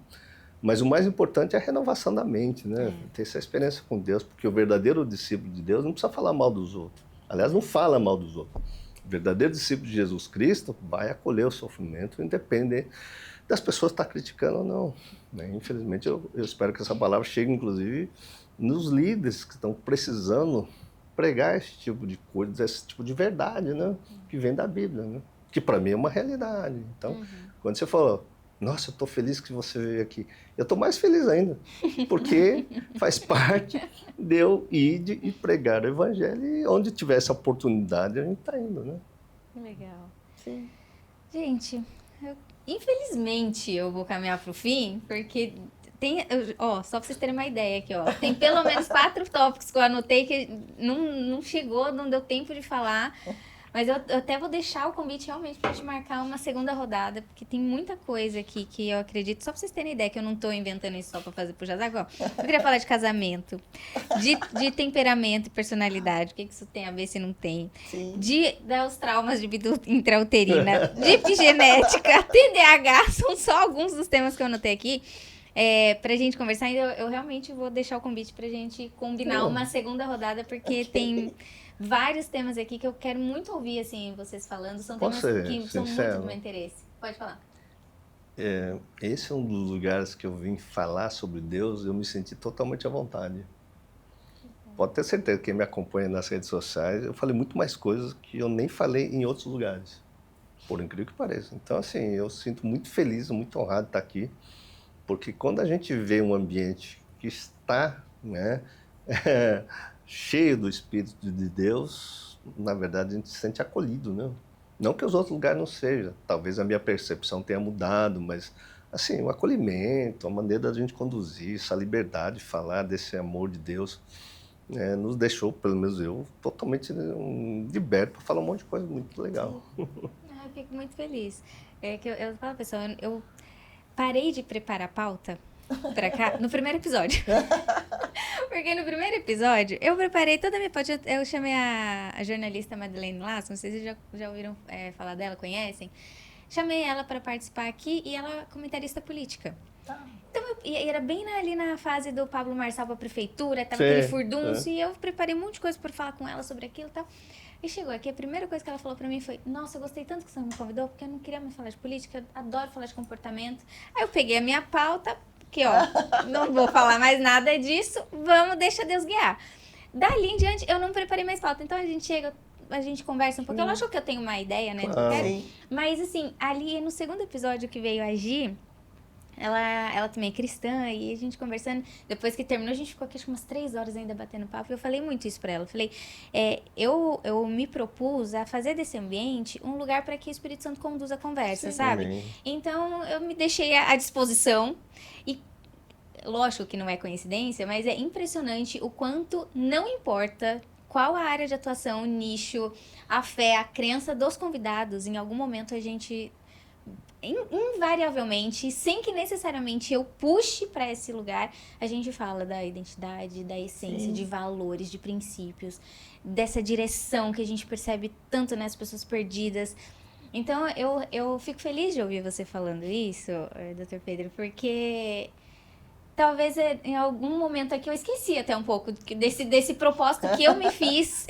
mas o mais importante é a renovação da mente, né? Ter essa experiência com Deus, porque o verdadeiro discípulo de Deus não precisa falar mal dos outros. Aliás, não fala mal dos outros. O verdadeiro discípulo de Jesus Cristo vai acolher o sofrimento, independente das pessoas estar criticando ou não, né? Infelizmente, eu espero que essa palavra chegue, inclusive, nos líderes que estão precisando pregar esse tipo de coisa, esse tipo de verdade, né? Que vem da Bíblia, né? Que para mim é uma realidade. Então, quando você falou, nossa, eu estou feliz que você veio aqui, eu estou mais feliz ainda, porque faz parte de eu ir e pregar o evangelho, e onde tiver essa oportunidade, a gente está indo, né? Que legal. Sim. Gente, infelizmente eu vou caminhar pro fim, porque tem, só pra vocês terem uma ideia aqui, ó, tem pelo menos 4 tópicos que eu anotei que não chegou, não deu tempo de falar, mas eu até vou deixar o convite realmente pra gente marcar uma segunda rodada, porque tem muita coisa aqui que eu acredito, só pra vocês terem ideia, que eu não tô inventando isso só pra fazer pro Jazago, ó. Eu queria falar de casamento, de temperamento e personalidade, o que isso tem a ver se não tem, Sim. dos traumas de vida intrauterina, de epigenética, TDAH, são só alguns dos temas que eu anotei aqui. Pra gente conversar, eu realmente vou deixar o convite pra gente combinar uma segunda rodada, porque tem vários temas aqui que eu quero muito ouvir, assim, vocês falando. São temas que são muito do meu interesse. Pode falar. Esse é um dos lugares que eu vim falar sobre Deus, eu me senti totalmente à vontade. Pode ter certeza, quem me acompanha nas redes sociais, eu falei muito mais coisas que eu nem falei em outros lugares, por incrível que pareça. Então, assim, eu sinto muito feliz, muito honrado de estar aqui, porque quando a gente vê um ambiente que está, né, cheio do Espírito de Deus, na verdade a gente se sente acolhido, né? Não que os outros lugares não sejam, talvez a minha percepção tenha mudado, mas assim, o acolhimento, a maneira da gente conduzir, essa liberdade de falar desse amor de Deus, nos deixou, pelo menos eu, totalmente liberto para falar um monte de coisa muito legal. Eu fico muito feliz. Que eu falo, pessoal, eu parei de preparar a pauta pra cá no primeiro episódio. Porque no primeiro episódio, eu preparei toda a minha pauta. Eu chamei a jornalista Madeleine Lasso, não sei se vocês já ouviram falar dela, conhecem. Chamei ela para participar aqui e ela é comentarista política. E era bem ali na fase do Pablo Marçal pra prefeitura, tava Sim, aquele furdunço, e eu preparei um monte de coisa pra falar com ela sobre aquilo e tal. E chegou aqui, a primeira coisa que ela falou pra mim foi: nossa, eu gostei tanto que você me convidou, porque eu não queria mais falar de política, eu adoro falar de comportamento. Aí eu peguei a minha pauta, que ó, não vou falar mais nada disso, vamos, deixa Deus guiar. Dali em diante, eu não preparei mais pauta, então a gente chega, a gente conversa um pouco. Eu acho que eu tenho uma ideia, né, do que eu quero. Sim. Mas assim, ali no segundo episódio que veio a Gi, ela também é cristã, e a gente conversando, depois que terminou, a gente ficou aqui acho que umas 3 horas ainda batendo papo, e eu falei muito isso pra ela. Eu falei, eu me propus a fazer desse ambiente um lugar para que o Espírito Santo conduza a conversa, Sim. sabe? Amém. Então, eu me deixei à disposição, e lógico que não é coincidência, mas é impressionante o quanto não importa qual a área de atuação, o nicho, a fé, a crença dos convidados, em algum momento a gente invariavelmente, sem que necessariamente eu puxe para esse lugar, a gente fala da identidade, da essência, Sim. de valores, de princípios, dessa direção que a gente percebe tanto nas pessoas perdidas. Então, eu fico feliz de ouvir você falando isso, Dr. Pedro, porque talvez em algum momento aqui eu esqueci até um pouco desse propósito que eu me fiz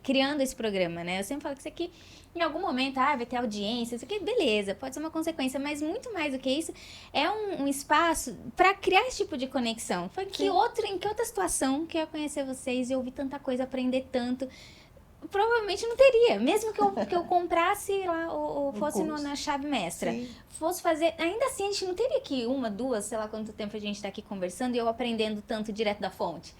criando esse programa, né? Eu sempre falo que isso aqui, em algum momento, vai ter audiência, isso aqui, beleza, pode ser uma consequência, mas muito mais do que isso, é um espaço para criar esse tipo de conexão. Foi em que outra situação que eu ia conhecer vocês e ouvir tanta coisa, aprender tanto, provavelmente não teria. Mesmo que eu comprasse lá, ou fosse na chave mestra. Sim. Fosse fazer... Ainda assim, a gente não teria que 1, 2, sei lá quanto tempo a gente tá aqui conversando e eu aprendendo tanto direto da fonte.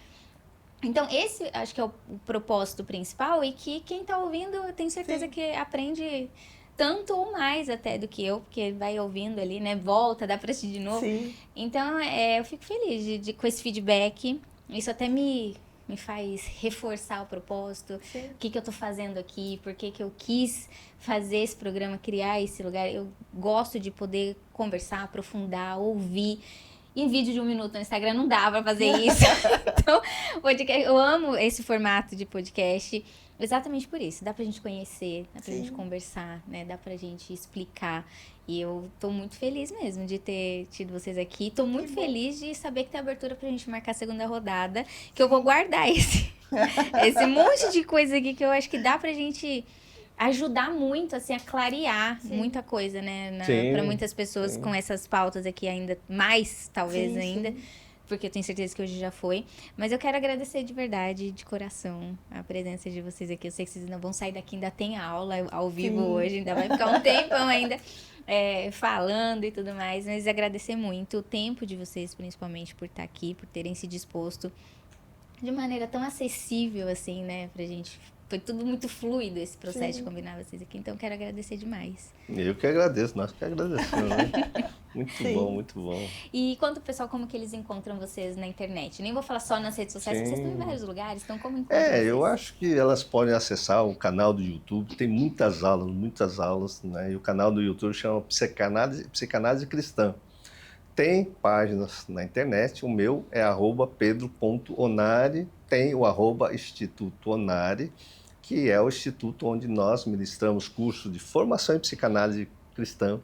Então, esse acho que é o propósito principal, e que quem tá ouvindo, eu tenho certeza que aprende tanto ou mais até do que eu, porque vai ouvindo ali, né? Volta, dá pra assistir de novo. Sim. Então, eu fico feliz com esse feedback. Isso até me faz reforçar o propósito, Sim. o que eu tô fazendo aqui, por que eu quis fazer esse programa, criar esse lugar. Eu gosto de poder conversar, aprofundar, ouvir. Em vídeo de 1 minuto no Instagram não dá pra fazer isso. Então, podcast, eu amo esse formato de podcast exatamente por isso. Dá pra gente conhecer, dá pra gente conversar, né? Dá pra gente explicar. E eu tô muito feliz mesmo de ter tido vocês aqui. Tô muito feliz de saber que tem abertura pra gente marcar a segunda rodada. Que eu vou guardar esse monte de coisa aqui que eu acho que dá pra gente ajudar muito, assim, a clarear muita coisa, né? Para muitas pessoas com essas pautas aqui ainda mais, talvez ainda. Porque eu tenho certeza que hoje já foi. Mas eu quero agradecer de verdade, de coração, a presença de vocês aqui. Eu sei que vocês ainda vão sair daqui, ainda tem aula ao vivo hoje, ainda vai ficar um tempão ainda falando e tudo mais. Mas agradecer muito o tempo de vocês, principalmente, por estar aqui, por terem se disposto de maneira tão acessível, assim, né, pra gente. Foi tudo muito fluido esse processo de combinar vocês aqui, então eu quero agradecer demais. Eu que agradeço, nós que agradecemos, né? Muito bom, muito bom. E conta o pessoal como que eles encontram vocês na internet. Nem vou falar só nas redes sociais, porque vocês estão em vários lugares, então como encontram vocês? Eu acho que elas podem acessar o canal do YouTube, tem muitas aulas, né? E o canal do YouTube chama Psicanálise Cristã. Tem páginas na internet, o meu é @pedro.onari, tem o @Instituto Onari, que é o instituto onde nós ministramos curso de formação em psicanálise cristã,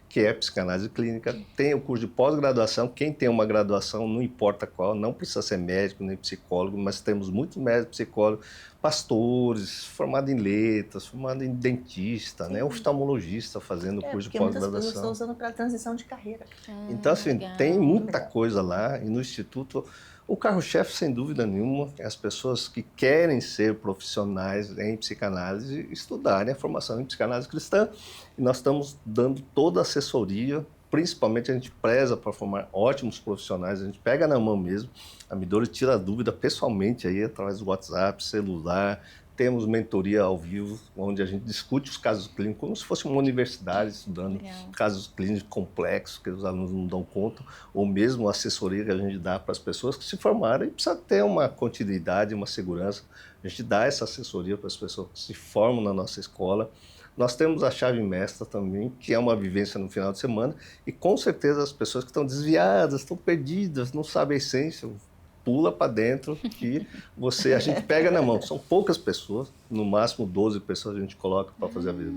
que é psicanálise clínica. Tem o curso de pós-graduação, quem tem uma graduação, não importa qual, não precisa ser médico nem psicólogo, mas temos muitos médicos, psicólogos, pastores, formados em letras, formados em dentista, né, oftalmologista fazendo curso de muitas pessoas estão pós-graduação. usando para transição de carreira. Então, assim, legal. tem muita coisa lá, e no Instituto, o carro-chefe, sem dúvida nenhuma, é as pessoas que querem ser profissionais em psicanálise estudarem a formação em psicanálise cristã, e nós estamos dando toda a assessoria, principalmente a gente preza para formar ótimos profissionais, a gente pega na mão mesmo, a Midori tira a dúvida pessoalmente aí, através do WhatsApp, celular. Temos mentoria ao vivo, onde a gente discute os casos clínicos, como se fosse uma universidade estudando casos clínicos complexos, que os alunos não dão conta, ou mesmo a assessoria que a gente dá para as pessoas que se formaram, e precisa ter uma continuidade, uma segurança. A gente dá essa assessoria para as pessoas que se formam na nossa escola. Nós temos a chave mestra também, que é uma vivência no final de semana, e com certeza as pessoas que estão desviadas, estão perdidas, não sabem a essência, pula para dentro que a gente pega na mão. São poucas pessoas, no máximo 12 pessoas a gente coloca para fazer a vida.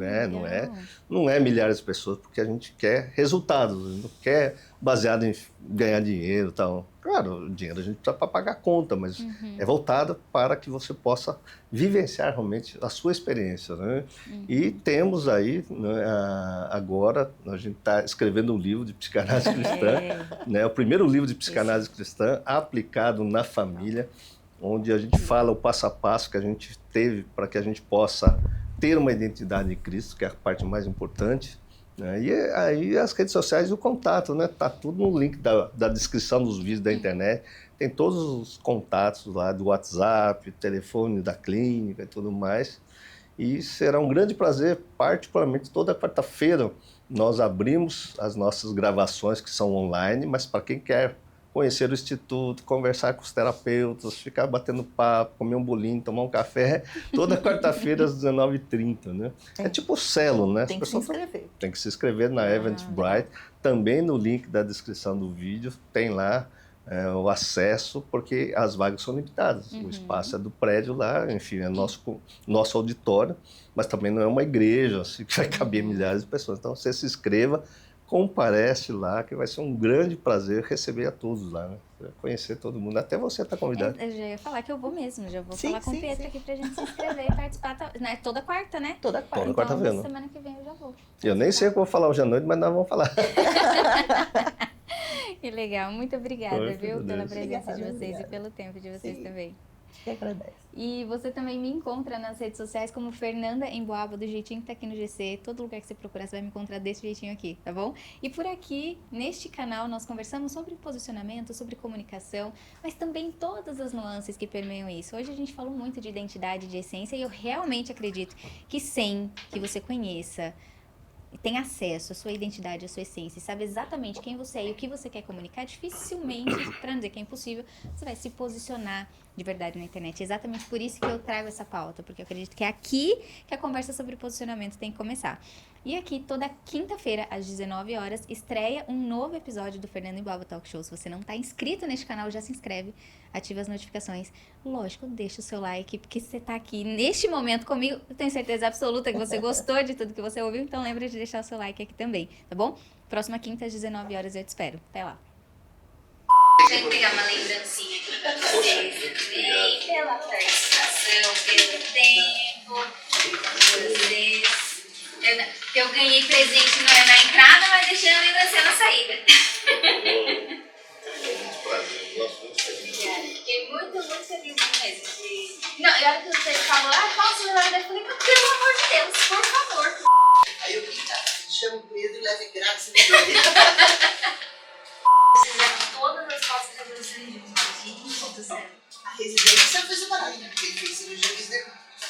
Não é milhares de pessoas, porque a gente quer resultados, a gente não quer baseado em ganhar dinheiro e tal. Claro, o dinheiro a gente precisa para pagar a conta, mas é voltado para que você possa vivenciar realmente a sua experiência, né? E temos aí, né, agora, a gente está escrevendo um livro de psicanálise cristã, né? O primeiro livro de psicanálise cristã aplicado na família, onde a gente fala o passo a passo que a gente teve para que a gente possa ter uma identidade em Cristo, que é a parte mais importante, né? E aí as redes sociais e o contato, né? Tá tudo no link da descrição dos vídeos da internet, tem todos os contatos lá do WhatsApp, telefone da clínica e tudo mais. E será um grande prazer, particularmente toda quarta-feira nós abrimos as nossas gravações que são online, mas para quem quer conhecer o Instituto, conversar com os terapeutas, ficar batendo papo, comer um bolinho, tomar um café, toda quarta-feira às 19h30, né? É tipo o Celo, né? Tem que se inscrever. Tem que se inscrever na Eventbrite. Também no link da descrição do vídeo tem lá o acesso, porque as vagas são limitadas. O espaço é do prédio lá, enfim, é nosso auditório, mas também não é uma igreja, assim, que vai caber milhares de pessoas. Então você se inscreva, comparece lá, que vai ser um grande prazer receber a todos lá, né? Conhecer todo mundo, até você está convidado. Eu já ia falar que eu vou mesmo, já vou falar com o Pietro aqui pra gente se inscrever e participar, né? Toda quarta, né? Toda quarta. Toda quarta-feira. Então, semana que vem eu já vou. Eu nem sei o que eu vou falar hoje à noite, mas nós vamos falar. Que legal, muito obrigada, viu, pela presença de vocês obrigada. e pelo tempo de vocês também. Que agradece. E você também me encontra nas redes sociais como Fernanda Emboaba, do jeitinho que tá aqui no GC. Todo lugar que você procurar, você vai me encontrar desse jeitinho aqui, tá bom? E por aqui, neste canal, nós conversamos sobre posicionamento, sobre comunicação, mas também todas as nuances que permeiam isso. Hoje a gente falou muito de identidade, de essência, e eu realmente acredito que sem que você conheça e tem acesso à sua identidade, à sua essência, e sabe exatamente quem você é e o que você quer comunicar, dificilmente, para não dizer que é impossível, você vai se posicionar de verdade na internet. É exatamente por isso que eu trago essa pauta, porque eu acredito que é aqui que a conversa sobre posicionamento tem que começar. E aqui, toda quinta-feira, às 19 horas, estreia um novo episódio do Fernanda Emboaba Talk Show. Se você não está inscrito neste canal, já se inscreve, ativa as notificações. Lógico, deixa o seu like, porque você está aqui neste momento comigo, eu tenho certeza absoluta que você gostou de tudo que você ouviu, então lembra de deixar o seu like aqui também, tá bom? Próxima quinta, às 19 horas, eu te espero. Até lá. Deixa eu pegar uma lembrancinha aqui pra vocês. Bem, pela participação, pelo tempo, vocês. Eu ganhei presente na entrada, mas deixei a lembrancinha na saída. Fiquei muito feliz mesmo. Não, e a hora que você falou, posso levar dele? Eu falei, pelo amor de Deus, por favor. Aí eu gritava, chama o Pedro e leve grátis. Fizeram todas as fotos da revolução juntos. Gente do céu. A residência foi separada, né? Porque ele fez cirurgia e